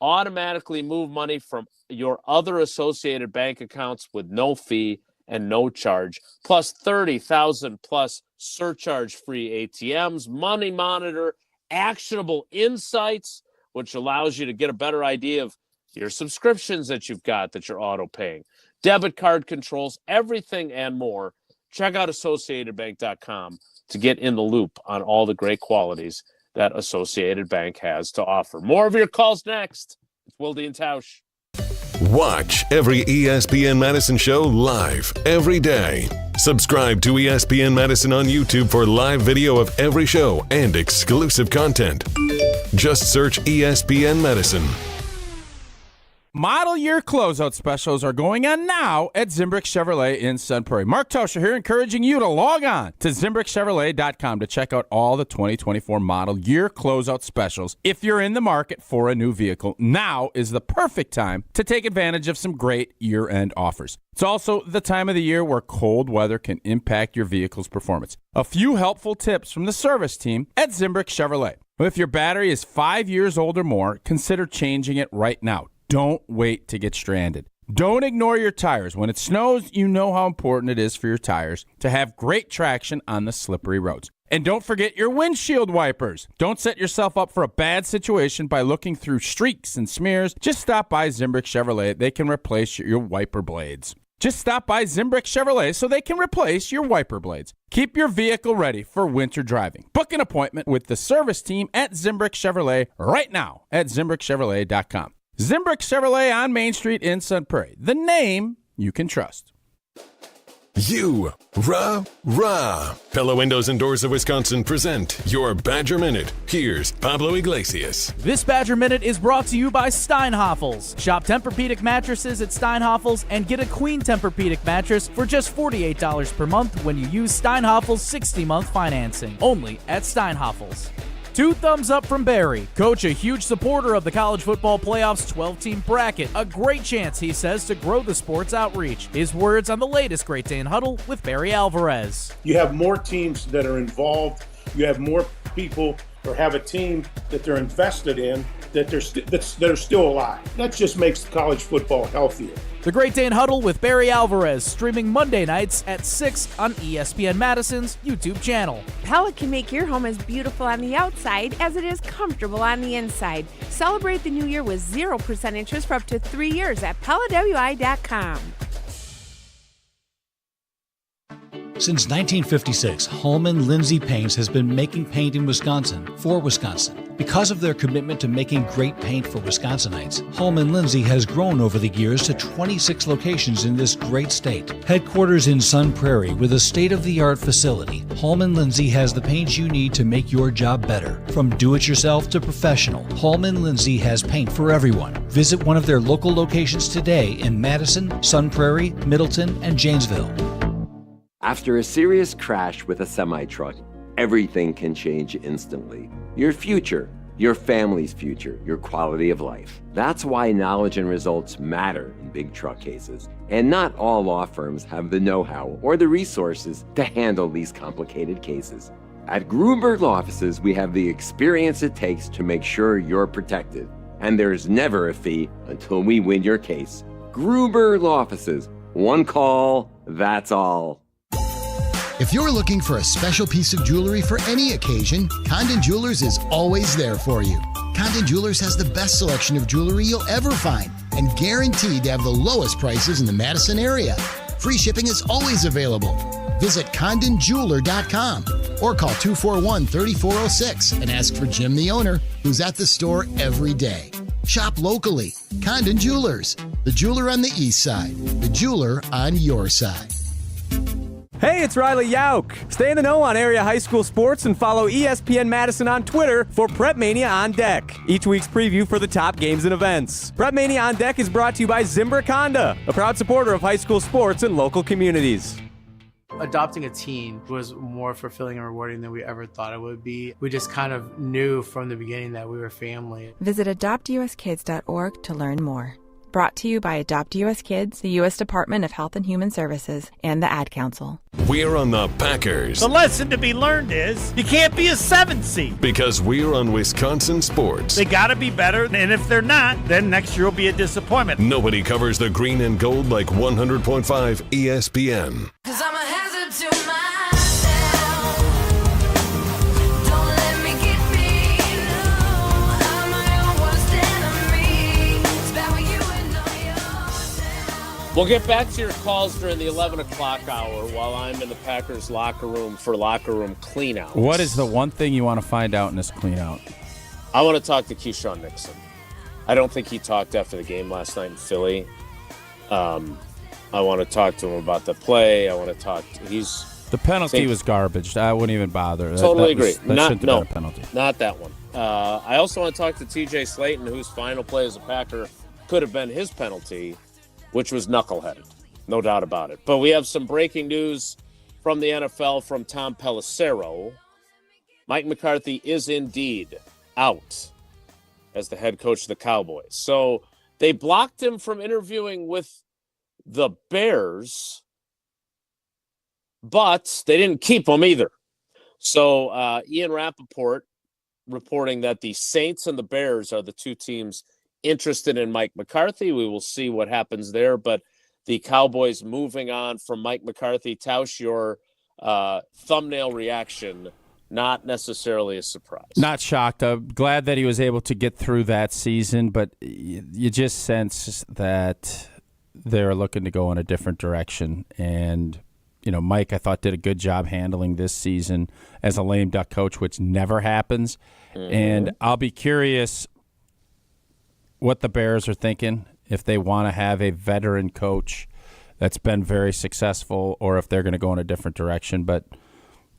Automatically move money from your other Associated Bank accounts with no fee and no charge. Plus 30,000 plus surcharge-free ATMs, money monitor, actionable insights, which allows you to get a better idea of your subscriptions that you've got that you're auto paying, debit card controls, everything and more. Check out AssociatedBank.com to get in the loop on all the great qualities that Associated Bank has to offer. More of your calls next. It's Wilde and Tausch. Watch every ESPN Madison show live every day. Subscribe to ESPN Madison on YouTube for live video of every show and exclusive content. Just search ESPN Madison. Model year closeout specials are going on now at Zimbrick Chevrolet in Sun Prairie. Mark Toscher here, encouraging you to log on to ZimbrickChevrolet.com to check out all the 2024 model year closeout specials. If you're in the market for a new vehicle, now is the perfect time to take advantage of some great year-end offers. It's also the time of the year where cold weather can impact your vehicle's performance. A few helpful tips from the service team at Zimbrick Chevrolet. If your battery is 5 years old or more, consider changing it right now. Don't wait to get stranded. Don't ignore your tires. When it snows, you know how important it is for your tires to have great traction on the slippery roads. And don't forget your windshield wipers. Don't set yourself up for a bad situation by looking through streaks and smears. Just stop by Zimbrick Chevrolet. They can replace your wiper blades. Just stop by Zimbrick Chevrolet so they can replace your wiper blades. Keep your vehicle ready for winter driving. Book an appointment with the service team at Zimbrick Chevrolet right now at ZimbrickChevrolet.com. Zimbrick Chevrolet on Main Street in Sun Prairie. The name you can trust. Rah. Pella Windows and Doors of Wisconsin present your Badger Minute. Here's Pablo Iglesias. This Badger Minute is brought to you by Steinhoffels. Shop Tempur-Pedic mattresses at Steinhoffels and get a Queen Tempur-Pedic mattress for just $48 per month when you use Steinhoffels 60-month financing. Only at Steinhoffels. 2 thumbs up from Barry. Coach, a huge supporter of the college football playoffs 12-team bracket. A great chance, he says, to grow the sports outreach. His words on the latest Great Day in Huddle with Barry Alvarez. You have more teams that are involved. You have more people or have a team that they're invested in that are still alive. That just makes college football healthier. The Great Day in Huddle with Barry Alvarez, streaming Monday nights at 6 on ESPN Madison's YouTube channel. Pella can make your home as beautiful on the outside as it is comfortable on the inside. Celebrate the new year with 0% interest for up to 3 years at PellaWI.com. Since 1956, Holman Lindsay Paints has been making paint in Wisconsin for Wisconsin. Because of their commitment to making great paint for Wisconsinites, Holman Lindsay has grown over the years to 26 locations in this great state. Headquarters in Sun Prairie with a state-of-the-art facility, Holman Lindsay has the paint you need to make your job better. From do-it-yourself to professional, Holman Lindsay has paint for everyone. Visit one of their local locations today in Madison, Sun Prairie, Middleton, and Janesville. After a serious crash with a semi-truck, everything can change instantly. Your future, your family's future, your quality of life. That's why knowledge and results matter in big truck cases. And not all law firms have the know-how or the resources to handle these complicated cases. At Gruberg Law Offices, we have the experience it takes to make sure you're protected. And there's never a fee until we win your case. Gruberg Law Offices. One call, that's all. If you're looking for a special piece of jewelry for any occasion, Condon Jewelers is always there for you. Condon Jewelers has the best selection of jewelry you'll ever find and guaranteed to have the lowest prices in the Madison area. Free shipping is always available. Visit CondonJeweler.com or call 241-3406 and ask for Jim, the owner, who's at the store every day. Shop locally. Condon Jewelers, the jeweler on the east side, the jeweler on your side. Hey, it's Riley Yauk. Stay in the know on area high school sports and follow ESPN Madison on Twitter for Prep Mania on Deck, each week's preview for the top games and events. Prep Mania on Deck is brought to you by Zimbrick Honda, a proud supporter of high school sports and local communities. Adopting a teen was more fulfilling and rewarding than we ever thought it would be. We just kind of knew from the beginning that we were family. Visit adoptuskids.org to learn more. Brought to you by Adopt US Kids, the U.S. Department of Health and Human Services, and the Ad Council. We're on the Packers. The lesson to be learned is you can't be a 7 seed. Because we're on Wisconsin sports. They got to be better, and if they're not, then next year will be a disappointment. Nobody covers the green and gold like 100.5 ESPN. 'Cause I'm a hazard to myself. We'll get back to your calls during the 11 o'clock hour while I'm in the Packers locker room for locker room cleanout. What is the one thing you want to find out in this cleanout? I want to talk to Keyshawn Nixon. I don't think he talked after the game last night in Philly. I want to talk to him about the play. I want to talk to the penalty was garbage. I wouldn't even bother. Totally agree. That shouldn't have been a penalty. Not that one. I also want to talk to TJ Slayton, whose final play as a Packer could have been his penalty, which was knuckleheaded. No doubt about it. But we have some breaking news from the NFL from Tom Pelissero. Mike McCarthy is indeed out as the head coach of the Cowboys. So they blocked him from interviewing with the Bears, but they didn't keep him either. So Ian Rappaport reporting that the Saints and the Bears are the two teams interested in Mike McCarthy. We will see what happens there, but the Cowboys moving on from Mike McCarthy. Tausch, your thumbnail reaction, not necessarily a surprise. Not shocked. I'm glad that he was able to get through that season, but you just sense that they're looking to go in a different direction. And, Mike, I thought, did a good job handling this season as a lame duck coach, which never happens. Mm-hmm. And I'll be curious what the Bears are thinking, if they want to have a veteran coach that's been very successful or if they're going to go in a different direction. But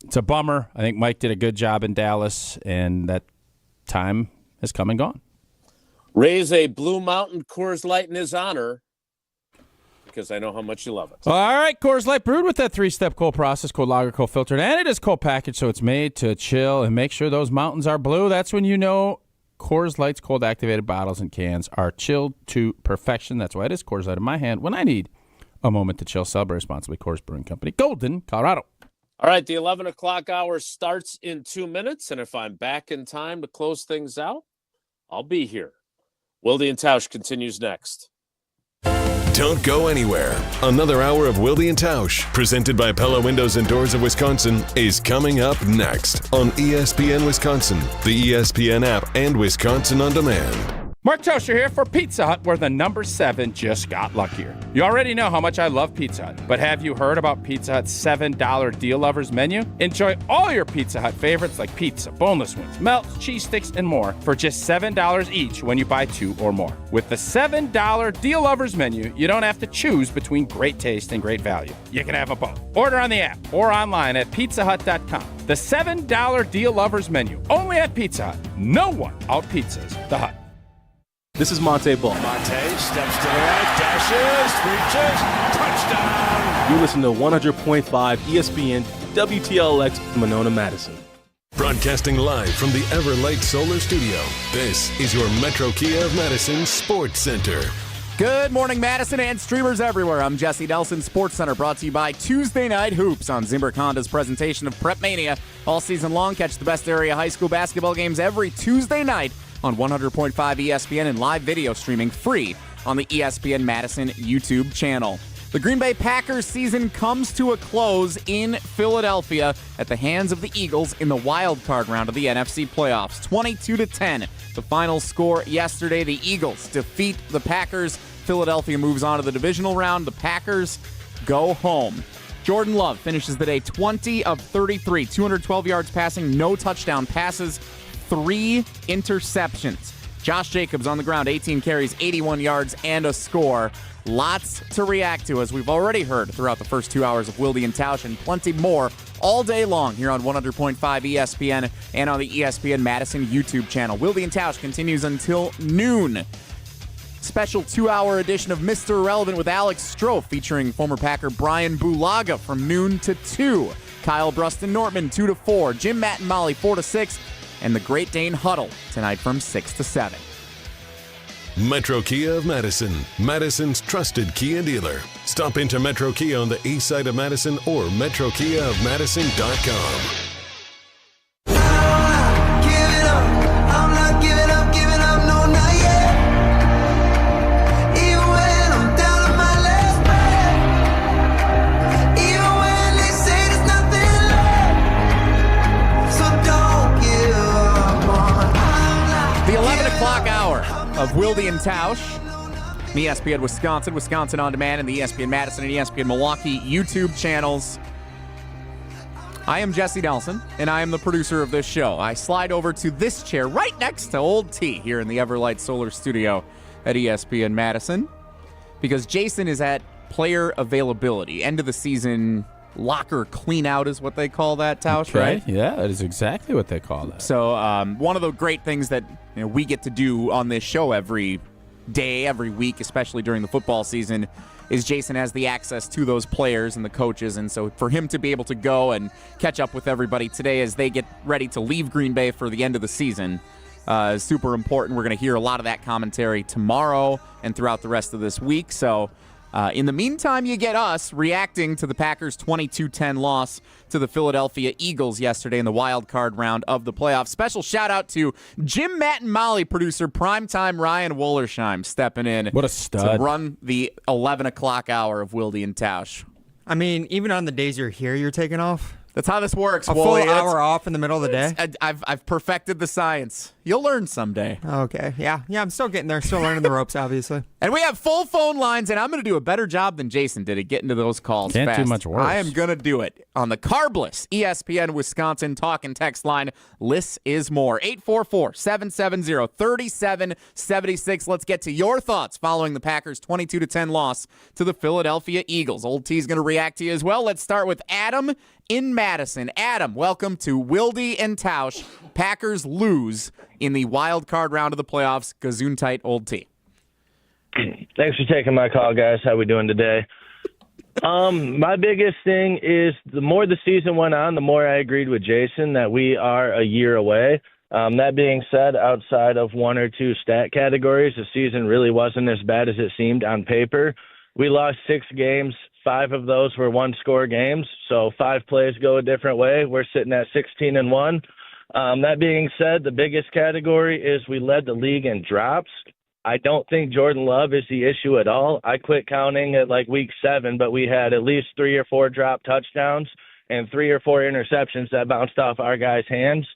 it's a bummer. I think Mike did a good job in Dallas, and that time has come and gone. Raise a Blue Mountain Coors Light in his honor, because I know how much you love it. All right, Coors Light brewed with that 3-step cold process, cold lager, cold filtered, and it is cold packaged, so it's made to chill and make sure those mountains are blue. That's when you know Coors Light's cold activated bottles and cans are chilled to perfection. That's why it is Coors Light in my hand when I need a moment to chill. Celebrate responsibly. Coors Brewing Company, Golden, Colorado. All right, the 11 o'clock hour starts in 2 minutes, and if I'm back in time to close things out, I'll be here. Wilde and Tausch continues next. Don't go anywhere. Another hour of Wilde and Tausch, presented by Pella Windows and Doors of Wisconsin, is coming up next on ESPN Wisconsin, the ESPN app, and Wisconsin On Demand. Mark Tosher here for Pizza Hut, where the number 7 just got luckier. You already know how much I love Pizza Hut, but have you heard about Pizza Hut's $7 Deal Lovers menu? Enjoy all your Pizza Hut favorites like pizza, boneless wings, melts, cheese sticks, and more for just $7 each when you buy 2 or more. With the $7 Deal Lovers menu, you don't have to choose between great taste and great value. You can have a both. Order on the app or online at pizzahut.com. The $7 Deal Lovers menu, only at Pizza Hut. No one out-pizzas the Hut. This is Monte Ball. Monte steps to the right, dashes, reaches, touchdown. You listen to 100.5 ESPN WTLX Monona, Madison. Broadcasting live from the Everlight Solar Studio, this is your Metro Kia of Madison Sports Center. Good morning, Madison and streamers everywhere. I'm Jesse Nelson, Sports Center, brought to you by Tuesday Night Hoops on Zimbrick Honda's presentation of Prep Mania. All season long, catch the best area high school basketball games every Tuesday night on 100.5 ESPN and live video streaming free on the ESPN Madison YouTube channel. The Green Bay Packers season comes to a close in Philadelphia at the hands of the Eagles in the wild card round of the NFC playoffs. 22-10, the final score yesterday. The Eagles defeat the Packers. Philadelphia moves on to the divisional round. The Packers go home. Jordan Love finishes the day 20 of 33, 212 yards passing, no touchdown passes, 3 interceptions. Josh Jacobs on the ground, 18 carries, 81 yards, and a score. Lots to react to, as we've already heard throughout the first 2 hours of Wilde and Tausch, and plenty more all day long here on 100.5 ESPN and on the ESPN Madison YouTube channel. Wilde and Tausch continues until noon. Special 2-hour edition of Mr. Irrelevant with Alex Strofe, featuring former Packer Brian Bulaga from noon to 2. Kyle Bruston Nortman, 2 to 4. Jim, Matt, and Molly, 4 to 6. And the Great Dane Huddle tonight from 6 to 7. Metro Kia of Madison, Madison's trusted Kia dealer. Stop into Metro Kia on the east side of Madison or metrokiaofmadison.com. Of Wilde and Tausch, the ESPN Wisconsin, Wisconsin On Demand, and the ESPN Madison and ESPN Milwaukee YouTube channels. I am Jesse Nelson, and I am the producer of this show. I slide over to this chair right next to Old T here in the Everlight Solar Studio at ESPN Madison, because Jason is at player availability. End of the season locker clean out is what they call that, Tausch, Okay. right? Yeah, that is exactly what they call that. So one of the great things that we get to do on this show every day, every week, especially during the football season, is Jason has the access to those players and the coaches. And so for him to be able to go and catch up with everybody today as they get ready to leave Green Bay for the end of the season is super important. We're going to hear a lot of that commentary tomorrow and throughout the rest of this week. So in the meantime, you get us reacting to the Packers' 22-10 loss to the Philadelphia Eagles yesterday in the wild card round of the playoffs. Special shout-out to Jim, Matt, and Molly producer primetime Ryan Wollersheim stepping in. What a stud. To run the 11 o'clock hour of Wilde and Tausch. I mean, even on the days you're here, you're taking off? That's how this works, A full hour off in the middle of the day? I've perfected the science. You'll learn someday. Okay. Yeah, I'm still getting there. Still learning the ropes, obviously. And we have full phone lines, and I'm going to do a better job than Jason did at getting to those calls Can't fast. do much worse. I am going to do it on the carbless ESPN Wisconsin talk and text line. Less is more. 844-770-3776. Let's get to your thoughts following the Packers' 22-10 loss to the Philadelphia Eagles. Old T's going to react to you as well. Let's start with Adam in Madison. Adam, welcome to Wilde and Tausch. Packers lose in the wild card round of the playoffs. Gesundheit, Old T. Thanks for taking my call, guys. How we doing today? My biggest thing is the more the season went on, the more I agreed with Jason that we are a year away. That being said, outside of one or two stat categories, the season really wasn't as bad as it seemed on paper. We lost 6 games. 5 of those were one-score games, so 5 plays go a different way. We're sitting at 16-1. That being said, the biggest category is we led the league in drops. I don't think Jordan Love is the issue at all. I quit counting at like week 7, but we had at least 3 or 4 drop touchdowns and 3 or 4 interceptions that bounced off our guys' hands.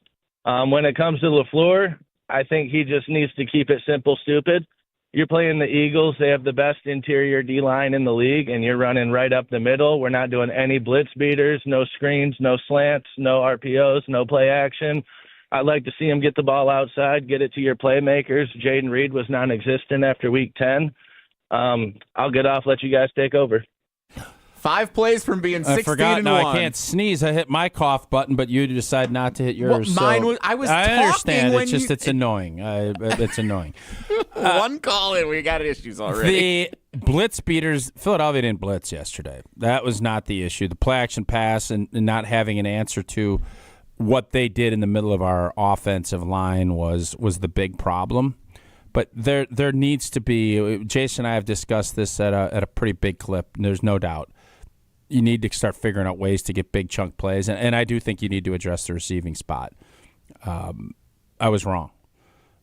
When it comes to LaFleur, I think he just needs to keep it simple, stupid. You're playing the Eagles. They have the best interior D-line in the league, and you're running right up the middle. We're not doing any blitz beaters, no screens, no slants, no RPOs, no play action. I'd like to see him get the ball outside, get it to your playmakers. Jaden Reed was non-existent after week 10. I'll get off, let you guys take over. 5 plays from being 16-1. I forgot. Now I can't sneeze. I hit my cough button, but you decide not to hit yours. Well, mine was. I understand. When it's just it's annoying. It's annoying. One call in, we got issues already. The blitz beaters. Philadelphia didn't blitz yesterday. That was not the issue. The play action pass and not having an answer to what they did in the middle of our offensive line was the big problem. But there needs to be. Jason and I have discussed this at a pretty big clip. And there's no doubt. You need to start figuring out ways to get big chunk plays, and I do think you need to address the receiving spot. I was wrong.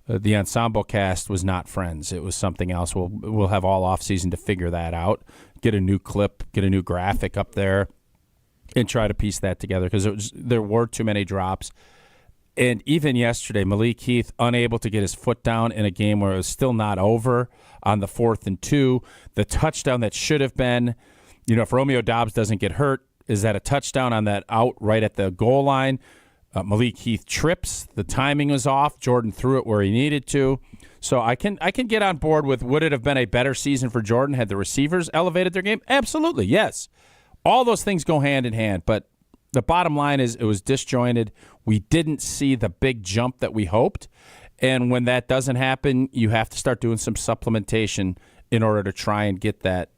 The ensemble cast was not friends. It was something else. We'll have all offseason to figure that out, get a new clip, get a new graphic up there, and try to piece that together because there were too many drops. And even yesterday, Malik Heath unable to get his foot down in a game where it was still not over on the 4th and 2. The touchdown that should have been, if Romeo Doubs doesn't get hurt, is that a touchdown on that out right at the goal line? Malik Heath trips. The timing was off. Jordan threw it where he needed to. So I can get on board with would it have been a better season for Jordan had the receivers elevated their game? Absolutely, yes. All those things go hand in hand. But the bottom line is it was disjointed. We didn't see the big jump that we hoped. And when that doesn't happen, you have to start doing some supplementation in order to try and get that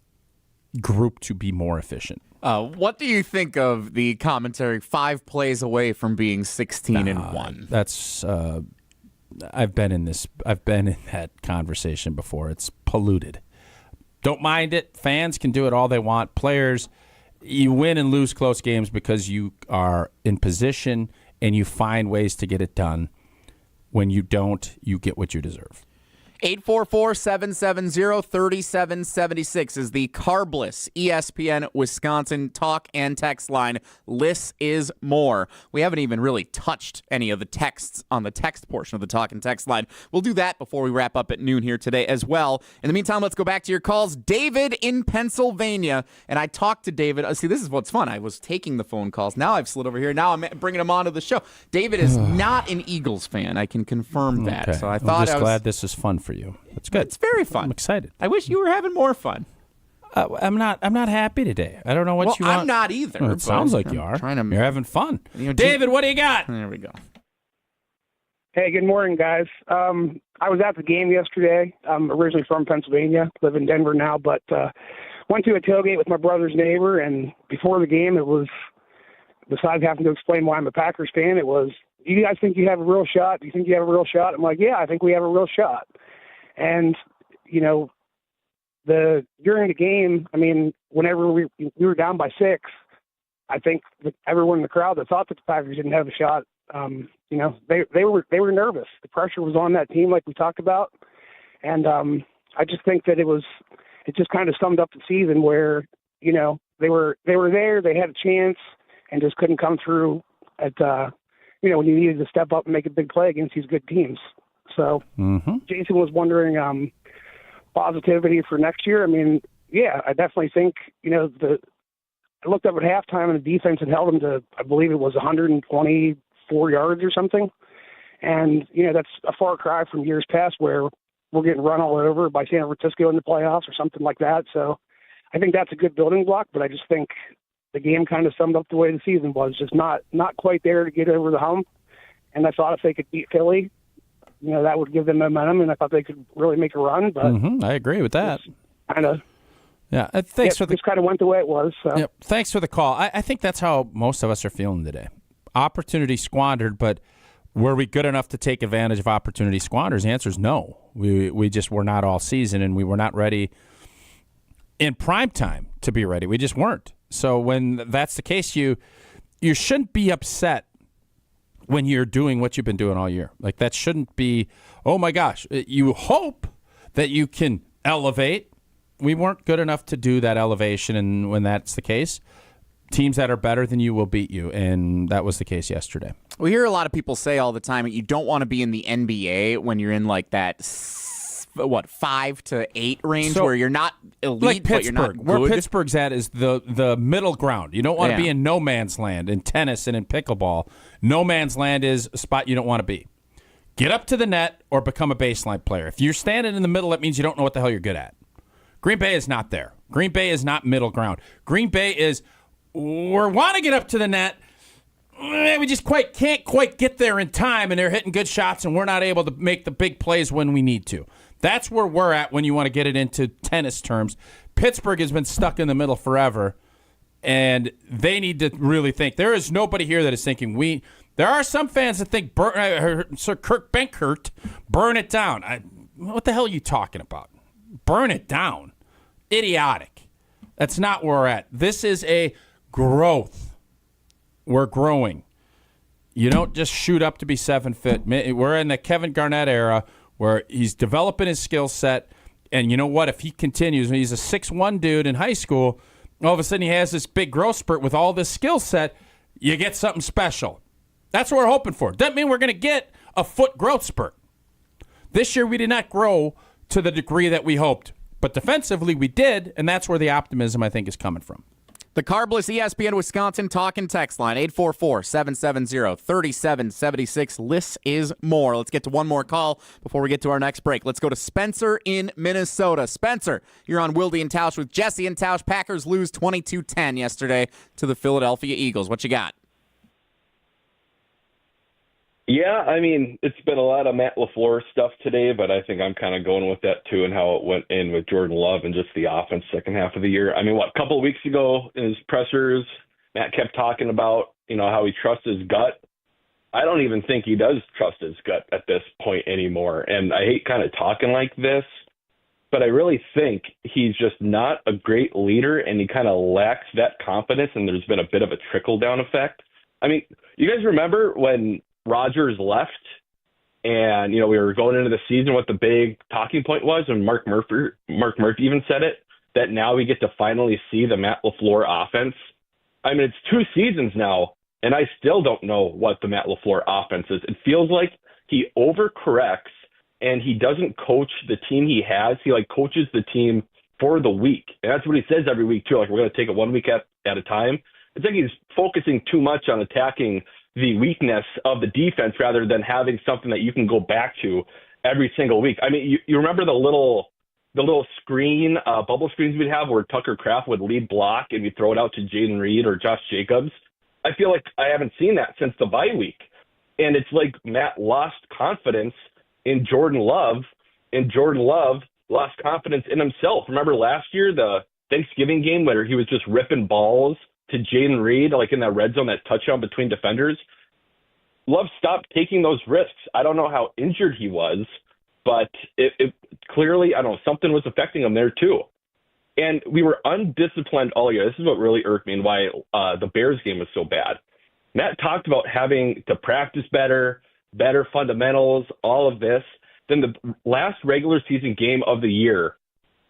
group to be more efficient. What do you think of the commentary 5 plays away from being 16-1? That's I've been in that conversation before. It's polluted. Don't mind it. Fans can do it all they want. Players, you win and lose close games because you are in position and you find ways to get it done. When you don't, you get what you deserve. 844-770-3776 is the carbless ESPN Wisconsin talk and text line. Less is more. We haven't even really touched any of the texts on the text portion of the talk and text line. We'll do that before we wrap up at noon here today as well. In the meantime, let's go back to your calls. David in Pennsylvania, and I talked to David. See, this is what's fun. I was taking the phone calls. Now I've slid over here. Now I'm bringing him onto the show. David is not an Eagles fan. I can confirm that. Okay. So I thought I'm just glad this is fun for you. That's good. It's very fun. I'm excited. I wish you were having more fun. I'm not happy today. I don't know what you want. I'm not either. Well, it sounds like you are. You're having fun. David, what do you got? There we go. Hey, good morning, guys. I was at the game yesterday. I'm originally from Pennsylvania, live in Denver now, but went to a tailgate with my brother's neighbor, and before the game, it was, besides having to explain why I'm a Packers fan, it was, do you guys think you have a real shot? Do you think you have a real shot? I'm like, yeah, I think we have a real shot. And, you know, during the game, I mean, whenever we were down by 6, I think everyone in the crowd that thought that the Packers didn't have a shot, you know, they were nervous. The pressure was on that team, like we talked about, and I just think that it just kind of summed up the season where, you know, they were there, they had a chance, and just couldn't come through at you know, when you needed to step up and make a big play against these good teams. So Jason was wondering positivity for next year. I mean, yeah, I definitely think, you know, I looked up at halftime and the defense had held them to, I believe it was 124 yards or something. And, you know, that's a far cry from years past where we're getting run all over by San Francisco in the playoffs or something like that. So I think that's a good building block, but I just think the game kind of summed up the way the season was, just not quite there to get over the hump. And I thought if they could beat Philly, you know, that would give them momentum, and I thought they could really make a run. But I agree with that. Kind of. Yeah, thanks for the. Just kind of went the way it was. So. Yep, thanks for the call. I think that's how most of us are feeling today. Opportunity squandered, but were we good enough to take advantage of opportunity squanders? The answer is no. We just were not all season, and we were not ready in prime time to be ready. We just weren't. So when that's the case, you shouldn't be upset when you're doing what you've been doing all year. Like, that shouldn't be, oh my gosh. You hope that you can elevate. We weren't good enough to do that elevation, and when that's the case, teams that are better than you will beat you, and that was the case yesterday. We hear a lot of people say all the time that you don't want to be in the NBA when you're in like that 5 to 8 range, where you're not elite, like but you're not good. Where Pittsburgh's at is the middle ground. You don't want to be in no man's land in tennis and in pickleball. No man's land is a spot you don't want to be. Get up to the net or become a baseline player. If you're standing in the middle, that means you don't know what the hell you're good at. Green Bay is not there. Green Bay is not middle ground. Green Bay is, we want to get up to the net. We just can't quite get there in time, and they're hitting good shots, and we're not able to make the big plays when we need to. That's where we're at when you want to get it into tennis terms. Pittsburgh has been stuck in the middle forever, and they need to really think. There is nobody here that is thinking there are some fans that think Sir Kirk Benkert, burn it down. What the hell are you talking about? Burn it down. Idiotic. That's not where we're at. This is a growth. We're growing. You don't just shoot up to be 7 foot. We're in the Kevin Garnett era where he's developing his skill set. And you know what? If he continues, he's a 6'1" dude in high school, all of a sudden he has this big growth spurt with all this skill set, you get something special. That's what we're hoping for. Doesn't mean we're going to get a foot growth spurt. This year we did not grow to the degree that we hoped. But defensively we did, and that's where the optimism, I think, is coming from. The Carbless ESPN Wisconsin talk and text line, 844-770-3776. Less is more. Let's get to one more call before we get to our next break. Let's go to Spencer in Minnesota. Spencer, you're on Wilde and Tausch with Jesse and Tausch. Packers lose 22-10 yesterday to the Philadelphia Eagles. What you got? Yeah, I mean, it's been a lot of Matt LaFleur stuff today, but I think I'm kind of going with that too, and how it went in with Jordan Love and just the offense second half of the year. I mean, a couple of weeks ago in his pressers, Matt kept talking about, how he trusts his gut. I don't even think he does trust his gut at this point anymore. And I hate kind of talking like this, but I really think he's just not a great leader, and he kind of lacks that confidence, and there's been a bit of a trickle-down effect. I mean, you guys remember when Rodgers left and, we were going into the season, what the big talking point was, and Mark Murphy even said it, that now we get to finally see the Matt LaFleur offense. I mean, it's 2 seasons now, and I still don't know what the Matt LaFleur offense is. It feels like he overcorrects, and he doesn't coach the team he has. He, coaches the team for the week. And that's what he says every week, too. We're going to take it 1 week at a time. It's like he's focusing too much on attacking the weakness of the defense rather than having something that you can go back to every single week. I mean, you remember the little screen, bubble screens we'd have where Tucker Kraft would lead block and we'd throw it out to Jaden Reed or Josh Jacobs? I feel like I haven't seen that since the bye week. And it's like Matt lost confidence in Jordan Love, and Jordan Love lost confidence in himself. Remember last year, the Thanksgiving game where he was just ripping balls to Jaden Reed, like in that red zone, that touchdown between defenders? Love stopped taking those risks. I don't know how injured he was, but it clearly, I don't know, something was affecting him there too. And we were undisciplined all year. This is what really irked me and why the Bears game was so bad. Matt talked about having to practice better fundamentals, all of this. Then the last regular season game of the year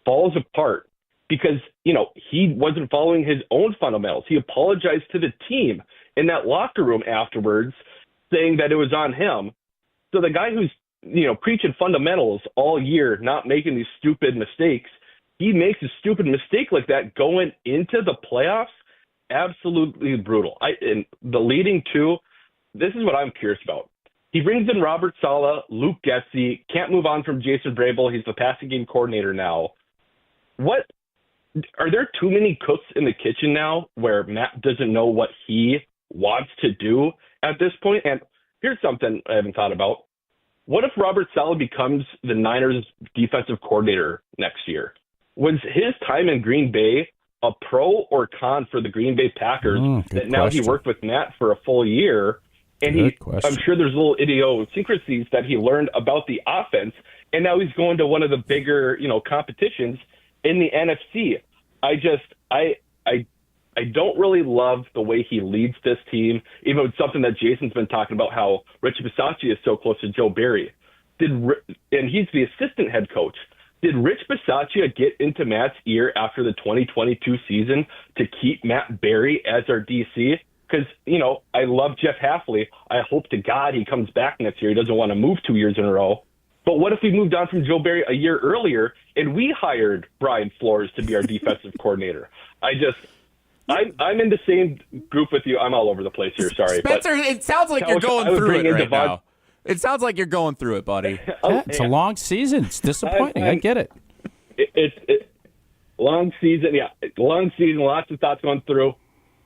falls apart because, he wasn't following his own fundamentals. He apologized to the team in that locker room afterwards, saying that it was on him. So the guy who's, preaching fundamentals all year, not making these stupid mistakes, he makes a stupid mistake like that going into the playoffs. Absolutely brutal. And the leading two, this is what I'm curious about. He brings in Robert Saleh, Luke Getsy, can't move on from Jason Vrabel. He's the passing game coordinator now. Are there too many cooks in the kitchen now where Matt doesn't know what he wants to do at this point? And here's something I haven't thought about. What if Robert Saleh becomes the Niners defensive coordinator next year? Was his time in Green Bay a pro or con for the Green Bay Packers that now he worked with Matt for a full year? And I'm sure there's little idiosyncrasies that he learned about the offense, and now he's going to one of the bigger, competitions in the NFC. I don't really love the way he leads this team, even with something that Jason's been talking about, how Rich Bisaccia is so close to Joe Barry. And he's the assistant head coach. Did Rich Bisaccia get into Matt's ear after the 2022 season to keep Matt Barry as our DC? Because, I love Jeff Hafley. I hope to God he comes back next year. He doesn't want to move 2 years in a row. But what if we moved on from Joe Barry a year earlier and we hired Brian Flores to be our defensive coordinator? I'm in the same group with you. I'm all over the place here. Sorry. Spencer, it sounds like you're going through it right now. It sounds like you're going through it, buddy. It's a long season. It's disappointing. I get it. It's long season. Yeah, long season. Lots of thoughts going through.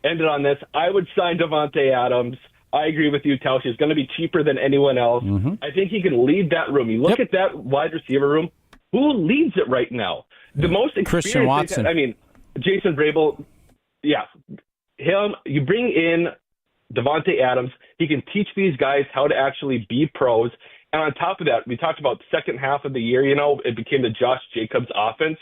Ended on this. I would sign Davante Adams. I agree with you, Tausch. He's going to be cheaper than anyone else. Mm-hmm. I think he can lead that room. You look at that wide receiver room. Who leads it right now? The most experienced. Christian Watson. Jason Vrabel. Yeah, him. You bring in Davante Adams. He can teach these guys how to actually be pros. And on top of that, we talked about the second half of the year. It became the Josh Jacobs offense.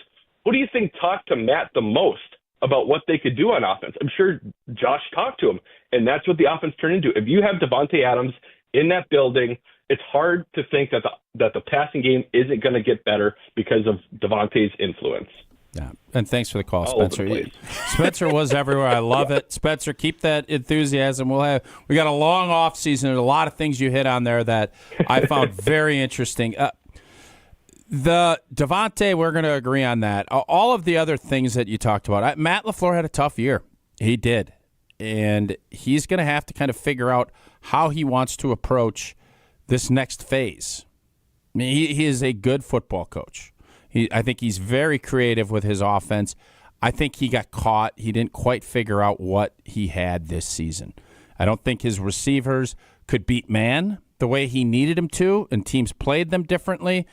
Who do you think talked to Matt the most about what they could do on offense? I'm sure Josh talked to him, and that's what the offense turned into. If you have Davante Adams in that building, it's hard to think that the passing game isn't going to get better because of Davante's influence. Yeah, and thanks for the call, Spencer. Spencer was everywhere. I love it. Spencer, keep that enthusiasm. We got a long off season. There's a lot of things you hit on there that I found very interesting. The Davante, we're going to agree on that. All of the other things that you talked about, Matt LaFleur had a tough year. He did, and he's going to have to kind of figure out how he wants to approach this next phase. I mean, he is a good football coach. I think he's very creative with his offense. I think he got caught. He didn't quite figure out what he had this season. I don't think his receivers could beat man the way he needed him to, and teams played them differently.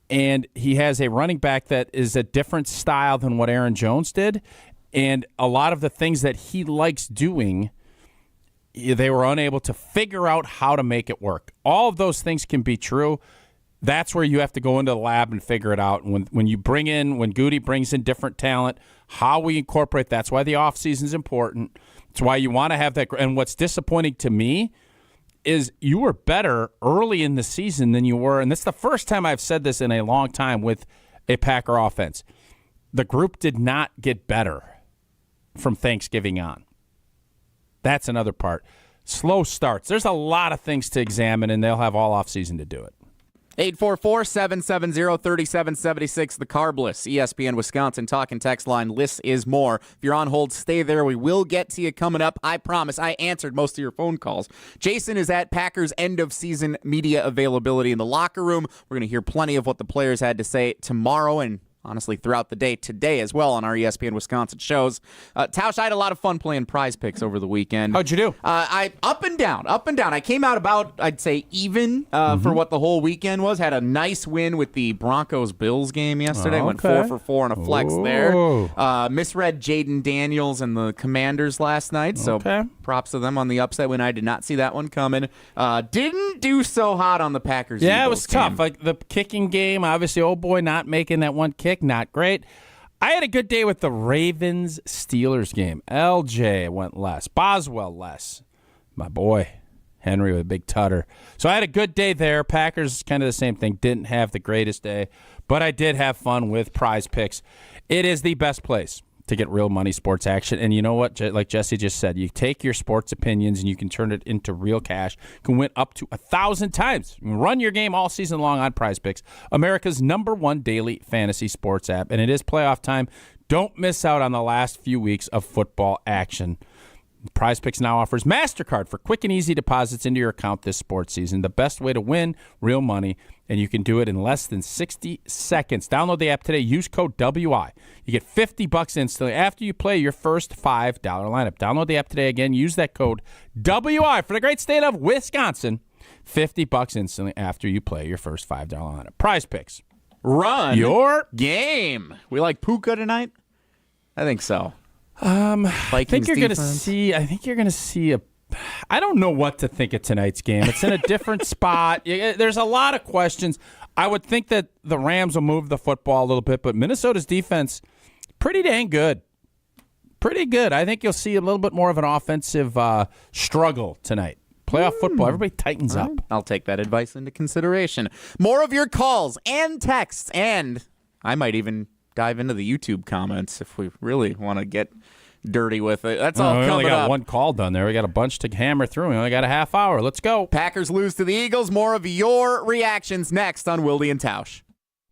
And he has a running back that is a different style than what Aaron Jones did. And a lot of the things that he likes doing, they were unable to figure out how to make it work. All of those things can be true. That's where you have to go into the lab and figure it out. When Goody brings in different talent, how we incorporate, that's why the offseason is important. It's why you want to have that. And what's disappointing to me is you were better early in the season than you were, and this is the first time I've said this in a long time with a Packer offense. The group did not get better from Thanksgiving on. That's another part. Slow starts. There's a lot of things to examine, and they'll have all offseason to do it. 844-770-3776, the Carbless, ESPN Wisconsin talk and text line. List is more. If you're on hold, stay there. We will get to you coming up. I promise. I answered most of your phone calls. Jason is at Packers end-of-season media availability in the locker room. We're going to hear plenty of what the players had to say tomorrow and honestly, throughout the day today as well on our ESPN Wisconsin shows. Tausch, I had a lot of fun playing Prize Picks over the weekend. How'd you do? I up and down. I came out about, I'd say, even for what the whole weekend was. Had a nice win with the Broncos-Bills game yesterday. Went 4 for 4 on a flex there. Misread Jaden Daniels and the Commanders last night, so props to them on the upset win. I did not see that one coming. Didn't do so hot on the Packers. Yeah, it was tough. Like the kicking game, obviously, old boy not making that one kick, not great. I had a good day with the Ravens-Steelers game. LJ went less. Boswell less. My boy, Henry with a big tutter. So I had a good day there. Packers, kind of the same thing. Didn't have the greatest day, but I did have fun with Prize Picks. It is the best place to get real money sports action. And you know what? Like Jesse just said, you take your sports opinions and you can turn it into real cash. You can win up to 1,000 times. You can run your game all season long on Prize Picks, America's #1 daily fantasy sports app. And it is playoff time. Don't miss out on the last few weeks of football action. Prize Picks now offers MasterCard for quick and easy deposits into your account this sports season. The best way to win real money, and you can do it in less than 60 seconds. Download the app today. Use code WI. You get $50 instantly after you play your first $5 lineup. Download the app today. Again, use that code WI for the great state of Wisconsin. $50 instantly after you play your first $5 lineup. Prize Picks. Run your game. We like Puka tonight? I think so. I think you're going to see. I don't know what to think of tonight's game. It's in a different spot. There's a lot of questions. I would think that the Rams will move the football a little bit, but Minnesota's defense, pretty dang good. Pretty good. I think you'll see a little bit more of an offensive struggle tonight. Playoff football, everybody tightens up. I'll take that advice into consideration. More of your calls and texts, and I might even dive into the YouTube comments if we really want to get dirty with it. That's all coming up. We only got one call done there. We got a bunch to hammer through. We only got a half hour. Let's go. Packers lose to the Eagles. More of your reactions next on Wilde and Tausch.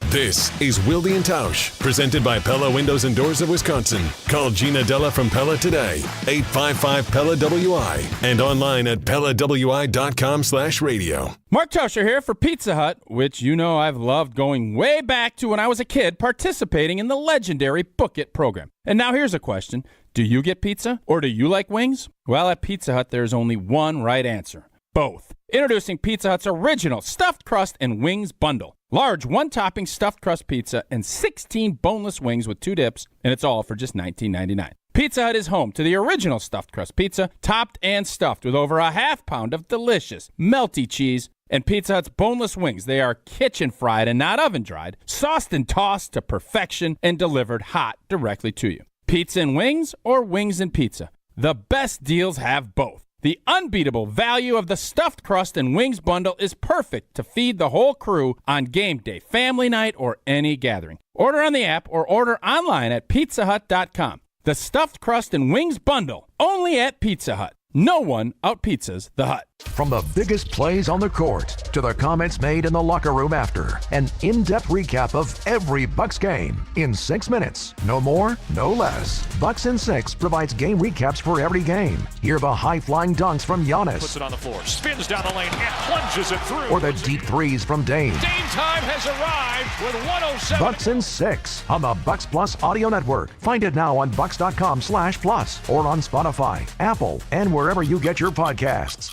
This is Wilde and Tausch, presented by Pella Windows and Doors of Wisconsin. Call Gina Della from Pella today, 855-PELLA-WI, and online at PellaWI.com/radio. Mark Tauscher here for Pizza Hut, which you know I've loved going way back to when I was a kid participating in the legendary Book It program. And now here's a question. Do you get pizza or do you like wings? Well, at Pizza Hut, there's only one right answer. Both. Introducing Pizza Hut's original stuffed crust and wings bundle. Large one-topping stuffed crust pizza and 16 boneless wings with 2 dips, and it's all for just $19.99. Pizza Hut is home to the original stuffed crust pizza, topped and stuffed with over a half pound of delicious, melty cheese, and Pizza Hut's boneless wings. They are kitchen-fried and not oven-dried, sauced and tossed to perfection, and delivered hot directly to you. Pizza and wings or wings and pizza? The best deals have both. The unbeatable value of the stuffed crust and wings bundle is perfect to feed the whole crew on game day, family night, or any gathering. Order on the app or order online at pizzahut.com. The stuffed crust and wings bundle, only at Pizza Hut. No one out-pizzas the Hut. From the biggest plays on the court to the comments made in the locker room after, an in-depth recap of every Bucks game in 6 minutes. No more, no less. Bucks in 6 provides game recaps for every game. Hear the high-flying dunks from Giannis. Puts it on the floor, spins down the lane, and plunges it through. Or the deep threes from Dame. Dame time has arrived with 107. Bucks in 6 on the Bucks Plus Audio Network. Find it now on bucks.com/plus or on Spotify, Apple, and wherever you get your podcasts.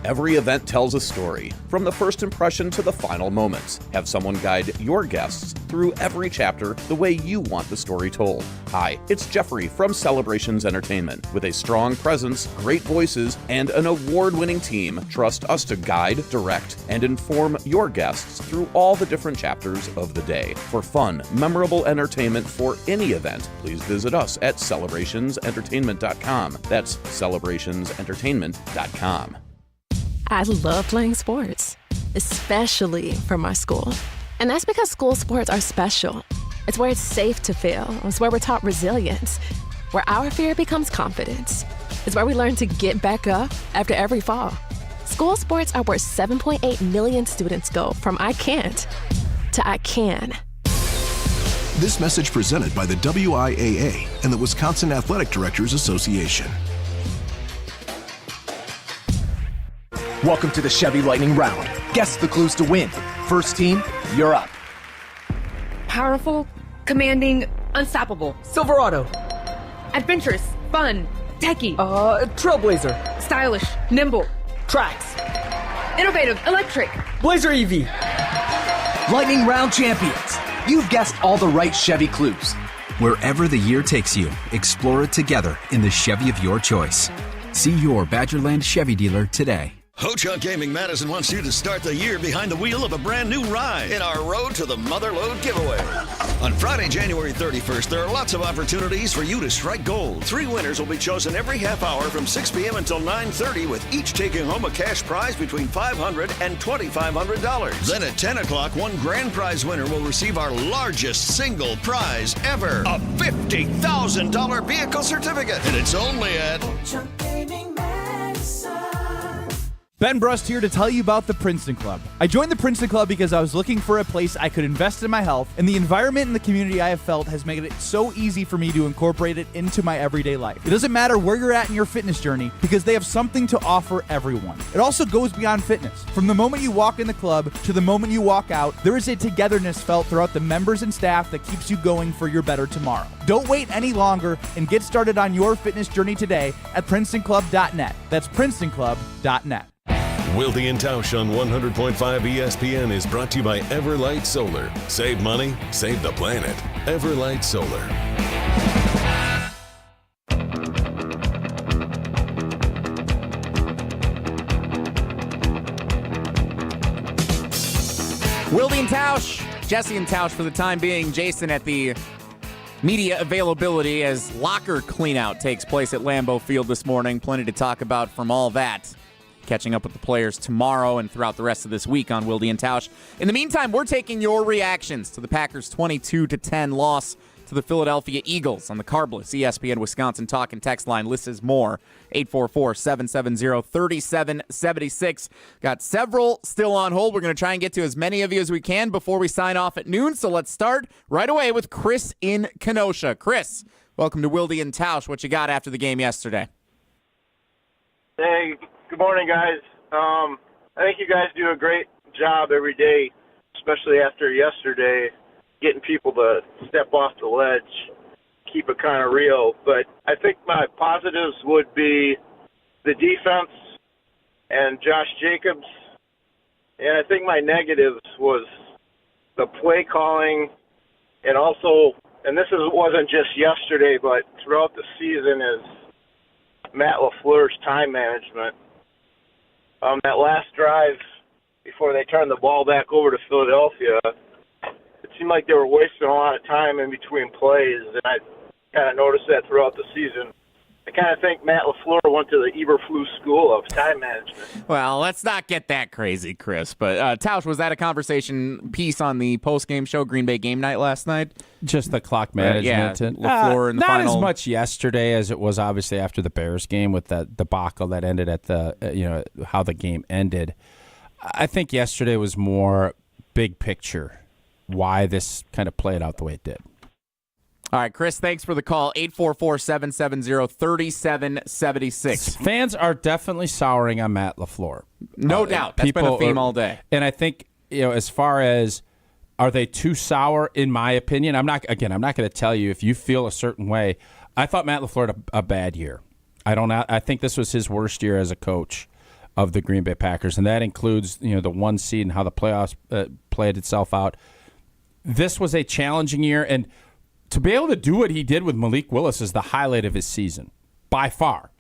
Every event tells a story, from the first impression to the final moments. Have someone guide your guests through every chapter the way you want the story told. Hi, it's Jeffrey from Celebrations Entertainment. With a strong presence, great voices, and an award-winning team, trust us to guide, direct, and inform your guests through all the different chapters of the day. For fun, memorable entertainment for any event, please visit us at celebrationsentertainment.com. That's celebrationsentertainment.com. I love playing sports, especially for my school. And that's because school sports are special. It's where it's safe to fail. It's where we're taught resilience, where our fear becomes confidence. It's where we learn to get back up after every fall. School sports are where 7.8 million students go from I can't to I can. This message presented by the WIAA and the Wisconsin Athletic Directors Association. Welcome to the Chevy Lightning Round. Guess the clues to win. First team, you're up. Powerful, Commanding, unstoppable. Silverado. Adventurous, fun, techie. Trailblazer. Stylish, nimble. Trax. Innovative, electric. Blazer EV. Lightning Round Champions. You've guessed all the right Chevy clues. Wherever the year takes you, explore it together in the Chevy of your choice. See your Badgerland Chevy dealer today. Ho-Chunk Gaming Madison wants you to start the year behind the wheel of a brand new ride in our Road to the Motherlode giveaway. On Friday, January 31st, there are lots of opportunities for you to strike gold. 3 winners will be chosen every half hour from 6 p.m. until 9:30, with each taking home a cash prize between $500 and $2,500. Then at 10 o'clock, one grand prize winner will receive our largest single prize ever, a $50,000 vehicle certificate. And it's only at Ho-Chunk Gaming Madison. Ben Brust here to tell you about the Princeton Club. I joined the Princeton Club because I was looking for a place I could invest in my health, and the environment and the community I have felt has made it so easy for me to incorporate it into my everyday life. It doesn't matter where you're at in your fitness journey because they have something to offer everyone. It also goes beyond fitness. From the moment you walk in the club to the moment you walk out, there is a togetherness felt throughout the members and staff that keeps you going for your better tomorrow. Don't wait any longer and get started on your fitness journey today at PrincetonClub.net. That's PrincetonClub.net. Wilde and Tausch on 100.5 ESPN is brought to you by Everlight Solar. Save money, save the planet. Everlight Solar. Wilde and Tausch. Jesse and Tausch for the time being. Jason at the media availability as locker cleanout takes place at Lambeau Field this morning. Plenty to talk about from all that. Catching up with the players tomorrow and throughout the rest of this week on Wilde and Tausch. In the meantime, we're taking your reactions to the Packers' 22-10 loss to the Philadelphia Eagles on the Carbless ESPN Wisconsin talk and text line. List is more, 844-770-3776. Got several still on hold. We're going to try and get to as many of you as we can before we sign off at noon. So let's start right away with Chris in Kenosha. Chris, welcome to Wilde and Tausch. What you got after the game yesterday? Hey, good morning, guys. I think you guys do a great job every day, especially after yesterday, getting people to step off the ledge, keep it kind of real. But I think my positives would be the defense and Josh Jacobs. And I think my negatives was the play calling and also, and wasn't just yesterday, but throughout the season, is Matt LaFleur's time management. That last drive before they turned the ball back over to Philadelphia, it seemed like they were wasting a lot of time in between plays, and I kind of noticed that throughout the season. I kind of think Matt LaFleur went to the Eberflus school of time management. Well, let's not get that crazy, Chris. But Tausch, was that a conversation piece on the post-game show, Green Bay Game Night last night? Just the clock management. Yeah, LaFleur in the not final. Not as much yesterday as it was obviously after the Bears game with that debacle that ended at the how the game ended. I think yesterday was more big picture, why this kind of played out the way it did. All right, Chris, thanks for the call. 844-770-3776. Fans are definitely souring on Matt LaFleur. No doubt. That's been a theme all day. And I think, as far as are they too sour, in my opinion, I'm not going to tell you if you feel a certain way. I thought Matt LaFleur had a bad year. I think this was his worst year as a coach of the Green Bay Packers, and that includes, the 1 seed and how the playoffs played itself out. This was a challenging year, and to be able to do what he did with Malik Willis is the highlight of his season, by far.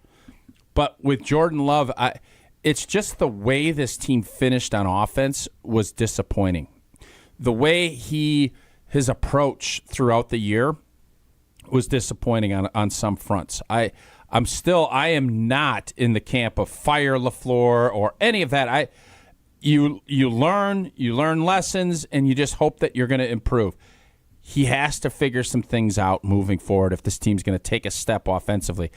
But with Jordan Love, it's just the way this team finished on offense was disappointing. The way his approach throughout the year was disappointing on some fronts. I am not in the camp of fire LaFleur or any of that. You learn lessons, and you just hope that you're going to improve. He has to figure some things out moving forward if this team's going to take a step offensively.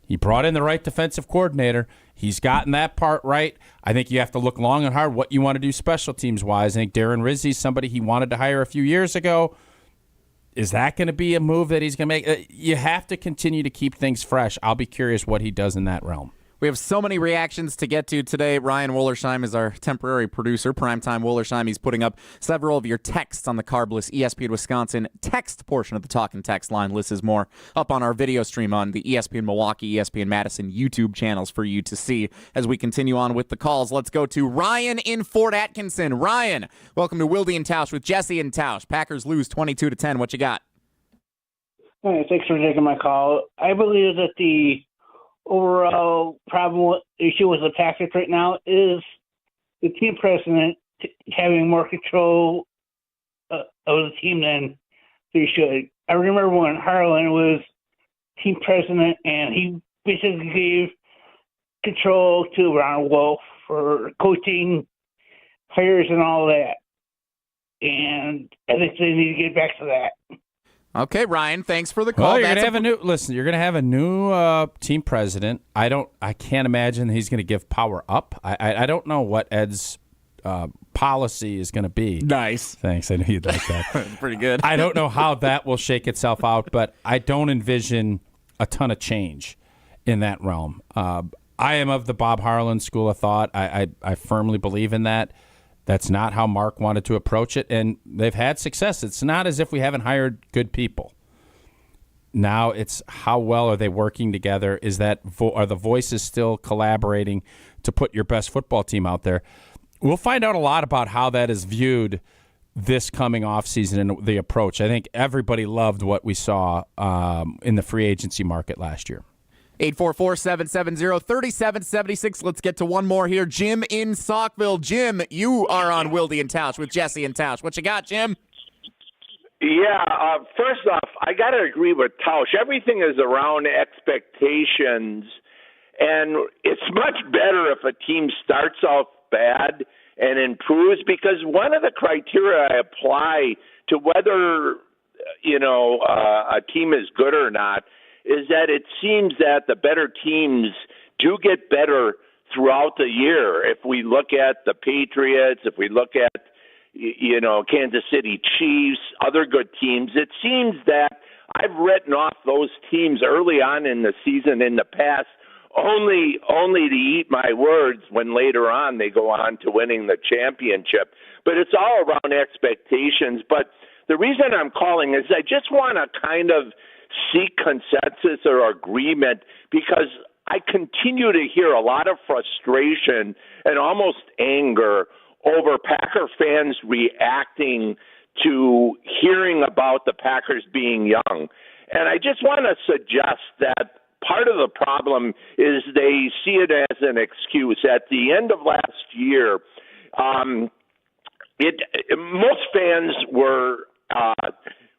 He brought in the right defensive coordinator. He's gotten that part right. I think you have to look long and hard what you want to do special teams-wise. I think Darren Rizzi's somebody he wanted to hire a few years ago. Is that going to be a move that he's going to make? You have to continue to keep things fresh. I'll be curious what he does in that realm. We have so many reactions to get to today. Ryan Wollersheim is our temporary producer. Primetime Wollersheim. He's putting up several of your texts on the Carbless ESPN Wisconsin text portion of the Talk and Text line. List is more up on our video stream on the ESPN Milwaukee, ESPN Madison YouTube channels for you to see as we continue on with the calls. Let's go to Ryan in Fort Atkinson. Ryan, welcome to Wilde and Tausch with Jesse and Tausch. Packers lose 22-10. What you got? Hey, thanks for taking my call. I believe that the overall issue with the Packers right now is the team president having more control of the team than they should. I remember when Harlan was team president and he basically gave control to Ron Wolf for coaching, hires, and all that. And I think they need to get back to that. Okay, Ryan, thanks for the call. Well, you're going to have a new team president. I can't imagine he's going to give power up. I don't know what Ed's policy is going to be. Nice. Thanks. I knew you'd like that. That's pretty good. I don't know how that will shake itself out, but I don't envision a ton of change in that realm. I am of the Bob Harlan school of thought. I firmly believe in that. That's not how Mark wanted to approach it, and they've had success. It's not as if we haven't hired good people. Now it's how well are they working together? Is that are the voices still collaborating to put your best football team out there? We'll find out a lot about how that is viewed this coming offseason and the approach. I think everybody loved what we saw in the free agency market last year. 844-770-3776. Let's get to one more here. Jim in Saukville. Jim, you are on Wilde and Tausch with Jesse and Tausch. What you got, Jim? Yeah, first off, I got to agree with Tausch. Everything is around expectations, and it's much better if a team starts off bad and improves, because one of the criteria I apply to whether, a team is good or not is that it seems that the better teams do get better throughout the year. If we look at the Patriots, if we look at, Kansas City Chiefs, other good teams, it seems that I've written off those teams early on in the season in the past only to eat my words when later on they go on to winning the championship. But it's all around expectations. But the reason I'm calling is I just want to kind of seek consensus or agreement, because I continue to hear a lot of frustration and almost anger over Packer fans reacting to hearing about the Packers being young. And I just want to suggest that part of the problem is they see it as an excuse. At the end of last year, most fans were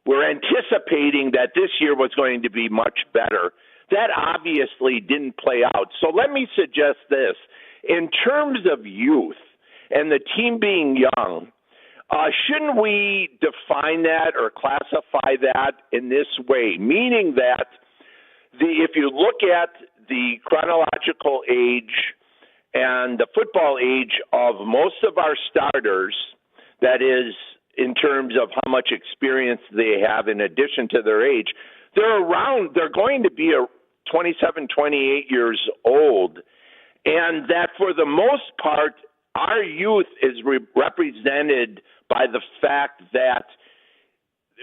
anticipating that this year was going to be much better. That obviously didn't play out. So let me suggest this. In terms of youth and the team being young, shouldn't we define that or classify that in this way? Meaning that if you look at the chronological age and the football age of most of our starters, that is, in terms of how much experience they have in addition to their age, they're going to be 27, 28 years old. And that for the most part, our youth is represented by the fact that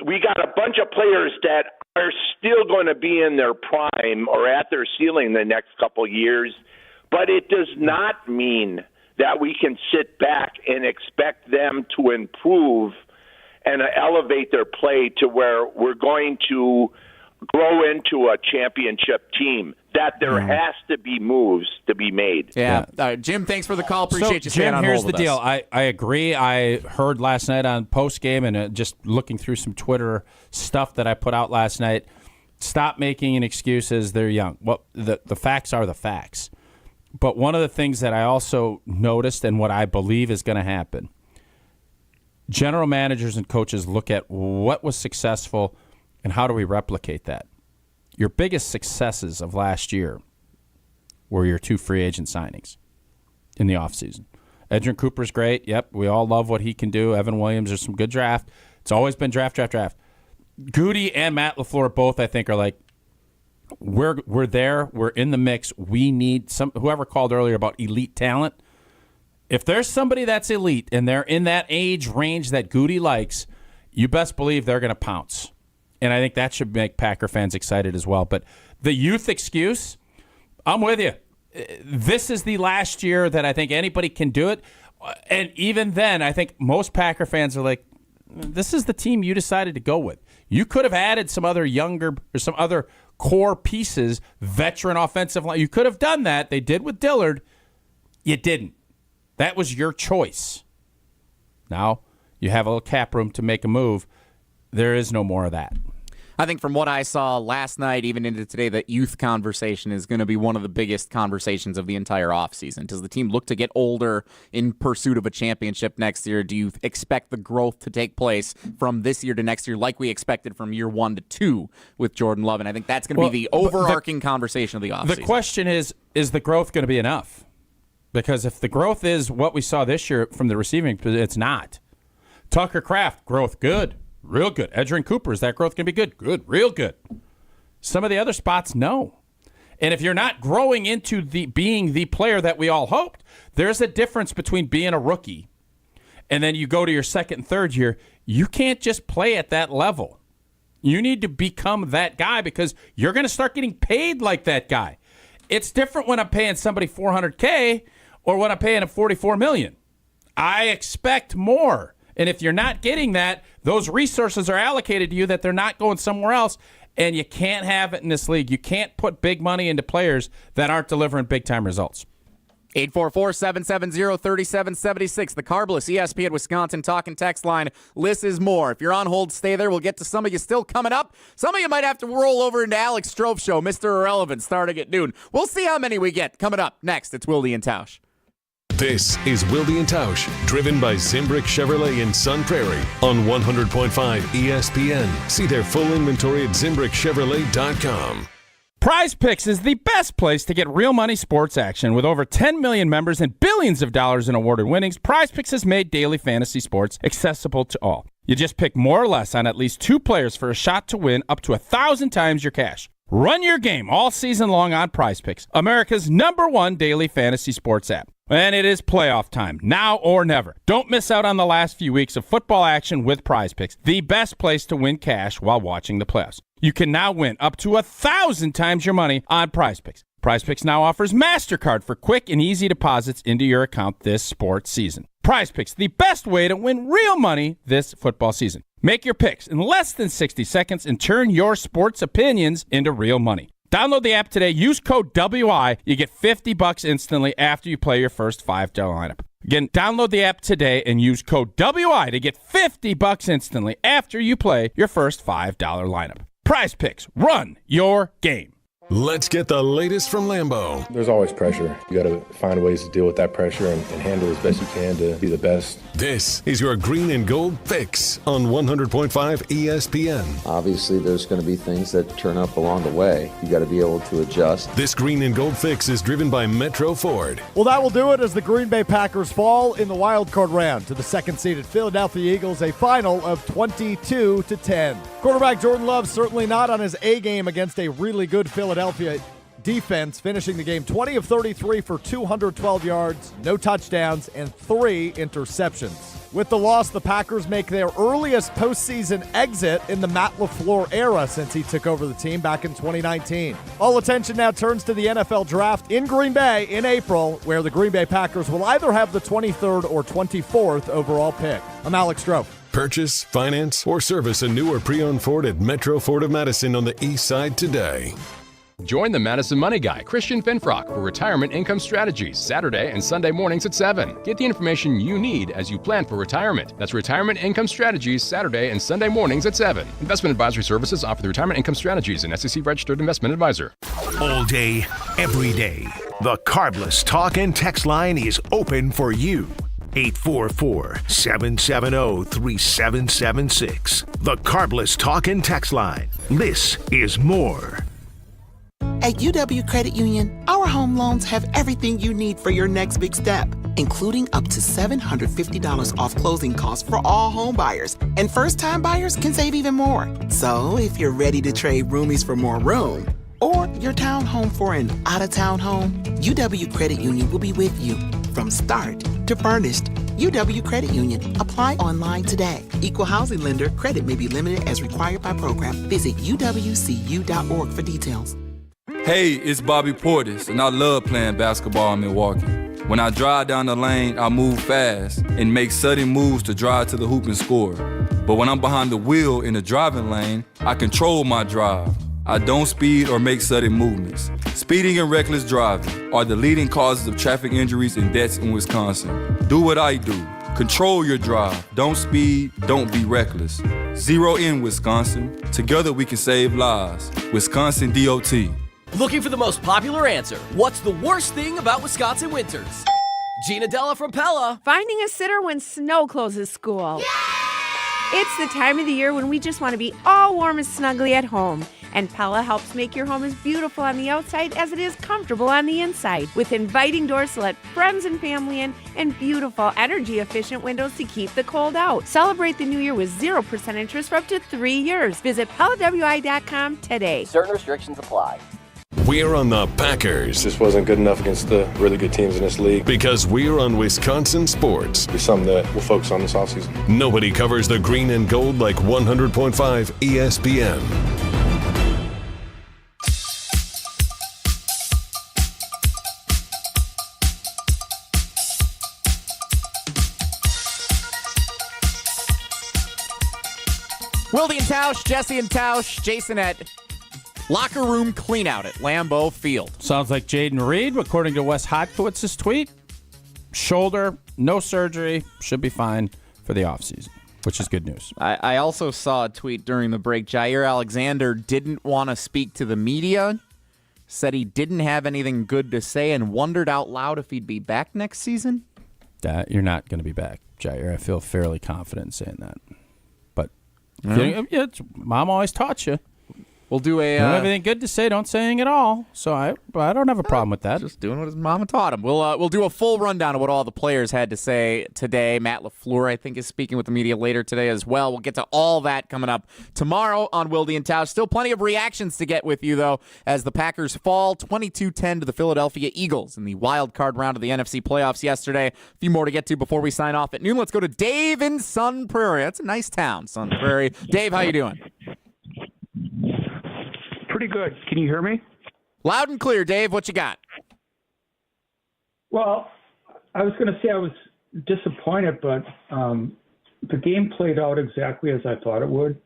we got a bunch of players that are still going to be in their prime or at their ceiling the next couple years. But it does not mean that we can sit back and expect them to improve and elevate their play to where we're going to grow into a championship team. That there has to be moves to be made. Yeah. Jim, thanks for the call. Appreciate you staying on hold here's the deal. I agree. I heard last night on postgame and just looking through some Twitter stuff that I put out last night, stop making an excuse as they're young. Well, the facts are the facts. But one of the things that I also noticed and what I believe is going to happen, general managers and coaches look at what was successful and how do we replicate that. Your biggest successes of last year were your 2 free agent signings in the offseason. Edgerrin Cooper's great. Yep, we all love what he can do. Evan Williams is some good draft. It's always been draft. Goody and Matt LaFleur both, I think, are like We're there. We're in the mix. We need whoever called earlier about elite talent. If there's somebody that's elite and they're in that age range that Goody likes, you best believe they're going to pounce. And I think that should make Packer fans excited as well. But the youth excuse, I'm with you. This is the last year that I think anybody can do it. And even then, I think most Packer fans are like, this is the team you decided to go with. You could have added some other younger or some other core pieces, veteran offensive line. You could have done that. They did with Dillard. You didn't. That was your choice. Now you have a little cap room to make a move. There is no more of that. I think from what I saw last night, even into today, that youth conversation is going to be one of the biggest conversations of the entire offseason. Does the team look to get older in pursuit of a championship next year? Do you expect the growth to take place from this year to next year like we expected from year 1 to 2 with Jordan Love? And I think that's going to be the overarching conversation of the offseason. The question is the growth going to be enough? Because if the growth is what we saw this year from the receiving, it's not. Tucker Kraft, growth good. Real good. Edgerrin Cooper, is that growth going to be good? Good. Real good. Some of the other spots, no. And if you're not growing into being the player that we all hoped, there's a difference between being a rookie and then you go to your second and third year. You can't just play at that level. You need to become that guy because you're going to start getting paid like that guy. It's different when I'm paying somebody $400K or when I'm paying him $44 million. I expect more. And if you're not getting that, those resources are allocated to you that they're not going somewhere else, and you can't have it in this league. You can't put big money into players that aren't delivering big-time results. 844-770-3776, the Carbless ESPN Wisconsin talking text line. List is more. If you're on hold, stay there. We'll get to some of you still coming up. Some of you might have to roll over into Alex Strofe Show, Mr. Irrelevant, starting at noon. We'll see how many we get. Coming up next, it's Wilde and Tausch. This is Wilde and Tausch, driven by Zimbrick Chevrolet in Sun Prairie on 100.5 ESPN. See their full inventory at ZimbrickChevrolet.com. Prize Picks is the best place to get real money sports action. With over 10 million members and billions of dollars in awarded winnings, Prize Picks has made daily fantasy sports accessible to all. You just pick more or less on at least 2 players for a shot to win up to 1,000 times your cash. Run your game all season long on Prize Picks, America's #1 daily fantasy sports app. And it is playoff time, now or never. Don't miss out on the last few weeks of football action with Prize Picks, the best place to win cash while watching the playoffs. You can now win up to 1,000 times your money on Prize Picks. Prize Picks now offers MasterCard for quick and easy deposits into your account this sports season. Prize Picks, the best way to win real money this football season. Make your picks in less than 60 seconds and turn your sports opinions into real money. Download the app today. Use code WI. You get $50 instantly after you play your first $5 lineup. Again, download the app today and use code WI to get $50 instantly after you play your first $5 lineup. Prize Picks. Run your game. Let's get the latest from Lambeau. There's always pressure. You got to find ways to deal with that pressure and handle it as best you can to be the best. This is your green and gold fix on 100.5 ESPN. Obviously, there's going to be things that turn up along the way. You got to be able to adjust. This green and gold fix is driven by Metro Ford. Well, that will do it as the Green Bay Packers fall in the wild card round to the second-seeded Philadelphia Eagles, a final of 22-10. Quarterback Jordan Love certainly not on his A game against a really good Philadelphia defense, finishing the game 20 of 33 for 212 yards, no touchdowns, and 3 interceptions. With the loss, the Packers make their earliest postseason exit in the Matt LaFleur era since he took over the team back in 2019. All attention now turns to the NFL Draft in Green Bay in April, where the Green Bay Packers will either have the 23rd or 24th overall pick. I'm Alex Strofe. Purchase, finance, or service a new or pre-owned Ford at Metro Ford of Madison on the east side today. Join the Madison Money Guy, Christian Finfrock, for Retirement Income Strategies, Saturday and Sunday mornings at 7. Get the information you need as you plan for retirement. That's Retirement Income Strategies, Saturday and Sunday mornings at 7. Investment advisory services offered through Retirement Income Strategies, an SEC-registered investment advisor. All day, every day, the Carbless Talk and Text line is open for you. 844-770-3776. The Carbless Talk and Text line. This is more. At UW Credit Union, our home loans have everything you need for your next big step, including up to $750 off closing costs for all home buyers. And first-time buyers can save even more. So if you're ready to trade roomies for more room, or your townhome for an out-of-town home, UW Credit Union will be with you from start to furnished. UW Credit Union. Apply online today. Equal housing lender. Credit may be limited as required by program. Visit uwcu.org for details. Hey, it's Bobby Portis, and I love playing basketball in Milwaukee. When I drive down the lane, I move fast and make sudden moves to drive to the hoop and score. But when I'm behind the wheel in the driving lane, I control my drive. I don't speed or make sudden movements. Speeding and reckless driving are the leading causes of traffic injuries and deaths in Wisconsin. Do what I do. Control your drive. Don't speed. Don't be reckless. Zero in Wisconsin. Together we can save lives. Wisconsin DOT. Looking for the most popular answer. What's the worst thing about Wisconsin winters? Gina Della from Pella. Finding a sitter when snow closes school. Yay! It's the time of the year when we just want to be all warm and snuggly at home. And Pella helps make your home as beautiful on the outside as it is comfortable on the inside. With inviting doors to let friends and family in and beautiful energy-efficient windows to keep the cold out. Celebrate the new year with 0% interest for up to 3 years. Visit PellaWI.com today. Certain restrictions apply. We're on the Packers. Just wasn't good enough against the really good teams in this league. Because we're on Wisconsin sports. It's something that we'll focus on this offseason. Nobody covers the green and gold like 100.5 ESPN. Wilde and Tausch, Jesse and Tausch, Jason at locker room cleanout at Lambeau Field. Sounds like Jaden Reed, according to Wes Hodkowitz's tweet. Shoulder, no surgery, should be fine for the offseason, which is good news. I also saw a tweet during the break. Jair Alexander didn't want to speak to the media, said he didn't have anything good to say, and wondered out loud if he'd be back next season. You're not going to be back, Jair. I feel fairly confident in saying that. Mom always taught you. We'll do a. You don't have anything good to say, don't say anything at all. So I don't have a problem with that. Just doing what his mama taught him. We'll do a full rundown of what all the players had to say today. Matt LaFleur, I think, is speaking with the media later today as well. We'll get to all that coming up tomorrow on Wilde and Tausch. Still plenty of reactions to get with you, though, as the Packers fall 22-10 to the Philadelphia Eagles in the wild card round of the NFC playoffs yesterday. A few more to get to before we sign off at noon. Let's go to Dave in Sun Prairie. That's a nice town, Sun Prairie. Dave, how you doing? Pretty good. Can you hear me? Loud and clear, Dave. What you got? Well, I was going to say I was disappointed, but the game played out exactly as I thought it would.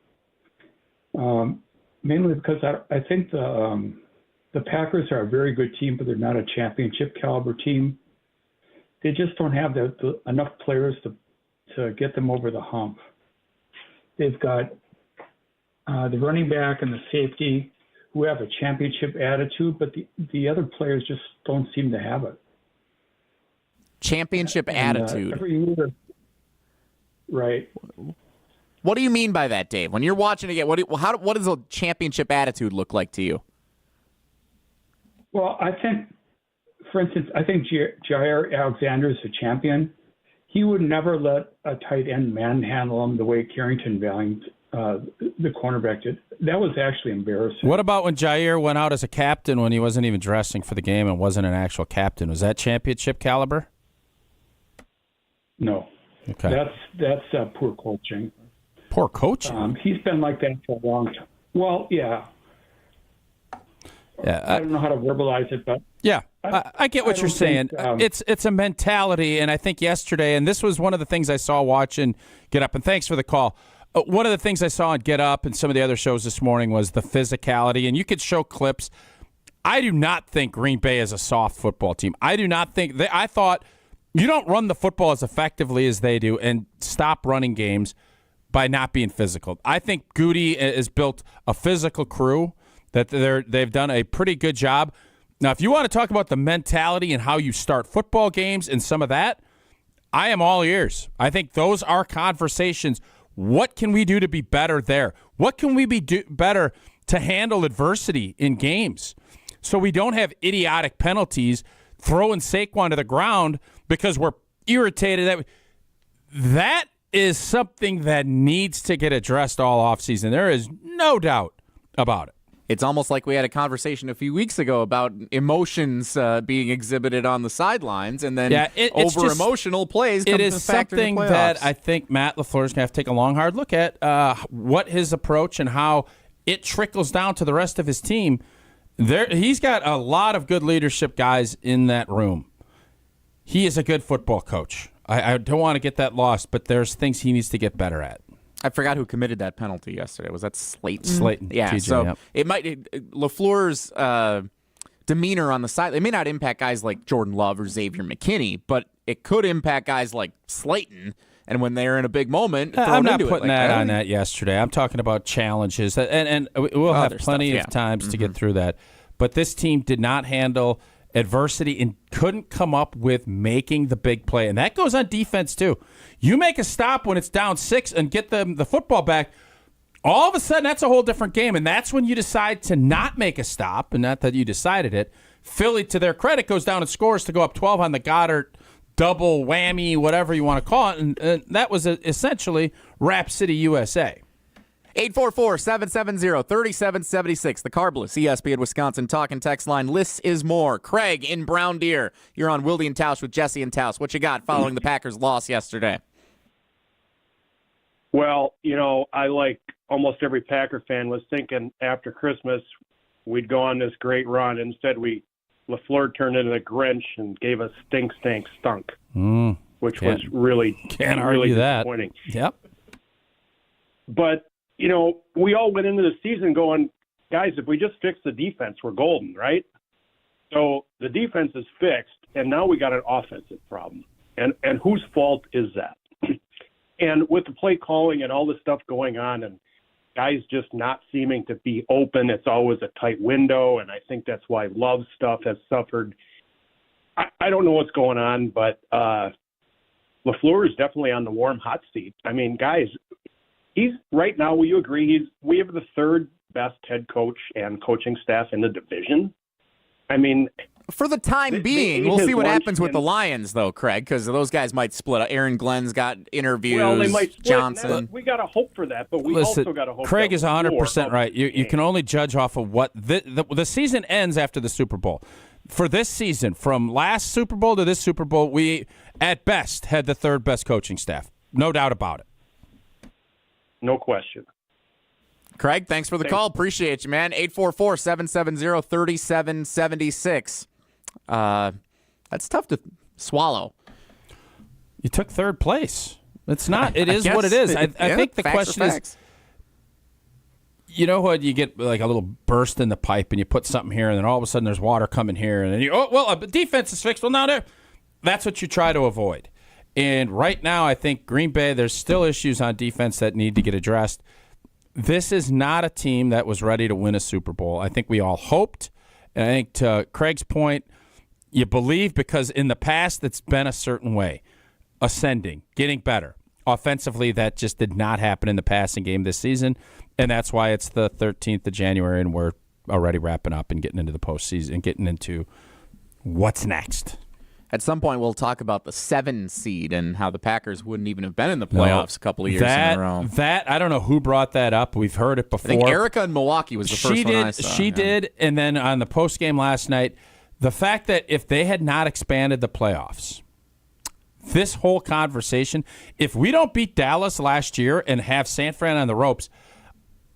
Mainly because I think the Packers are a very good team, but they're not a championship caliber team. They just don't have enough players to get them over the hump. They've got the running back and the safety who have a championship attitude, but the other players just don't seem to have it. Championship attitude. Every year, right. What do you mean by that, Dave? When you're watching again, what does a championship attitude look like to you? Well, I think, for instance, Jair Alexander is a champion. He would never let a tight end manhandle him the way Carrington Valling, the cornerback, did. That was actually embarrassing. What about when Jair went out as a captain when he wasn't even dressing for the game and wasn't an actual captain? Was that championship caliber? No. Okay. That's poor coaching. Poor coaching? He's been like that for a long time. Well, yeah. Yeah. I don't know how to verbalize it, but yeah, I get what you're saying. It's a mentality, and I think yesterday, and this was one of the things I saw watching Get Up, and thanks for the call. One of the things I saw on Get Up and some of the other shows this morning was the physicality, and you could show clips. I do not think Green Bay is a soft football team. I do not think – I thought you don't run the football as effectively as they do and stop running games by not being physical. I think Goody has built a physical crew that they've done a pretty good job. Now, if you want to talk about the mentality and how you start football games and some of that, I am all ears. I think those are conversations. What can we do to be better there? What can we do better to handle adversity in games so we don't have idiotic penalties throwing Saquon to the ground because we're irritated? That is something that needs to get addressed all offseason. There is no doubt about it. It's almost like we had a conversation a few weeks ago about emotions being exhibited on the sidelines, and then over-emotional plays come It to is factor in something the playoffs. that I think Matt LaFleur is going to have to take a long, hard look at, what his approach and how it trickles down to the rest of his team. He's got a lot of good leadership guys in that room. He is a good football coach. I don't want to get that lost, but there's things he needs to get better at. I forgot who committed that penalty yesterday. Was that Slayton? Slayton. Yeah, TJ, so yep. it might LaFleur's demeanor on the side. It may not impact guys like Jordan Love or Xavier McKinney, but it could impact guys like Slayton. And when they're in a big moment, I'm not into putting it. that on that yesterday. I'm talking about challenges, and we'll have plenty of times to get through that. But this team did not handle adversity and couldn't come up with making the big play. And that goes on defense, too. You make a stop when it's down 6 and get the football back, all of a sudden that's a whole different game. And that's when you decide to not make a stop, and not that you decided it. Philly, to their credit, goes down and scores to go up 12 on the Goddard double whammy, whatever you want to call it. And that was essentially Rap City, USA. 844-770-3776. The Carbless ESPN Wisconsin talk and text line. Lists is more. Craig in Brown Deer. You're on Wilde and Tausch with Jesse and Tausch. What you got following the Packers' loss yesterday? Well, I, like almost every Packer fan, was thinking after Christmas we'd go on this great run. Instead, LaFleur turned into the Grinch and gave us stink, stunk, which was really disappointing. Yep. But, we all went into the season going, guys, if we just fix the defense, we're golden, right? So the defense is fixed, and now we got an offensive problem. And whose fault is that? And with the play calling and all this stuff going on and guys just not seeming to be open, it's always a tight window, and I think that's why Love's stuff has suffered. I don't know what's going on, but LaFleur is definitely on the warm hot seat. I mean, guys, he's right now, will you agree, we have the third best head coach and coaching staff in the division. I mean, for the time being, we'll see what happens with the Lions, though, Craig, because those guys might split. Aaron Glenn's got interviews. Well, they might split. Johnson. We got to hope for that, but we also got to hope. Craig is 100% right. You can only judge off of what the season ends after the Super Bowl. For this season, from last Super Bowl to this Super Bowl, we at best had the third best coaching staff. No doubt about it. No question. Craig, thanks for the call. Appreciate you, man. 844-770-3776. That's tough to swallow. You took third place. It's not. It is what it is. I think the question is, you know what? You get like a little burst in the pipe, and you put something here, and then all of a sudden there's water coming here, and then the defense is fixed. Well, now that's what you try to avoid. And right now, I think Green Bay, there's still issues on defense that need to get addressed. This is not a team that was ready to win a Super Bowl. I think we all hoped. And I think to Craig's point, you believe because in the past it's been a certain way, ascending, getting better. Offensively, that just did not happen in the passing game this season, and that's why it's the 13th of January and we're already wrapping up and getting into the postseason and getting into what's next. At some point, we'll talk about the 7 seed and how the Packers wouldn't even have been in the playoffs a couple of years in a row. I don't know who brought that up. We've heard it before. I think Erica in Milwaukee was the first one I saw. She did, and then on the postgame last night, the fact that if they had not expanded the playoffs, this whole conversation, if we don't beat Dallas last year and have San Fran on the ropes,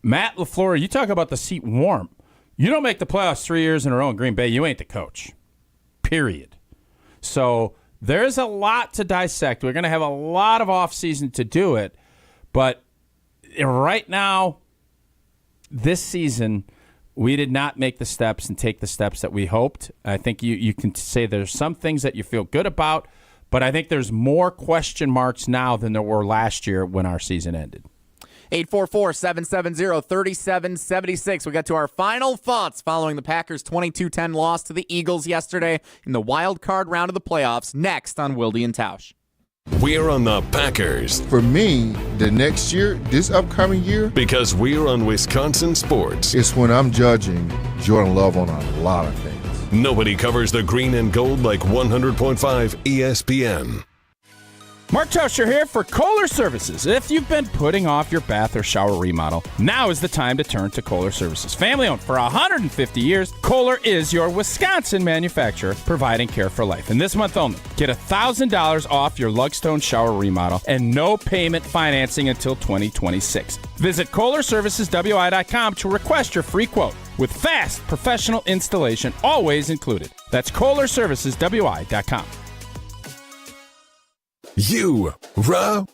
Matt LaFleur, you talk about the seat warm. You don't make the playoffs 3 years in a row in Green Bay, you ain't the coach, period. So there's a lot to dissect. We're going to have a lot of offseason to do it. But right now, this season, we did not make the steps and take the steps that we hoped. I think you can say there's some things that you feel good about, but I think there's more question marks now than there were last year when our season ended. 844-770-3776. We got to our final thoughts following the Packers' 22-10 loss to the Eagles yesterday in the wild card round of the playoffs. Next on Wilde and Tausch. We're on the Packers. For me, the next year, this upcoming year, because we're on Wisconsin sports. It's when I'm judging Jordan Love on a lot of things. Nobody covers the green and gold like 100.5 ESPN. Mark Tauscher here for Kohler Services. If you've been putting off your bath or shower remodel, now is the time to turn to Kohler Services. Family owned for 150 years, Kohler is your Wisconsin manufacturer providing care for life. And this month only, get $1,000 off your Lugstone shower remodel and no payment financing until 2026. Visit KohlerServicesWI.com to request your free quote with fast professional installation always included. That's KohlerServicesWI.com. You, rah.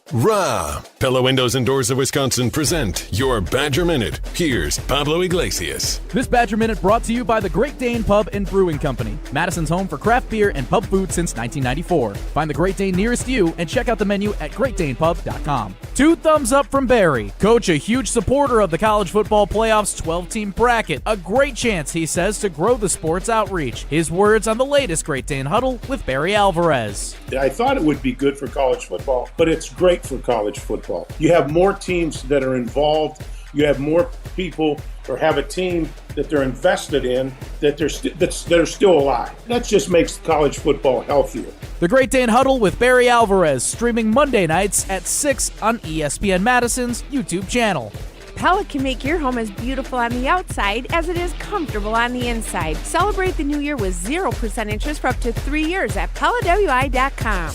Pella Windows and Doors of Wisconsin present your Badger Minute. Here's Pablo Iglesias. This Badger Minute brought to you by the Great Dane Pub and Brewing Company, Madison's home for craft beer and pub food since 1994. Find the Great Dane nearest you and check out the menu at greatdanepub.com. 2 thumbs up from Barry. Coach, a huge supporter of the college football playoffs 12-team bracket. A great chance, he says, to grow the sports outreach. His words on the latest Great Dane Huddle with Barry Alvarez. I thought it would be good for college football, but it's great for college football. You have more teams that are involved. You have more people or have a team that they're invested in that are still alive. That just makes college football healthier. The Great Dane Huddle with Barry Alvarez, streaming Monday nights at 6 on ESPN Madison's YouTube channel. Pella can make your home as beautiful on the outside as it is comfortable on the inside. Celebrate the new year with 0% interest for up to 3 years at PellaWI.com.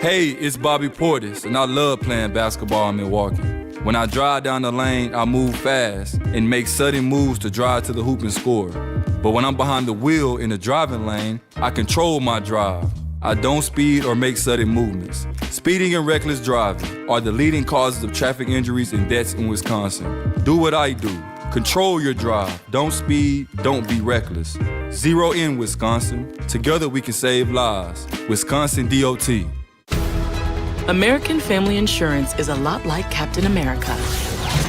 Hey, it's Bobby Portis, and I love playing basketball in Milwaukee. When I drive down the lane, I move fast and make sudden moves to drive to the hoop and score. But when I'm behind the wheel in the driving lane, I control my drive. I don't speed or make sudden movements. Speeding and reckless driving are the leading causes of traffic injuries and deaths in Wisconsin. Do what I do. Control your drive. Don't speed. Don't be reckless. Zero in Wisconsin. Together we can save lives. Wisconsin DOT. American Family Insurance is a lot like Captain America.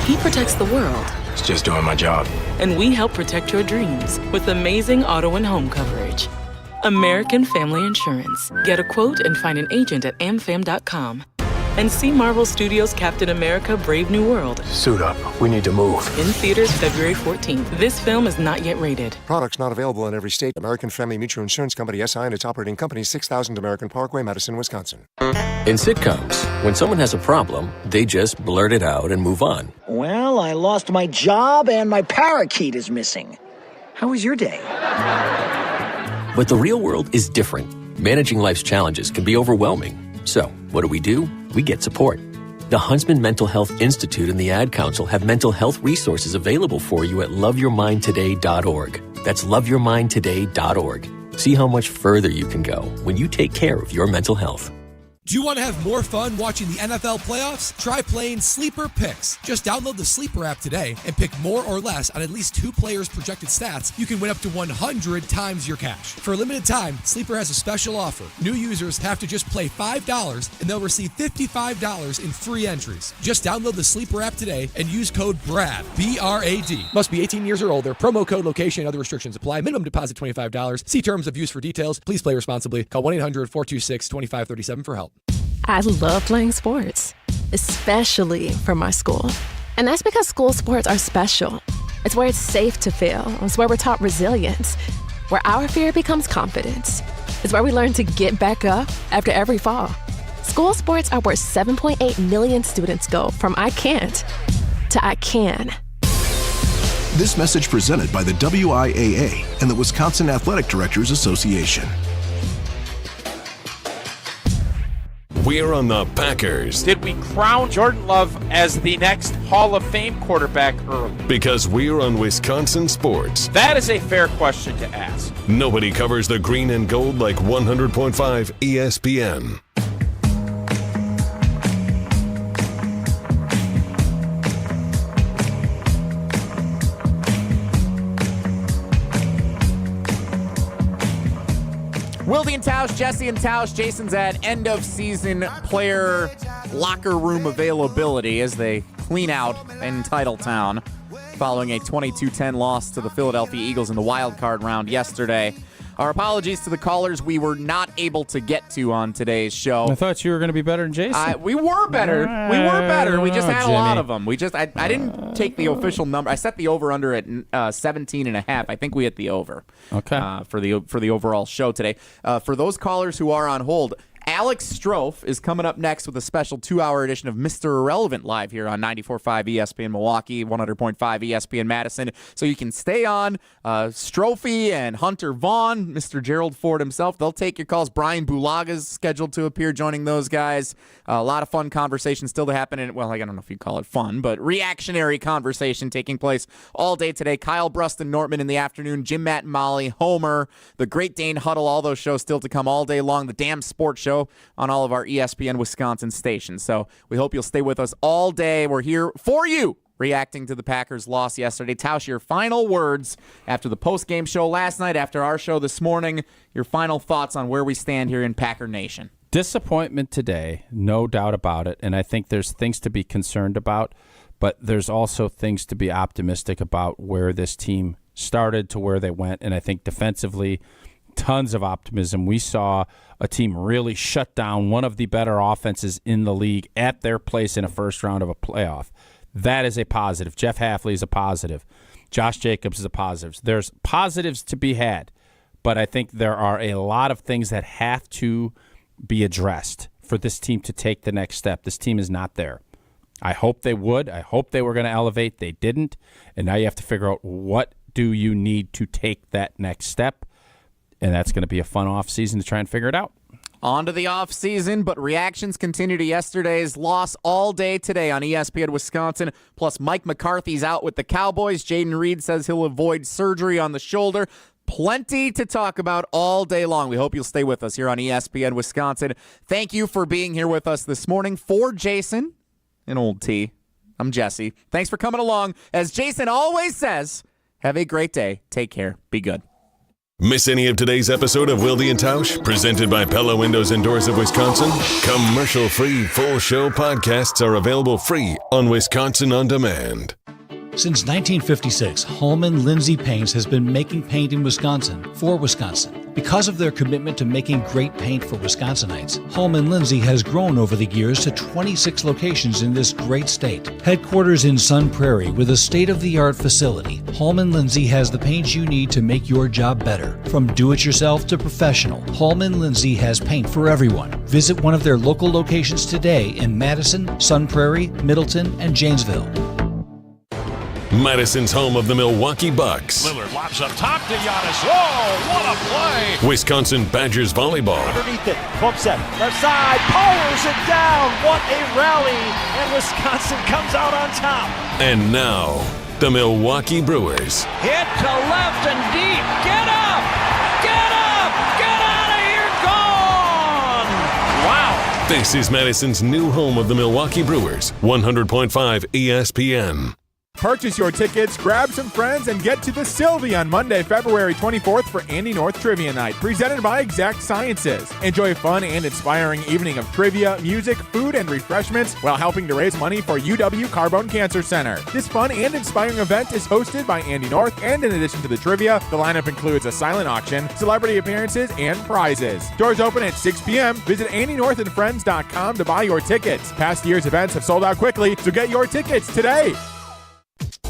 He protects the world. It's just doing my job. And we help protect your dreams with amazing auto and home coverage. American Family Insurance. Get a quote and find an agent at amfam.com. And see Marvel Studios' Captain America: Brave New World. Suit up. We need to move. In theaters February 14th. This film is not yet rated. Products not available in every state. American Family Mutual Insurance Company, SI, and its operating company, 6000 American Parkway, Madison, Wisconsin. In sitcoms, when someone has a problem, they just blurt it out and move on. Well, I lost my job and my parakeet is missing. How was your day? But the real world is different. Managing life's challenges can be overwhelming. So, what do? We get support. The Huntsman Mental Health Institute and the Ad Council have mental health resources available for you at loveyourmindtoday.org. That's loveyourmindtoday.org. See how much further you can go when you take care of your mental health. Do you want to have more fun watching the NFL playoffs? Try playing Sleeper Picks. Just download the Sleeper app today and pick more or less on at least 2 players' projected stats. You can win up to 100 times your cash. For a limited time, Sleeper has a special offer. New users have to just play $5 and they'll receive $55 in free entries. Just download the Sleeper app today and use code BRAD, B-R-A-D. Must be 18 years or older. Promo code, location, and other restrictions apply. Minimum deposit $25. See terms of use for details. Please play responsibly. Call 1-800-426-2537 for help. I love playing sports, especially for my school. And that's because school sports are special. It's where it's safe to fail. It's where we're taught resilience, where our fear becomes confidence. It's where we learn to get back up after every fall. School sports are where 7.8 million students go from I can't to I can. This message presented by the WIAA and the Wisconsin Athletic Directors Association. We're on the Packers. Did we crown Jordan Love as the next Hall of Fame quarterback early? Because we're on Wisconsin sports. That is a fair question to ask. Nobody covers the green and gold like 100.5 ESPN. Wilde and Tausch, Jesse and Tausch. Jason's at end-of-season player locker room availability as they clean out in Titletown following a 22-10 loss to the Philadelphia Eagles in the wild card round yesterday. Our apologies to the callers we were not able to get to on today's show. I thought you were going to be better than Jason. We were better. We just had a lot of them. I didn't take the official number. I set the over-under at 17.5. I think we hit the over. Okay. For the overall show today. For those callers who are on hold, Alex Strofe is coming up next with a special 2-hour edition of Mr. Irrelevant live here on 94.5 ESPN Milwaukee, 100.5 ESPN Madison. So you can stay on. Strofe and Hunter Vaughn, Mr. Gerald Ford himself, they'll take your calls. Brian Bulaga's scheduled to appear joining those guys. A lot of fun conversation still to happen. And, well, I don't know if you call it fun, but reactionary conversation taking place all day today. Kyle Bruston Nortman in the afternoon, Jim, Matt, and Molly, Homer, the Great Dane Huddle, all those shows still to come all day long. The Damn Sports Show on all of our ESPN Wisconsin stations. So we hope you'll stay with us all day. We're here for you, reacting to the Packers' loss yesterday. Tausch, your final words after the post-game show last night, after our show this morning, your final thoughts on where we stand here in Packer Nation. Disappointment today, no doubt about it, and I think there's things to be concerned about, but there's also things to be optimistic about where this team started to where they went, and I think defensively, tons of optimism. We saw a team really shut down one of the better offenses in the league at their place in a first round of a playoff. That is a positive. Jeff Hafley is a positive. Josh Jacobs is a positive. There's positives to be had, but I think there are a lot of things that have to be addressed for this team to take the next step. This team is not there. I hope they would. I hope they were going to elevate. They didn't, and now you have to figure out what do you need to take that next step. And that's going to be a fun offseason to try and figure it out. On to the offseason, but reactions continue to yesterday's loss all day today on ESPN Wisconsin. Plus, Mike McCarthy's out with the Cowboys. Jaden Reed says he'll avoid surgery on the shoulder. Plenty to talk about all day long. We hope you'll stay with us here on ESPN Wisconsin. Thank you for being here with us this morning. For Jason and Old T, I'm Jesse. Thanks for coming along. As Jason always says, have a great day. Take care. Be good. Miss any of today's episode of Wilde and Tausch, presented by Pella Windows and Doors of Wisconsin? Commercial-free full show podcasts are available free on Wisconsin On Demand. Since 1956, Holman Lindsay Paints has been making paint in Wisconsin for Wisconsin. Because of their commitment to making great paint for Wisconsinites, Holman Lindsay has grown over the years to 26 locations in this great state. Headquarters in Sun Prairie with a state-of-the-art facility, Holman Lindsay has the paint you need to make your job better. From do-it-yourself to professional, Holman Lindsay has paint for everyone. Visit one of their local locations today in Madison, Sun Prairie, Middleton, and Janesville. Madison's home of the Milwaukee Bucks. Lillard lobs up top to Giannis. Whoa, what a play! Wisconsin Badgers volleyball. Underneath it, pump set, left side, powers it down. What a rally! And Wisconsin comes out on top. And now, the Milwaukee Brewers. Hit to left and deep. Get up! Get up! Get out of here! Gone! Wow! This is Madison's new home of the Milwaukee Brewers. 100.5 ESPN. Purchase your tickets, grab some friends, and get to the Sylvie on Monday, February 24th for Andy North Trivia Night, presented by Exact Sciences. Enjoy a fun and inspiring evening of trivia, music, food, and refreshments while helping to raise money for UW Carbone Cancer Center. This fun and inspiring event is hosted by Andy North, and in addition to the trivia, the lineup includes a silent auction, celebrity appearances, and prizes. Doors open at 6 p.m. Visit AndyNorthandFriends.com to buy your tickets. Past year's events have sold out quickly, so get your tickets today.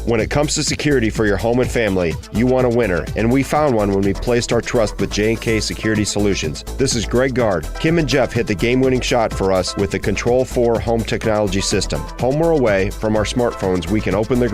When it comes to security for your home and family, you want a winner, and we found one when we placed our trust with J&K Security Solutions. This is Greg Gard. Kim and Jeff hit the game-winning shot for us with the Control 4 home technology system. Home or away, from our smartphones, we can open the